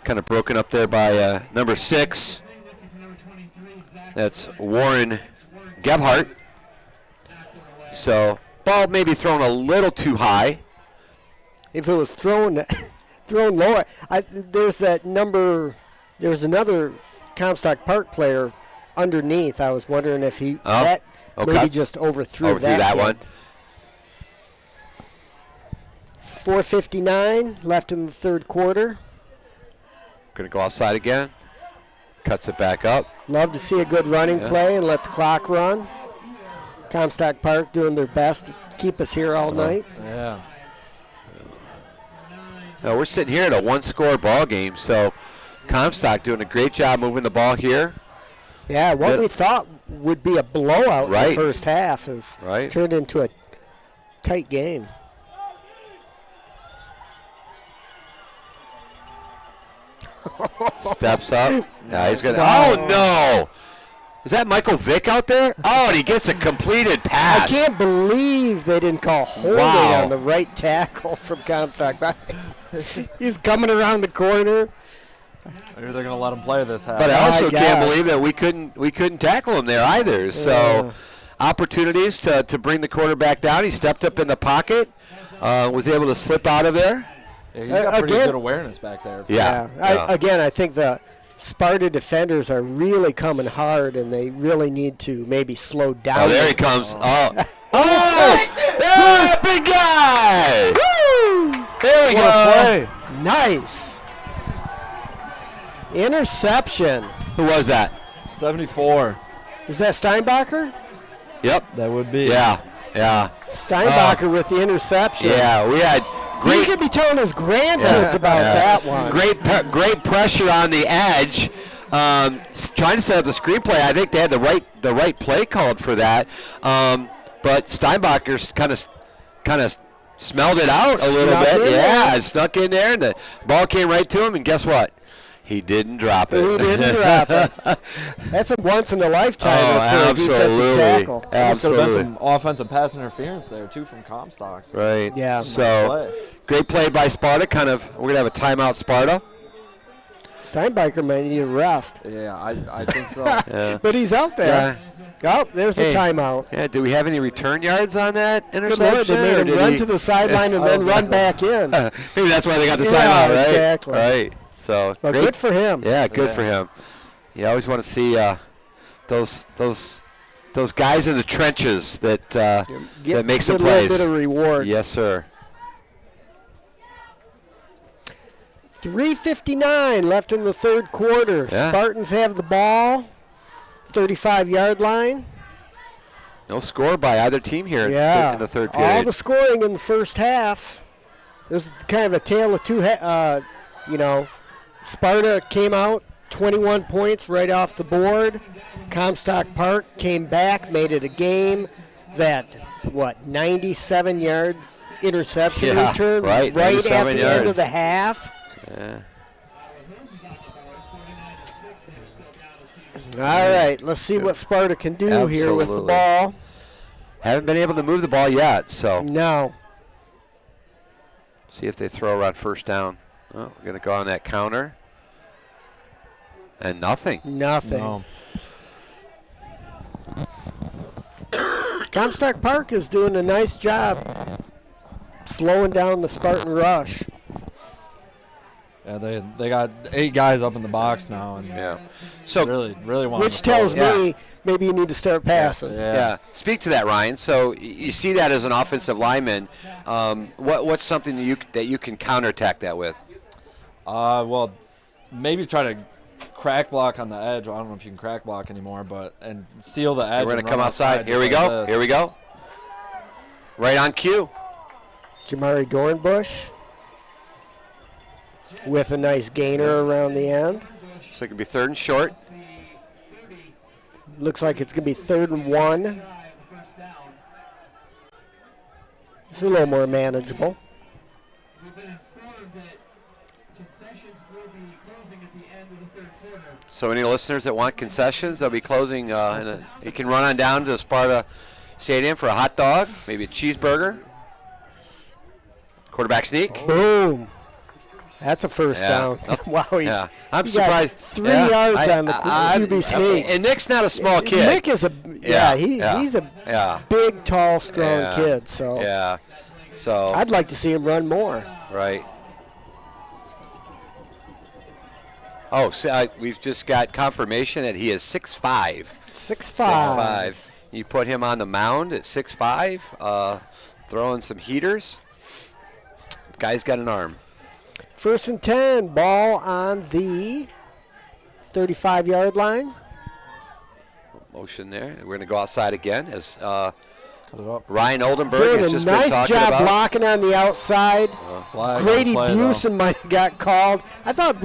kind of broken up there by number 6. That's Warren Gebhardt. So ball maybe thrown a little too high. If it was thrown lower, there's another Comstock Park player underneath. I was wondering if okay. maybe just overthrew that kid. one. 4:59 left in the third quarter. Going to go outside again. Cuts it back up. Love to see a good running play and let the clock run. Comstock Park doing their best to keep us here all night. Yeah. Now we're sitting here at a 1-score ball game, so Comstock doing a great job moving the ball here. Yeah, what Good. we thought would be a blowout in Right. the first half has Right. turned into a tight game. Steps up. Yeah, he's gonna. Oh no! Is that Michael Vick out there? Oh, and he gets a completed pass. I can't believe they didn't call holding on the right tackle from Comstock. He's coming around the corner. Maybe they're gonna let him play this half. But I also can't believe that we couldn't tackle him there either. So opportunities to bring the quarterback down. He stepped up in the pocket, was able to slip out of there. Yeah, he's got pretty good awareness back there. Yeah. I think the Sparta defenders are really coming hard, and they really need to maybe slow down. Oh, there he comes. Oh, big guy! Woo! There we go. Nice. Interception. Who was that? 74. Is that Steinbacher? Yep. That would be. Yeah. Steinbacher with the interception. Yeah, we had great. He's going to be telling his grandkids about that one. Great pressure on the edge. Trying to set up the screenplay. I think they had the right play called for that. But Steinbacher's kind of smelled it out a little bit. Yeah, it snuck in there, and the ball came right to him. And guess what? He didn't drop it. He didn't drop it. That's a once in a lifetime for a defensive tackle. There could have been some offensive pass interference there too from Comstock. So. Right. Yeah. So great play by Sparta. We're gonna have a timeout, Sparta. Steinbacher might need a rest. Yeah, I think so. Yeah. But he's out there. Oh, there's a timeout. Yeah. Do we have any return yards on that interception? Good Lord, they made him run to the sideline and then run back in. Maybe that's why they got the timeout, right? Exactly. Right. So well, good for him. Yeah, good for him. You always want to see those guys in the trenches that make some plays. A little bit of reward. Yes, sir. 3:59 left in the third quarter. Yeah. Spartans have the ball. 35-yard line. No score by either team here in the third period. All the scoring in the first half. It was kind of a tale of two. Sparta came out 21 points right off the board. Comstock Park came back, made it a game. That 97-yard interception return right at the end of the half. Yeah. All right, let's see what Sparta can do here with the ball. Haven't been able to move the ball yet, so. No. See if they throw around first down. Oh, we're going to go on that counter. And nothing. Nothing. No. Comstock Park is doing a nice job slowing down the Spartan rush. Yeah, they got 8 guys up in the box now, and so really want. Which tells me maybe you need to start passing. Yeah. Speak to that, Ryan. So you see that as an offensive lineman. What's something that you can counterattack that with? Well, maybe try to crack block on the edge. I don't know if you can crack block anymore, and seal the edge. We're going to come outside. Here we go. Here we go. Right on cue. Jamari Dornbush with a nice gainer around the end. Looks like it'll be 3rd and short. Looks like it's going to be 3rd and 1. It's a little more manageable. So any listeners that want concessions, they'll be closing. You can run on down to the Sparta Stadium for a hot dog, maybe a cheeseburger. Quarterback sneak. Boom. That's a first down. Wow. I'm surprised. 3 yards on the QB sneak. And Nick's not a small kid. Nick is he's a big, tall, strong kid. So So I'd like to see him run more. Right. Oh, so we've just got confirmation that he is 6'5". 6'5". You put him on the mound at 6'5", throwing some heaters. Guy's got an arm. 1st and 10, ball on the 35-yard line. Motion there. We're going to go outside again as cut it up. Ryan Oldenburg Doing has a just nice been talking job about. blocking on the outside. Grady Busen might have got called. I thought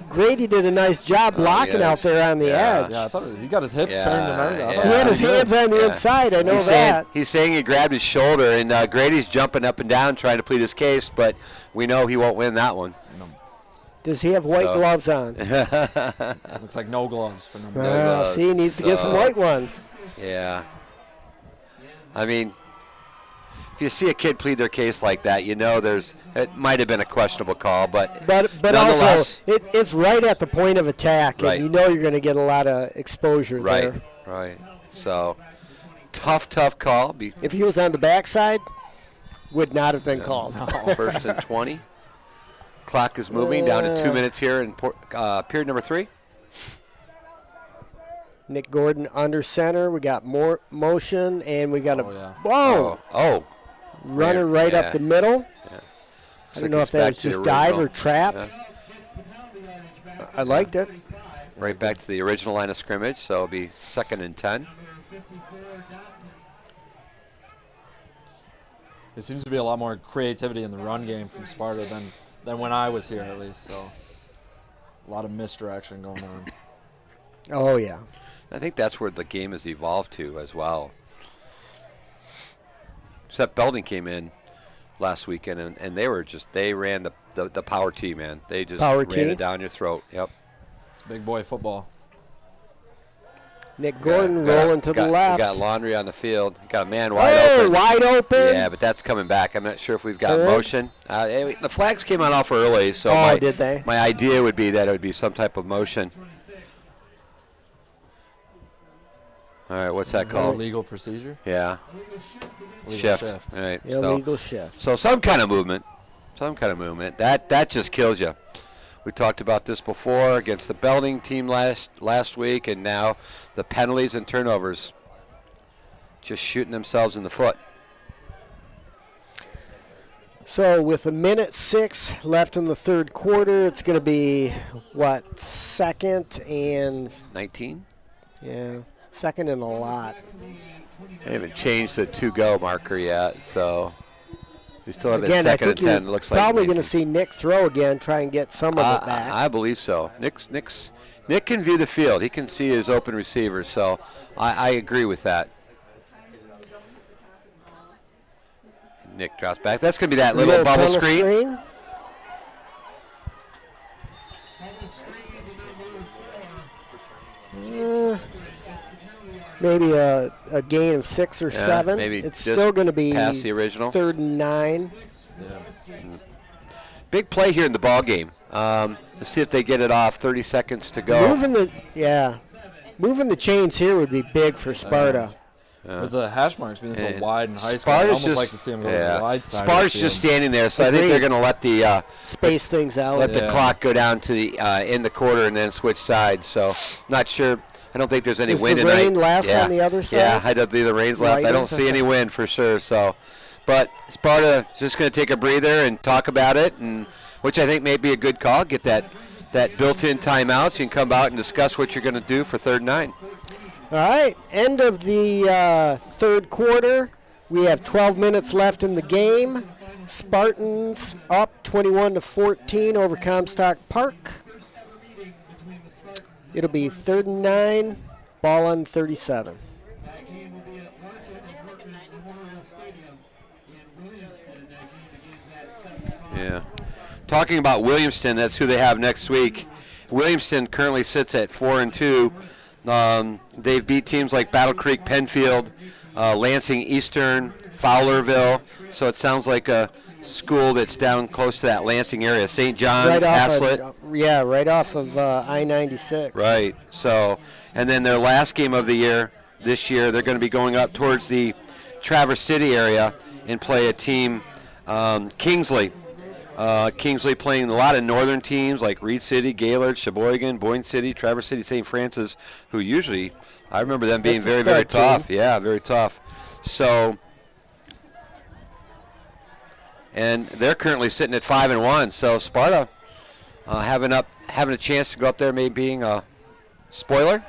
Grady did a nice job blocking out there on the edge. Yeah, I thought he got his hips turned and everything. He had his hands on the inside. I know that. He's saying he grabbed his shoulder, and Grady's jumping up and down trying to plead his case, but we know he won't win that one. Does he have white gloves on? Looks like no gloves for number 2. See, he needs to get some white ones. Yeah. I mean, if you see a kid plead their case like that, you know it might have been a questionable call, but also it's right at the point of attack, and you know you're going to get a lot of exposure there. Right. So tough call. If he was on the backside, would not have been called. First and 20. Clock is moving down to 2 minutes here in period number 3. Nick Gordon under center. We got more motion, and we got runner right up the middle. Yeah. I don't know if that was just dive or trap. Yeah. I liked it. Right back to the original line of scrimmage, so it'll be 2nd and 10. There seems to be a lot more creativity in the run game from Sparta than when I was here, at least. So a lot of misdirection going on. Oh, yeah. I think that's where the game has evolved to as well. Except Belding came in last weekend, and they ran the power tee, man. They just ran it down your throat. Yep. It's big boy football. Nick Gordon rolling to the left. We got Laundry on the field. Got a man wide open. Wide open. Yeah, but that's coming back. I'm not sure if we've got motion. The flags came on off early, so did they? My idea would be that it would be some type of motion. All right, what's that called? Illegal procedure? Yeah. Shift. All right. Illegal shift. So some kind of movement. That just kills you. We talked about this before against the Belding team last week, and now the penalties and turnovers just shooting themselves in the foot. So with 1:06 left in the third quarter, it's going to be, 2nd and 19? Yeah, 2nd and a lot. They haven't changed the to-go marker yet, so we still have again, that 2nd and 10. Again, looks probably like going to see Nick throw again, try and get some of it back. I believe so. Nick can view the field. He can see his open receivers, so I agree with that. Nick drops back. That's going to be that little bubble screen. Maybe a gain of 6 or 7. Maybe it's still going to be past the original. 3rd and 9. Yeah. Big play here in the ball game. Let's see if they get it off. 30 seconds to go. Moving the chains here would be big for Sparta. With the hash marks being so wide in high school, Sparta's I'd almost like to see them go to the wide side. Sparta's just standing there, so I think they're going to let the space things out. Let the clock go down to the in the quarter and then switch sides. So not sure. I don't think there's any wind tonight. Is the rain last on the other side? Yeah, I don't think the rain's left. I don't see any wind for sure. So, but Sparta is just going to take a breather and talk about it, and which I think may be a good call. Get that built-in timeout so you can come out and discuss what you're going to do for 3rd and 9. All right, end of the third quarter. We have 12 minutes left in the game. Spartans up 21-14 over Comstock Park. It'll be 3rd and 9, ball on 37. Yeah. Talking about Williamston, that's who they have next week. Williamston currently sits at 4-2. They've beat teams like Battle Creek, Penfield, Lansing Eastern, Fowlerville. So it sounds like a school that's down close to that Lansing area. St. John's, Haslett. Right off of I-96. Right. So, and then their last game of the year, this year, they're going to be going up towards the Traverse City area and play a team, Kingsley. Kingsley playing a lot of northern teams like Reed City, Gaylord, Sheboygan, Boyne City, Traverse City, St. Francis, who usually, I remember them being very, very tough. Team. Yeah, very tough. So, and they're currently sitting at 5-1. So Sparta having a chance to go up there, maybe being a spoiler.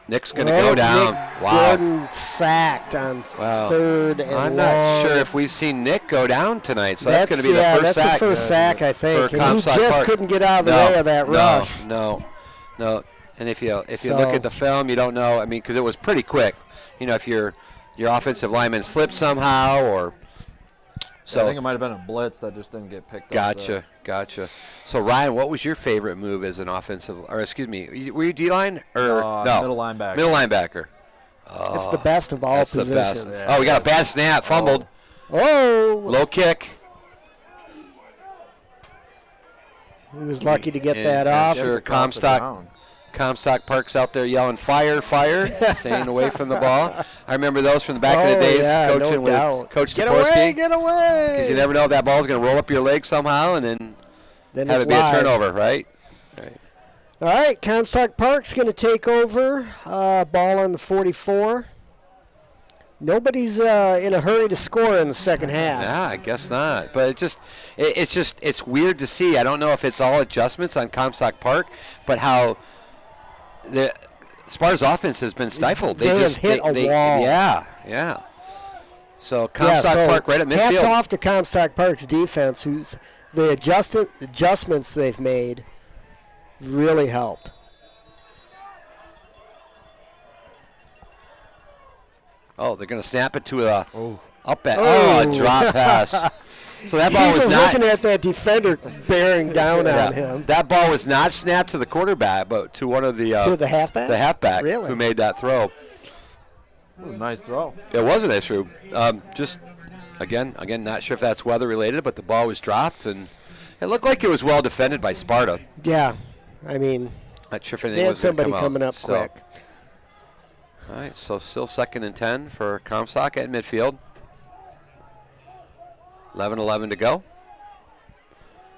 Nick's going to go down. Wow. Gordon sacked on 3rd and I'm not sure if we've seen Nick go down tonight, so that's going to be the first sack. That's the first sack, I think. And he just Park. Couldn't get out of the way of that rush. No. And if you look at the film, you don't know. I mean, because it was pretty quick. You know, if your offensive lineman slipped somehow or I think it might have been a blitz that just didn't get picked up. Gotcha. So, Ryan, what was your favorite move as an offensive, or excuse me, were you D-line or no? Middle linebacker. Middle linebacker. It's the best of all That's positions. the best. Oh, we got a bad snap, fumbled. Oh, Low kick. he was lucky to get And that off. Sure, Across the ground. Comstock Park's out there yelling, fire, staying away from the ball. I remember those from the back of the days, coaching with Coach Get Toporski. away, get away. Because you never know if that ball's going to roll up your leg somehow and then have it's it be a live. turnover, right? All right, Comstock Park's going to take over. Ball on the 44. Nobody's in a hurry to score in the second half. Yeah, I guess not. But it's weird to see. I don't know if it's all adjustments on Comstock Park, but how the Sparta's offense has been stifled. They have hit a wall. Yeah. So Comstock Park right at midfield. Hats off to Comstock Park's defense, who's the adjustments they've made really helped. Oh, they're going to snap it to a up at a drop pass. So that ball He was was not looking at that defender bearing down on him. That ball was not snapped to the quarterback, but to one of the To the halfback? The halfback Really? who made that throw. It was a nice throw. It was a nice throw. Just again, not sure if that's weather related, but the ball was dropped and it looked like it was well defended by Sparta. Yeah, I mean, Not sure if anything they had was going to somebody come out. coming up So, quick. all right, so still 2nd and 10 for Comstock at midfield. 11:11 to go.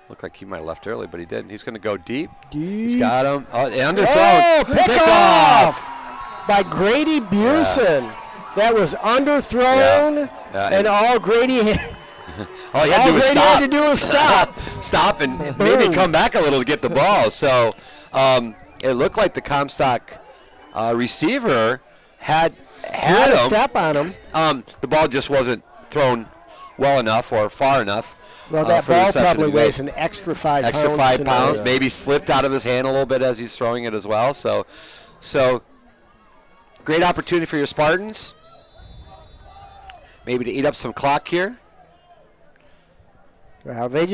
Looked like he might have left early, but he didn't. He's going to go deep. He's got him. Oh, underthrown. Oh, Pick off. by Grady Busen. Yeah. That was underthrown, Yeah, and all Grady All he had to do was Grady stop. had to do was stop. Stop and maybe Boom. come back a little to get the ball. So it looked like the Comstock receiver had Had a him. step on him. The ball just wasn't thrown well enough or far enough. Well, that for the ball reception to probably be made. weighs an extra 5 pounds. Extra 5 tonight. pounds, maybe slipped out of his hand a little bit as he's throwing it as well. So great opportunity for your Spartans. Maybe to eat up some clock here. Well, they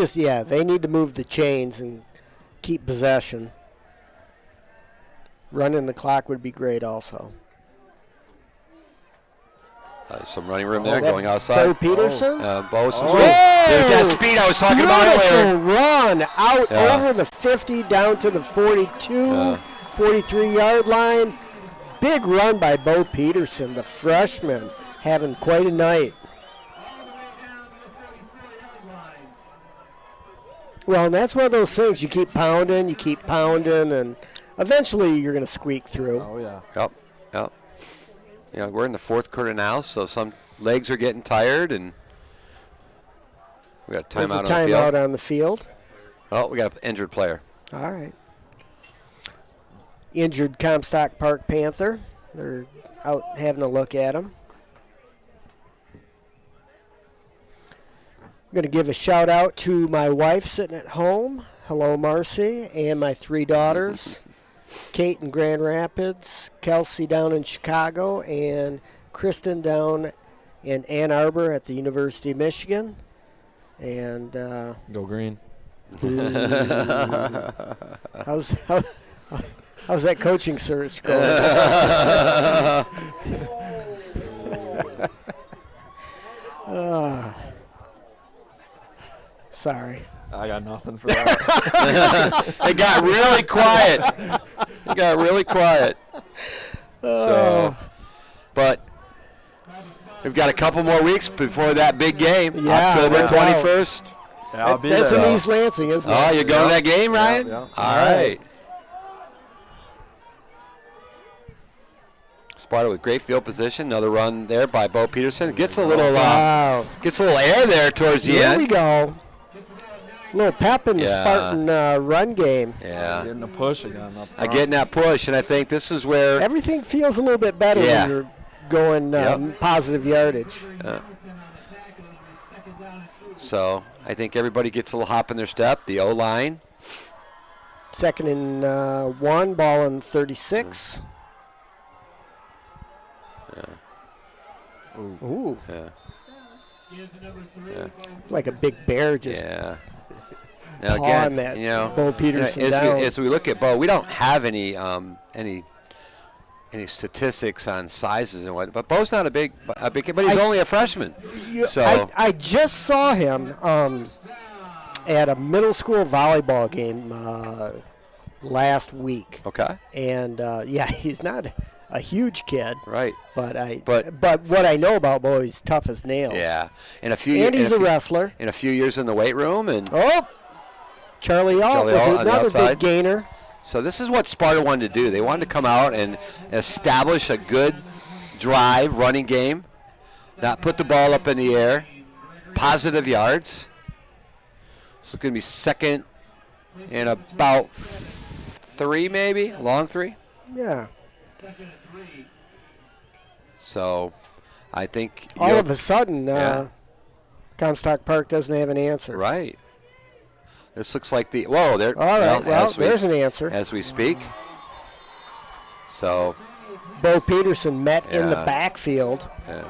need to move the chains and keep possession. Running the clock would be great also. Some running room there that going outside. Bo Peterson? There's Whoa! that speed I was talking about earlier. Beautiful run out Yeah. over the 50 down to the 42, 43-yard line. Big run by Bo Peterson, the freshman, having quite a night. Well, and that's one of those things. You keep pounding, and eventually you're going to squeak through. Oh, yeah. Yep. You know, we're in the 4th quarter now, so some legs are getting tired, and we got a There's timeout a on the field. timeout on the field. Oh, we got an injured player. All right. Injured Comstock Park Panther. They're out having a look at him. I'm going to give a shout out to my wife sitting at home. Hello, Marcy, and my 3 daughters, Kate in Grand Rapids, Kelsey down in Chicago, and Kristen down in Ann Arbor at the University of Michigan. And Go green. how's that coaching search going? Sorry. I got nothing for that. It got really quiet. So, but we've got a couple more weeks before that big game, Yeah, October no doubt. 21st. Yeah, I'll be That's there. in East Lansing, isn't Oh, it? you're going to that game, Ryan? Yeah. All right. Sparta with great field position. Another run there by Bo Peterson. Gets a little Wow. gets a little air there towards the Here end. we go. Little pep in the Yeah. Spartan run game. Yeah. Getting a push again up I front. get in that push, and I think this is where Everything feels a little bit better Yeah. when you're going Yep. positive yardage. so I think everybody gets a little hop in their step. The O-line. 2nd and 1, ball in 36. Ooh. Yeah. Give to number 3, Yeah. Bo It's like a big bear just Yeah. Now pawing that Bo Peterson down. as we look at Bo, we don't have any statistics on sizes and what, but Bo's not a big kid, but he's only a freshman. So I just saw him at a middle school volleyball game last week. okay, And he's not a huge kid, right, but But- what I know about Bo, he's tough as nails. yeah, And he's a wrestler. In a few years in the weight room, and Oh, Charlie Alt Charlie with Alt on the another outside. big gainer. so this is what Sparta wanted to do. They wanted to come out and establish a good drive running game, not put the ball up in the air, positive yards. So it's going to be second and about 3, maybe long 3. Yeah. second and 3. So I think All of a sudden, Yeah. Comstock Park doesn't have an answer. right. This looks like the there. All right. Well, as we- there's an answer. as we speak. So Bo Peterson met in the Yeah. backfield yeah,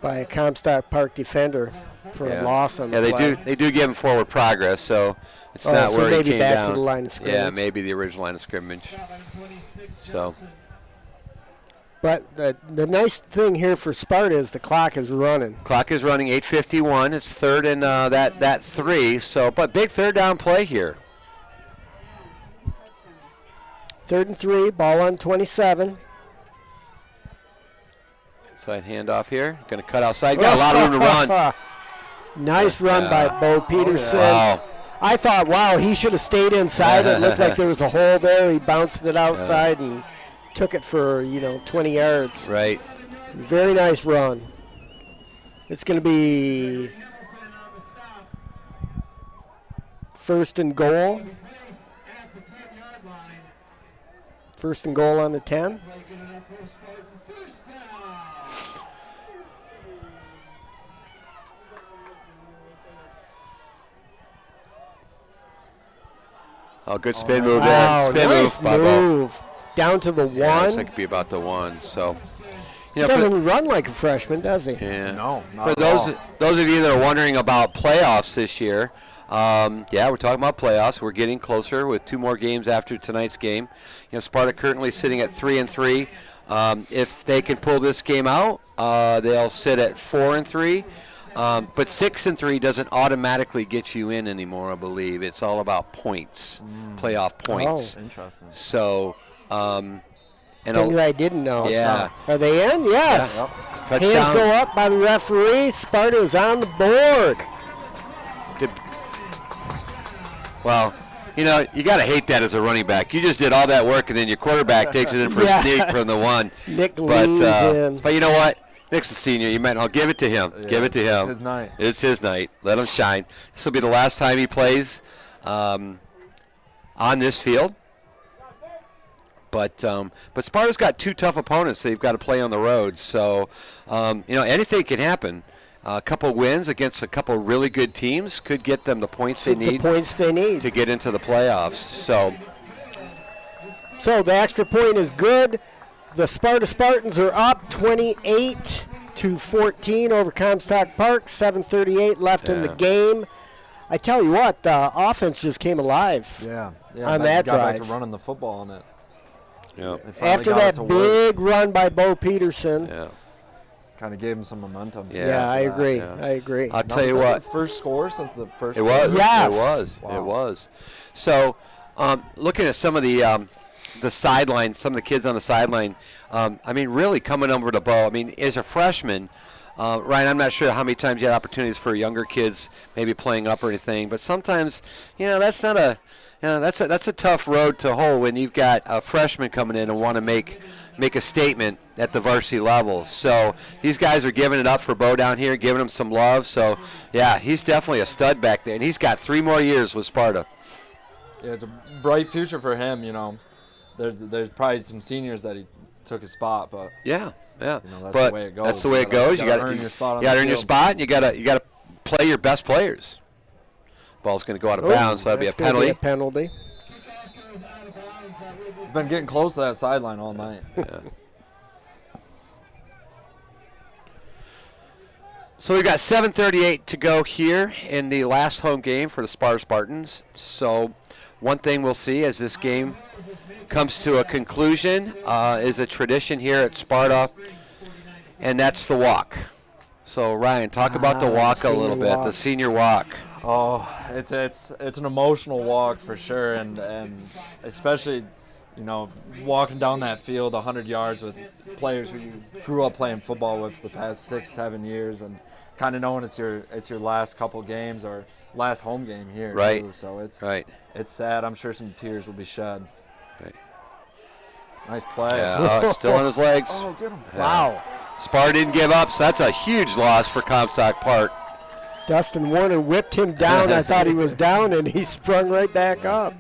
by a Comstock Park defender for yeah. a loss on the yeah, play. they do give him forward progress. So it's Oh, not so where he maybe came back down. to the line of scrimmage. Yeah, maybe the original line of scrimmage. Shot by number 26, So Johnson. But the nice thing here for Sparta is the clock is running. clock is running 8:51. It's third and that 3. So but big third down play here. 3rd and 3, ball on 27. Inside handoff here. Going to cut outside. Got a lot of room to run. Nice run by Bo Peterson. Wow. I thought, wow, he should have stayed inside. It looked like there was a hole there. He bounced it outside and took it for 20 yards. Right. Very nice run. It's going to be first and goal. Place at the 10-yard line. First and goal on the 10. Play good enough for Spartan. First down. Oh, good spin move Wow, there. Spin nice move by Bo. move. Down to the Yeah, looks 1. like it could be about the 1. So, He doesn't run like a freshman, does he? yeah. No, not For at those of you that are wondering about playoffs this year, we're talking about playoffs. We're getting closer with 2 more games after tonight's game. Sparta currently sitting at 3-3. If they can pull this game out, they'll sit at 4-3. But 6-3 doesn't automatically get you in anymore, I believe. It's all about points, playoff points. Interesting. So, and Things I didn't know. Yeah. Are they in? Yes. Yeah. Hands Touchdown. go up by the referee. Sparta is on the board. Well, you got to hate that as a running back. You just did all that work, and then your quarterback takes it in for Yeah. a sneak from the 1. Nick leans in. But you know what? Nick's a senior. You might not give it to him. Yeah, Give it to him. it's his night. It's his night. Let him shine. This will be the last time he plays on this field. But Sparta's got 2 tough opponents they've got to play on the road. So, anything can happen. A couple wins against a couple really good teams could get them the points they The need points they need. to get into the playoffs. So, So the extra point is good. The Sparta Spartans are up 28-14 over Comstock Park. 7:38 left in the Yeah. game. I tell you what, the offense just came alive. Yeah. On that got back drive. to running the football on it. yeah. They finally After got it that to work. big run by Bo Peterson. Yeah. Kind of gave him some momentum. Yeah. Yeah, I after that. agree. yeah. I agree. I'll Now, tell you was that what. the first score since the first It was. Yes. It was. Wow. It was. So, looking at some of the sideline, some of the kids on the sideline, really coming over to Bo. As a freshman, Ryan, I'm not sure how many times you had opportunities for younger kids maybe playing up or anything, but sometimes, that's not a, that's a tough road to hoe when you've got a freshman coming in and want to make a statement at the varsity level. So these guys are giving it up for Bo down here, giving him some love. So, yeah, he's definitely a stud back there, and he's got 3 more years with Sparta. Yeah, it's a bright future for him. There's probably some seniors that he took his spot, but Yeah, yeah. that's but the way it goes. That's the way it goes. You You gotta got earn your spot on You got to the earn your field. spot, and you got to play your best players. Ball's going to go out of bounds, so that'll be a That's gonna penalty. a penalty. Kickoff goes out of bounds. That will be He's been getting close to that sideline all night. So we've got 7:38 to go here in the last home game for the Spartans. So one thing we'll see as this game comes to a conclusion is a tradition here at Sparta, and that's the walk. So Ryan, talk about the walk a little bit, the senior walk. Oh, it's an emotional walk for sure, and especially, you know, walking down that field 100 yards with players who you grew up playing football with the past 6-7 years, and kind of knowing it's your last couple games or last home game here. Right. Too. So it's sad. I'm sure some tears will be shed. Right. Nice play. Yeah, still on his legs. Oh, get him. Yeah. Wow. Sparta didn't give up, so that's a huge loss for Comstock Park. Dustin Warner whipped him down. I thought he was down, and he sprung right back up.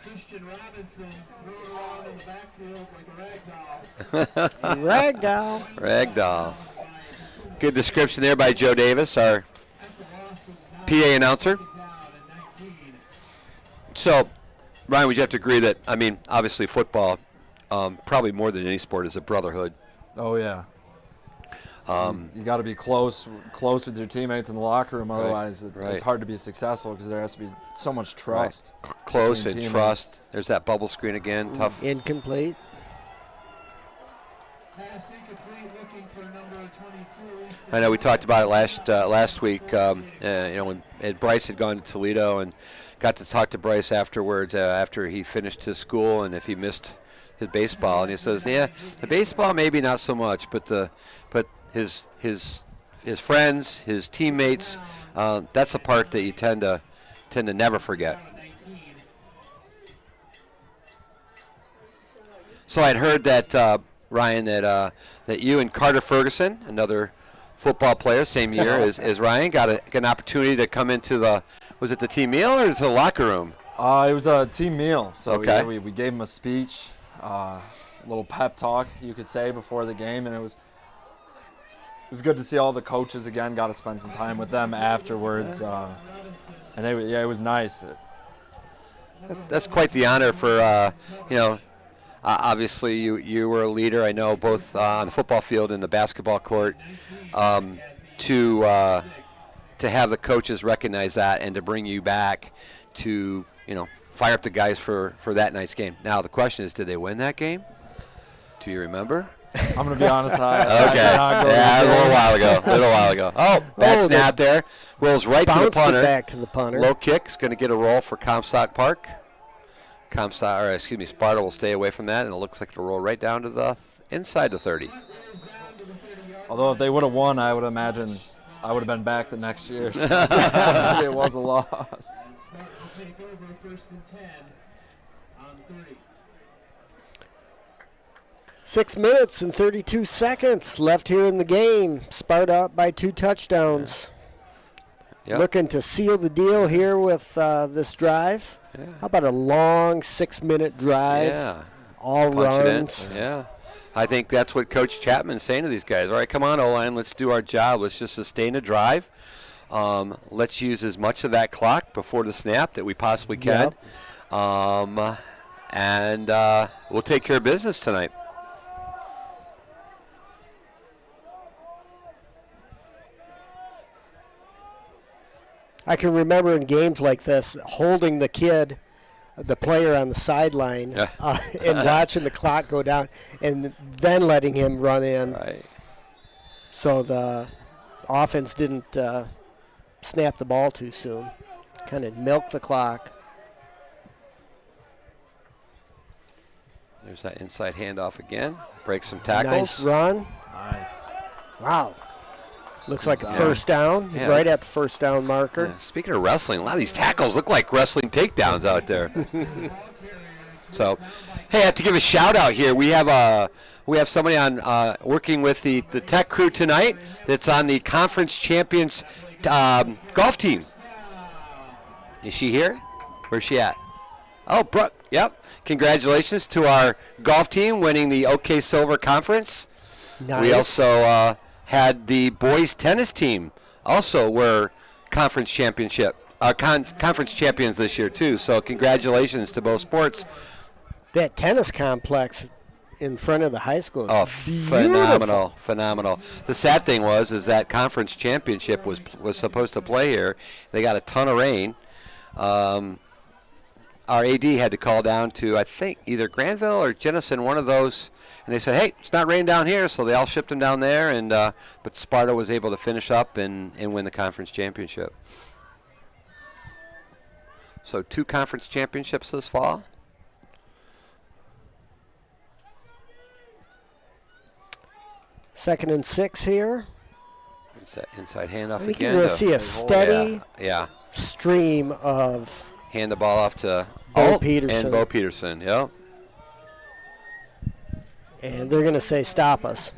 Christian Robinson threw it around in the backfield like a rag doll. Ragdoll. Ragdoll. Good description there by Joe Davis, our PA announcer. So, Ryan, would you have to agree that, I mean, obviously football, probably more than any sport, is a brotherhood. Oh, yeah. You got to be close with your teammates in the locker room. Otherwise, it's hard to be successful because there has to be so much trust. Close and teammates. trust. There's that bubble screen again. Tough. Incomplete. Pass incomplete, looking for number 22. I know we talked about it last week. You know, when Bryce had gone to Toledo and got to talk to Bryce afterwards after he finished his school and if he missed his baseball, and he says, "Yeah, the baseball maybe not so much, but his friends, his teammates, that's the part that you tend to never forget." So I'd heard that Ryan, that you and Carter Ferguson, another football player, same year as Ryan, got an opportunity to come into the team meal or to the locker room? It was a team meal. So Okay. we gave him a speech, a little pep talk, you could say, before the game, and it was good to see all the coaches again. Got to spend some time with them afterwards, and it was nice. That's quite the honor for you know. Obviously, you were a leader. I know both on the football field and the basketball court. To have the coaches recognize that and to bring you back to fire up the guys for that night's game. Now the question is, did they win that game? Do you remember? I'm gonna be honest. I Okay. did not go to the Yeah, a game. little while ago. Oh, bad snap there. Rolls right to the Bounced it punter. back to the punter. Low kick's going to get a roll for Comstock Park. Sparta will stay away from that, and it looks like it'll roll right down to the inside the 30. Although if they would have won, I would imagine I would have been back the next year. So it was a loss. Spartan will take over first and 10 on 30. 6 minutes and 32 seconds left here in the game. Sparta up by 2 touchdowns. Yep. Looking to seal the deal here with this drive. Yeah. How about a long 6-minute drive? Yeah. All Punch it in. runs. Yeah. I think that's what Coach Chapman's saying to these guys. All right, come on, O-line, let's do our job. Let's just sustain a drive. Let's use as much of that clock before the snap that we possibly can. Yep. And we'll take care of business tonight. I can remember in games like this holding the kid, the player on the sideline, and watching the clock go down, and then letting him run in. Right. So the offense didn't snap the ball too soon. Kind of milk the clock. There's that inside handoff again. Breaks some tackles. Nice run. Nice. Wow. Looks like a first down, Yeah. right at the first down marker. Yeah, speaking of wrestling, a lot of these tackles look like wrestling takedowns out there. So, hey, I have to give a shout out here. We have somebody on working with the tech crew tonight that's on the conference champions golf team. Is she here? Where's she at? Oh, Brooke. Yep. Congratulations to our golf team winning the OK Silver Conference. Nice. We also had the boys tennis team also were conference champions this year too. So congratulations to both sports. That tennis complex in front of the high school. Oh, Beautiful. phenomenal. The sad thing is that conference championship was supposed to play here. They got a ton of rain. Our AD had to call down to, I think, either Granville or Jenison, one of those, and they said, hey, it's not raining down here, so they all shipped them down there, and but Sparta was able to finish up and win the conference championship. So 2 conference championships this fall. Second and 6 here. Inside handoff I think again. you're going to see a steady yeah. stream of Hand the ball off to Bo Alt Peterson. and Bo Peterson. Yep. And they're going to say, stop us,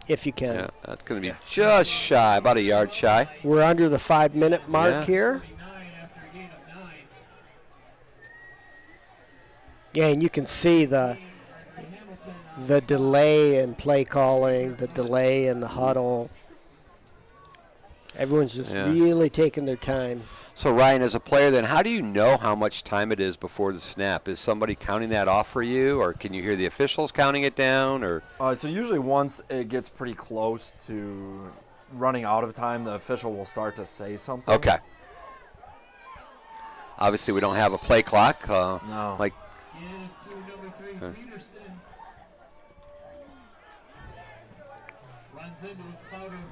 if you can. Yeah, that's going to be just shy, about a yard shy. We're under the 5-minute mark here. Yeah, and you can see the delay in play calling, the delay in the huddle. Everyone's just really taking their time. So, Ryan, as a player then, how do you know how much time it is before the snap? Is somebody counting that off for you, or can you hear the officials counting it down? Or So usually once it gets pretty close to running out of time, the official will start to say something. Okay. Obviously, we don't have a play clock. No. Like,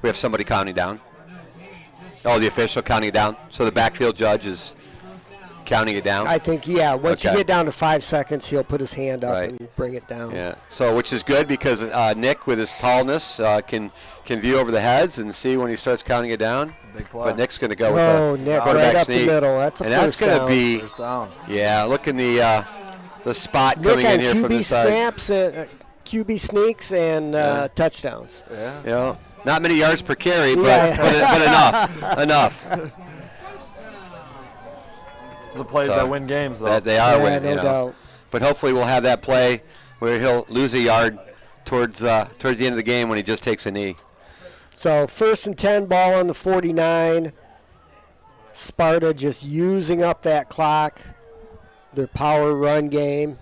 we have somebody counting down. Oh, the official counting it down. So the backfield judge is counting it down. I think, yeah, once you Okay. get down to 5 seconds, he'll put his hand up Right. and bring it down. Yeah. So which is good because Nick, with his tallness, can view over the heads and see when he starts counting it down. It's a big play. But Nick's going to go with Oh, the Nick, right quarterback's up the sneak. middle. That's a And that's first going to down. be, First down. yeah, look in the spot Nick coming on in here from QB the side. snaps, QB sneaks, and touchdowns. Yeah. You know, not many yards per carry, but, Yeah. but enough. Those are plays So, that win games, though. That they are Yeah, winning, no you know. doubt. But hopefully we'll have that play where he'll lose a yard towards the end of the game when he just takes a knee. So 1st and 10, ball on the 49. Sparta just using up that clock. Their power run game.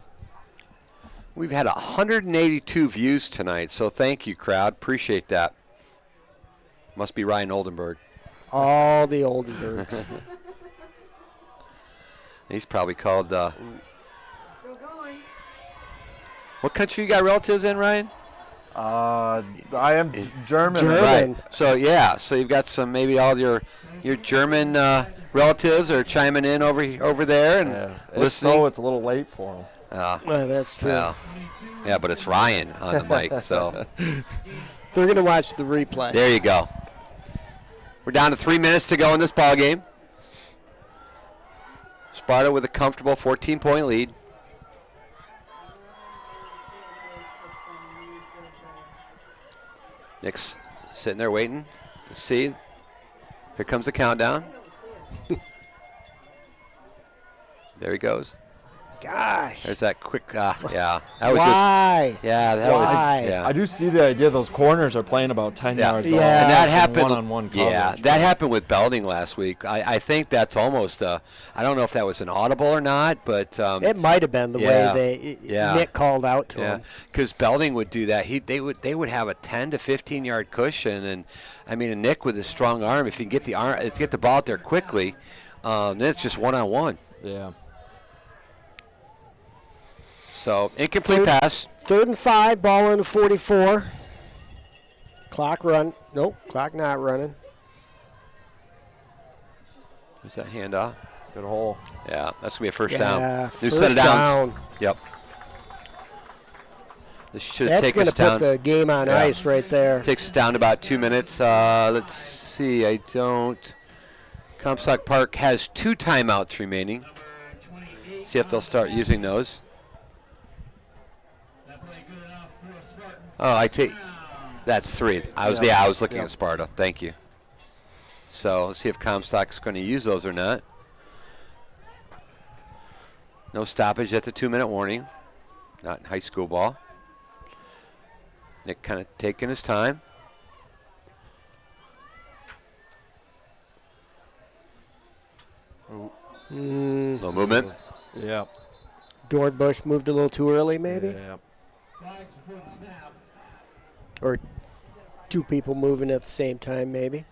We've had 182 views tonight, so thank you, crowd. Appreciate that. Must be Ryan Oldenburg. All the Oldenburg. He's probably called. What country you got relatives in, Ryan? I am German. German. Right. So yeah, so you've got some maybe all your German relatives are chiming in over there and Yeah. listening. So it's a little late for him. Well, that's true. Well, yeah, but it's Ryan on the mic, so They're going to watch the replay. there you go. We're down to 3 minutes to go in this ball game. Sparta with a comfortable 14-point lead. Nick's sitting there waiting. Let's see. Here comes the countdown. There he goes. Gosh. There's that quick. Yeah, that was Why? just. Yeah, that Why? was. Yeah. I do see the idea those corners are playing about 10 yards Yeah. off. And that in happened. one-on-one coverage. Yeah, that happened with Belding last week. I think that's almost. I don't know if that was an audible or not, but. It might have been the Yeah. way Yeah. Nick called out to Yeah, him. because Belding would do that. They would have a 10 to 15 yard cushion, and I mean, Nick with his strong arm, if he can get the ball out there quickly, then it's just 1-on-1. Yeah. So incomplete pass. 3rd and 5, ball on the 44. Clock run. Nope, clock not running. There's that handoff. Good hole. Yeah, that's gonna be a first Yeah, down. New first set of downs. down. Yep. This should That's take going us to put down. the game on Yeah. ice right there. Takes us down to about 2 minutes. Let's see. I don't. Comstock Park has 2 timeouts remaining. See if they'll start using those. Oh, I take. That's 3. I was looking at Sparta. Thank you. So let's see if Comstock's going to use those or not. No stoppage at the 2-minute warning. Not in high school ball. Nick kind of taking his time. No movement. Yeah. Dornbush moved a little too early, maybe. Yeah. Flags before the snap. Or two people moving at the same time, maybe.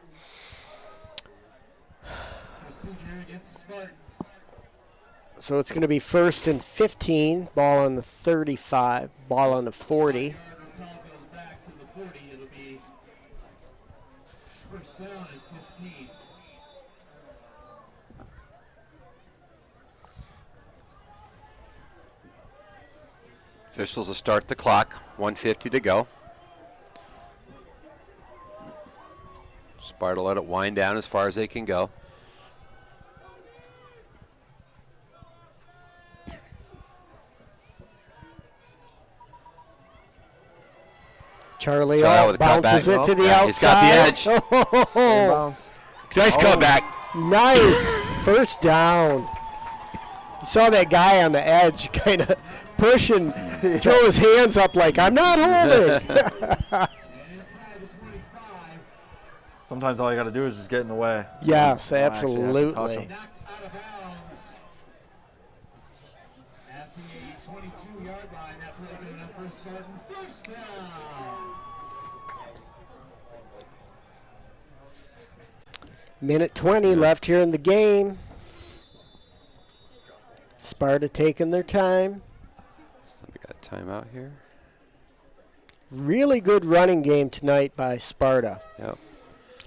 Procedure against the Spartans. So it's going to be 1st and 15, ball on the 35, ball on the 40. Call goes back to the 40. It'll be first down and 15. Officials will start the clock. 1:50 to go. Sparta let it wind down as far as they can go. Charlie Charlie out, with a cutback. bounces it to the Yeah, outside. he's got the edge. Oh, Nice cutback. nice. First down. You saw that guy on the edge kind of push and throw his hands up like, I'm not holding. Sometimes all you got to do is just get in the way. Yes, You don't actually have to touch absolutely. 'em. Knocked out of bounds at the 22-yard line. That play good enough for Spartan. First down. Minute 20 left here in the game. Sparta taking their time. So we got timeout here. Really good running game tonight by Sparta. Yep.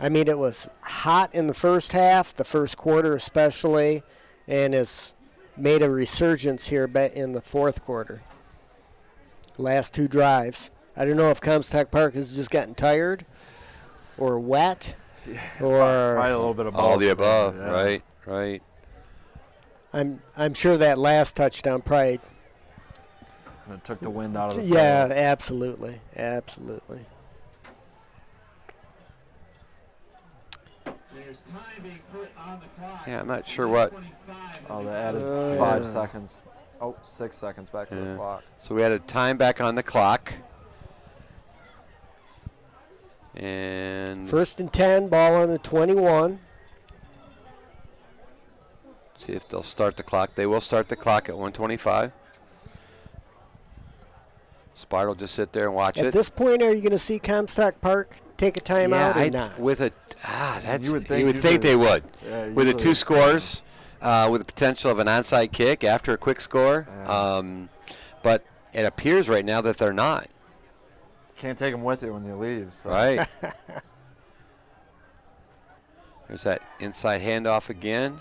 I mean, it was hot in the first half, the first quarter especially, and has made a resurgence here in the fourth quarter. Last two drives. I don't know if Comstock Park has just gotten tired or wet Probably a or little bit of All both, the above. yeah. Right. I'm sure that last touchdown probably. And it took the wind out of the Yeah, sails. absolutely. Absolutely. There's time being put on the clock. Yeah, I'm not sure what. 25. Oh, they added Oh, 5 yeah. seconds. Oh, 6 seconds back to Yeah. the clock. So we had a time back on the clock. And 1st and 10, ball on the 21. see if they'll start the clock. They will start the clock at 1:25. Sparta will just sit there and watch At it. this point, are you going to see Comstock Park take a timeout or I- not? with a that's You would you would think think they would. Yeah, With the usually two it's- scores, with the potential of an onside kick after a quick score, Yeah. but it appears right now that they're not. Can't take them with you when you leave. So. Right. There's that inside handoff again.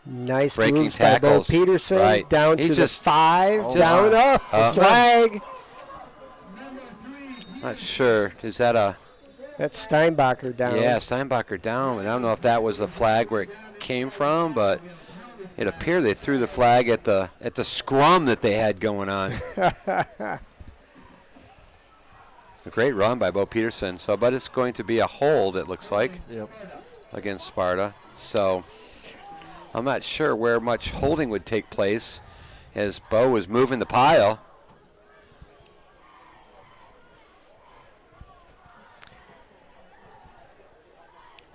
Nice Breaking moves by Bo tackles. Peterson Right. down He to just- the 5, Oh, down my. up, flag. Not sure. Is that a That's Steinbacher down. yeah Steinbacher down? And I don't know if that was the flag where it came from, but it appeared they threw the flag at the scrum that they had going on. A great run by Bo Peterson. So, but it's going to be a hold. It looks like Yep. against Sparta. So I'm not sure where much holding would take place as Bo was moving the pile.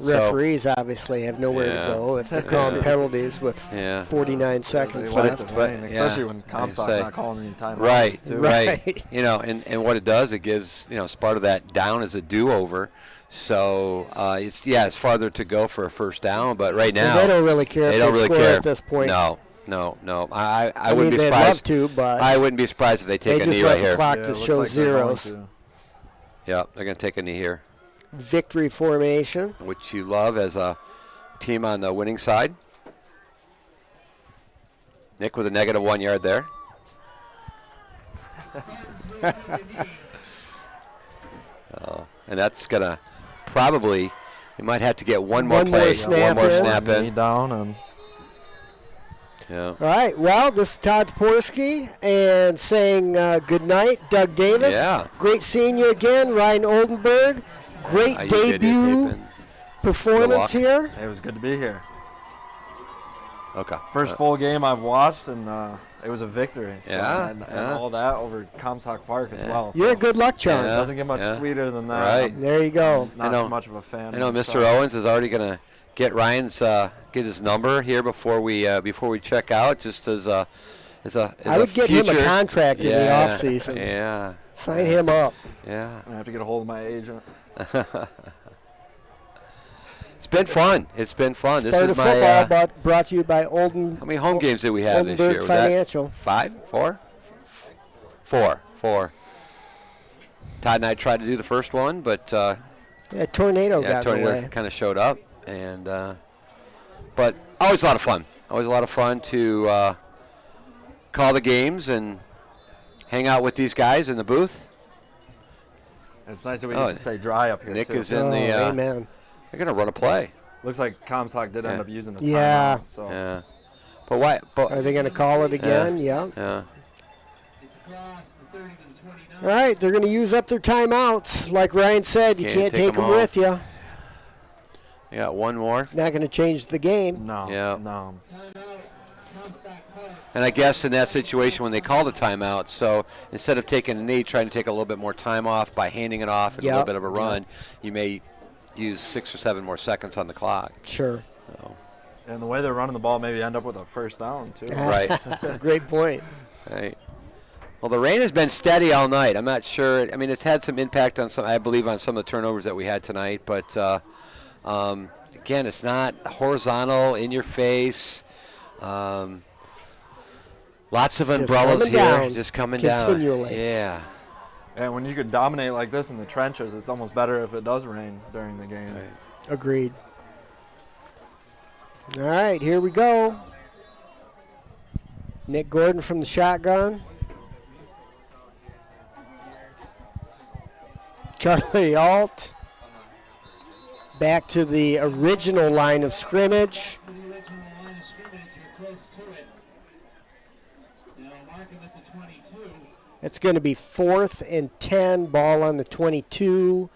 Referees obviously have nowhere Yeah. to go if they're calling Yeah. penalties with Yeah. 49 They seconds like left. to win, But, especially yeah, when I Comstock's say. not calling any timeouts. Right, too. Right. You know, and what it does, it gives Sparta that down as a do-over. So it's farther to go for a first down, but right now Well, they don't really care if they they don't really score care at this point. No. I I wouldn't mean, be they'd love surprised. to, but I wouldn't be surprised if they they take a just knee let right the here. clock Yeah, to it looks show like they're going zeros. to. Yeah, they're going to take a knee here, Victory formation. which you love as a team on the winning side. Nick with a negative 1 yard there. And that's going to probably, we might have to get one more One more play, snap one more in. snap Knee in. down and Yeah. All right, well, this is Todd Toporski and saying good night, Doug Davis. Yeah. Great seeing you again, Ryan Oldenburg. Great You debut videotaping? performance Good here. it was good to be here. Okay. First full game I've watched, and it was a victory. So, Yeah, and yeah. all that over Comstock Park as Yeah. well. You're a so good luck charm. It Yeah. doesn't get much Yeah. sweeter than that. Right. I'm There you go. not I know- too much of a fan. I know of Mr. myself. Owens is already going to get Ryan's get his number here before we check out, just as a I would get him a future- contract in the Yeah, offseason. Yeah. Sign him up. Yeah. I have to get a hold of my agent. It's been fun. It's been fun. Sparta This is my. Football brought to you by Olden. How many home games did we have this Oldenburg year? Was that Financial. 5? 4? 4. Todd and I tried to do the first one, but Tornado got in the tornado way. kind of showed up, and but always a lot of fun. Always a lot of fun to call the games and hang out with these guys in the booth. It's nice that we get to stay dry up here, Nick too. is in the. Amen. They're gonna run a play. Looks like Comstock did end up using the Yeah. timeout. So. Yeah. But why? But Are they going to call it again? Yeah. yeah. It's across the 30 to the 29. All right, they're going to use up their timeouts. Like Ryan said, you Can't can't take take 'em them with you. You got one more. It's not going to change the game. No. Yeah. No. Timeout, Comstock Park. And I guess in that situation when they call the timeout, so instead of taking a knee, trying to take a little bit more time off by handing it off and a little bit of a run, you may use 6 or 7 more seconds on the clock. Sure. And the way they're running the ball, maybe end up with a first down, too. Right. Great point. Right. Well, the rain has been steady all night. I'm not sure. I mean, it's had some impact on some, I believe, on some of the turnovers that we had tonight. But, again, it's not horizontal, in your face. Lots of umbrellas coming here. down Just coming continually. down. Yeah. And when you can dominate like this in the trenches, it's almost better if it does rain during the game. Right. Agreed. All right, here we go. Nick Gordon from the shotgun. Charlie Alt back to the original line of scrimmage. To the original line of scrimmage, you're close to it. Now marking at the 22. It's going to be 4th and 10, ball on the 22.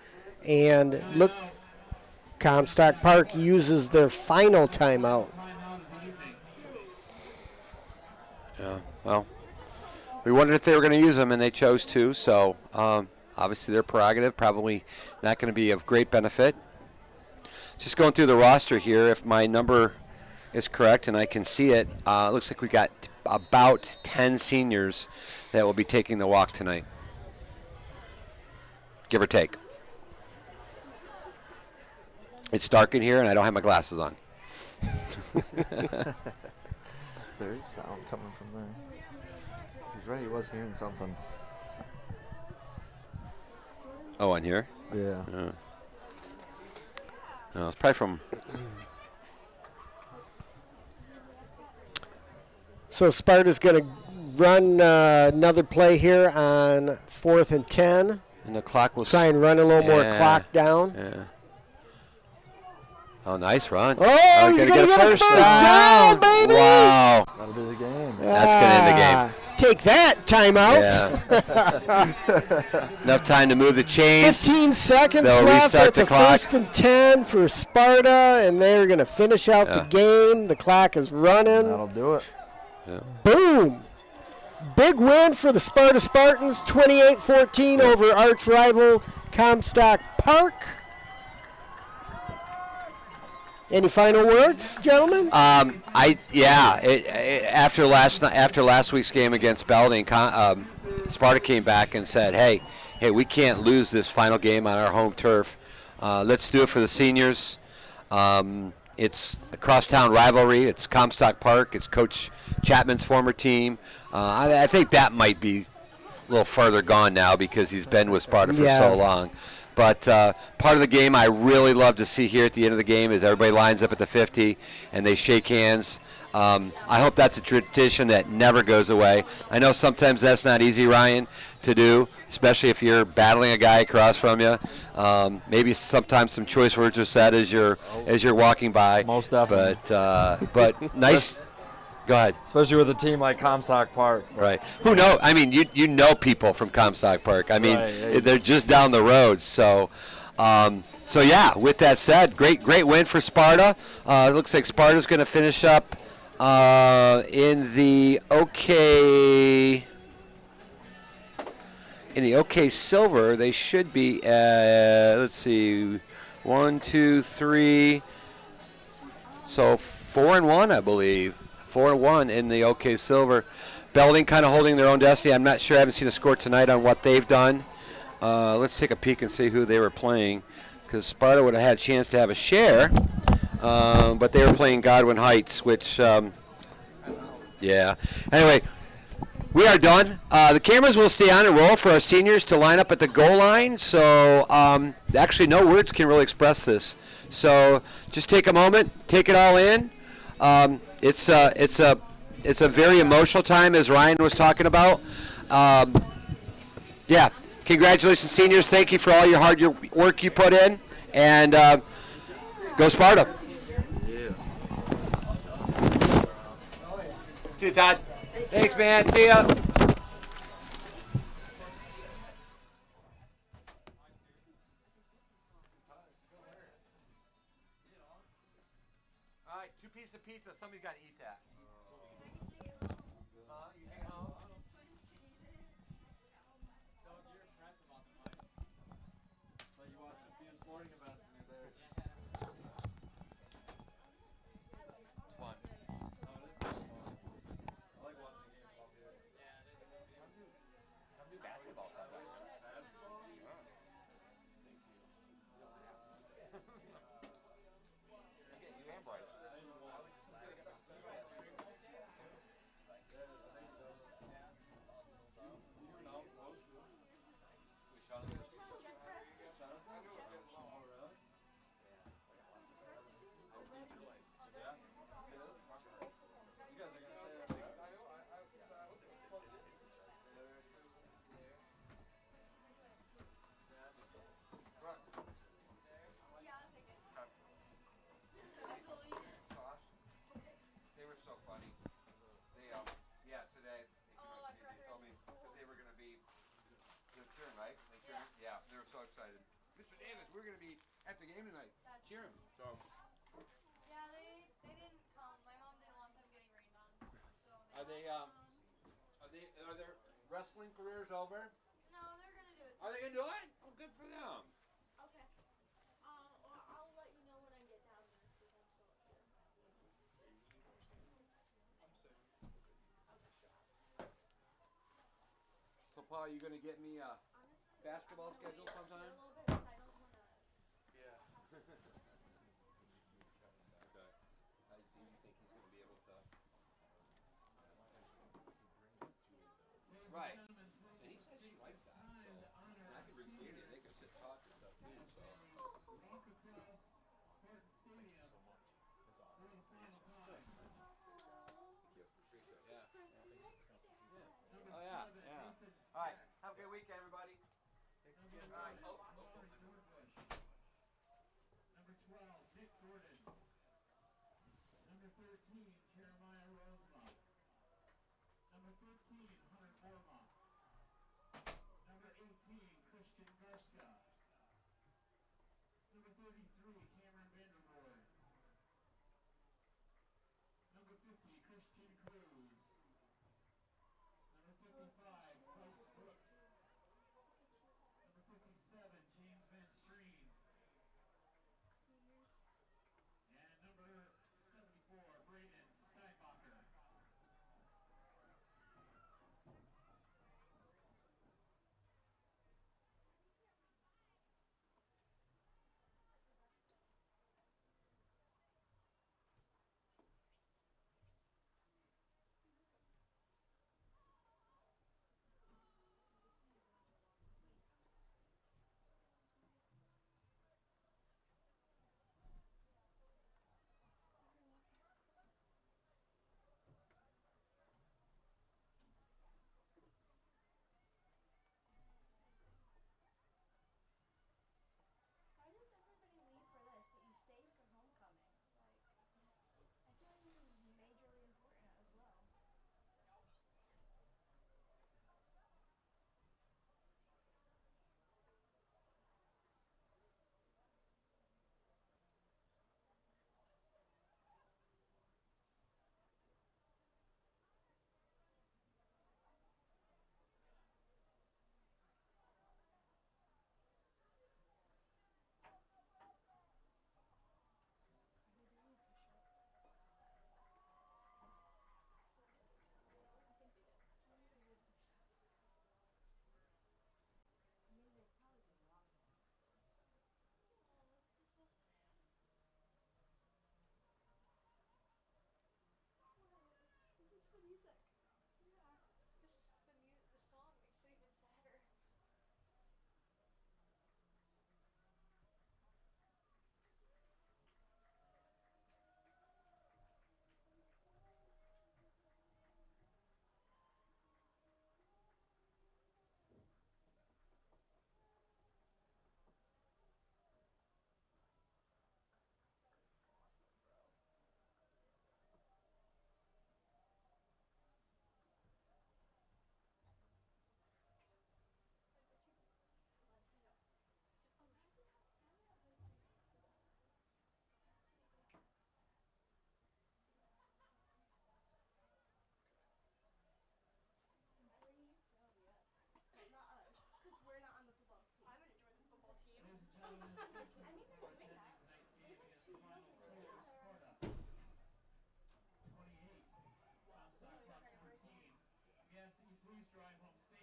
And look, Comstock Park uses their final timeout. Timeout of the evening. Yeah. Well, we wondered if they were going to use them, and they chose to. So, obviously, their prerogative. Probably not going to be of great benefit. Just going through the roster here, if my number is correct and I can see it, looks like we got about 10 seniors that will be taking the walk tonight, give or take. It's dark in here, and I don't have my glasses on. There is sound coming from there. He's right, he was hearing something. Oh, on here? Yeah. No, it's probably from. So Sparta's going to run another play here on 4th and 10. And the clock will Try and run a little more Yeah. clock down. Yeah. Oh, nice run. Oh, he's gonna going to get a first down, baby! Wow. That'll be the game. That's going to end the game. Take that, timeout. Yeah. Enough time to move the chains. 15 seconds They'll left. restart It's the a clock. 1st and 10 for Sparta, and they're going to finish out the game. The clock is running. That'll do it. Boom. Big win for the Sparta Spartans, 28-14 over arch rival Comstock Park. Any final words, gentlemen? After last week's game against Belding, Sparta came back and said, hey, we can't lose this final game on our home turf. Let's do it for the seniors. It's a crosstown rivalry. It's Comstock Park. It's Coach Chapman's former team. I think that might be a little further gone now because he's been with Sparta for so long. But part of the game I really love to see here at the end of the game is everybody lines up at the 50 and they shake hands. I hope that's a tradition that never goes away. I know sometimes that's not easy, Ryan, to do, especially if you're battling a guy across from you. Maybe sometimes some choice words are said as you're walking by. Most definitely. But nice. Go ahead. Especially with a team like Comstock Park. Right. Who knows? I mean, you know people from Comstock Park. I mean, they're just down the road. So, with that said, great win for Sparta. It looks like Sparta's going to finish up in the OK Silver. They should be, let's see, 1, 2, 3. So 4-1, I believe. 4-1 in the OK Silver. Belding kind of holding their own destiny. I'm not sure. I haven't seen a score tonight on what they've done. Let's take a peek and see who they were playing, because Sparta would have had a chance to have a share, but they were playing Godwin Heights, which, yeah. Anyway, we are done. The cameras will stay on and roll for our seniors to line up at the goal line. So actually, no words can really express this. So just take a moment, take it all in. It's a very emotional time, as Ryan was talking about. Yeah, congratulations, seniors. Thank you for all your hard work you put in, and go Sparta. See you, Todd. Thanks, man. See ya. All right, 2 pieces of pizza. Somebody's got to eat that. You take it home? You watched a few sporting events in there. It's fun. Oh, it is kind of fun. I like watching the games out here. Yeah, it is. Come do basketball sometime. Basketball? You and Bryce. They were so funny. They yeah, today they told me because they were going to be their turn, right? They turn. Yeah, they were so excited. Mr. Davis, we're going to be at the game tonight. Cheer him. So. Yeah, they didn't come. My mom didn't want them getting rained on. So Are their wrestling careers over? no, they're gonna do it. Are they going to do it? Oh, good for them. Okay. Well, I'll let you know when I get down there. So, Paul, you going to get me a basketball schedule sometime? Yeah. Okay. I see. You think he's going to be able to? Right. And he said she likes that. So I could bring Sandy and they could sit and talk and stuff too. So. Oh yeah, yeah. All right. Have a good weekend, everybody. Thanks again. All right. Number 12, Nick Gordon. Number 13, Jeremiah Rosemont. Number 15, Hunter Borma. Number 18, Christian Garska. Number 33,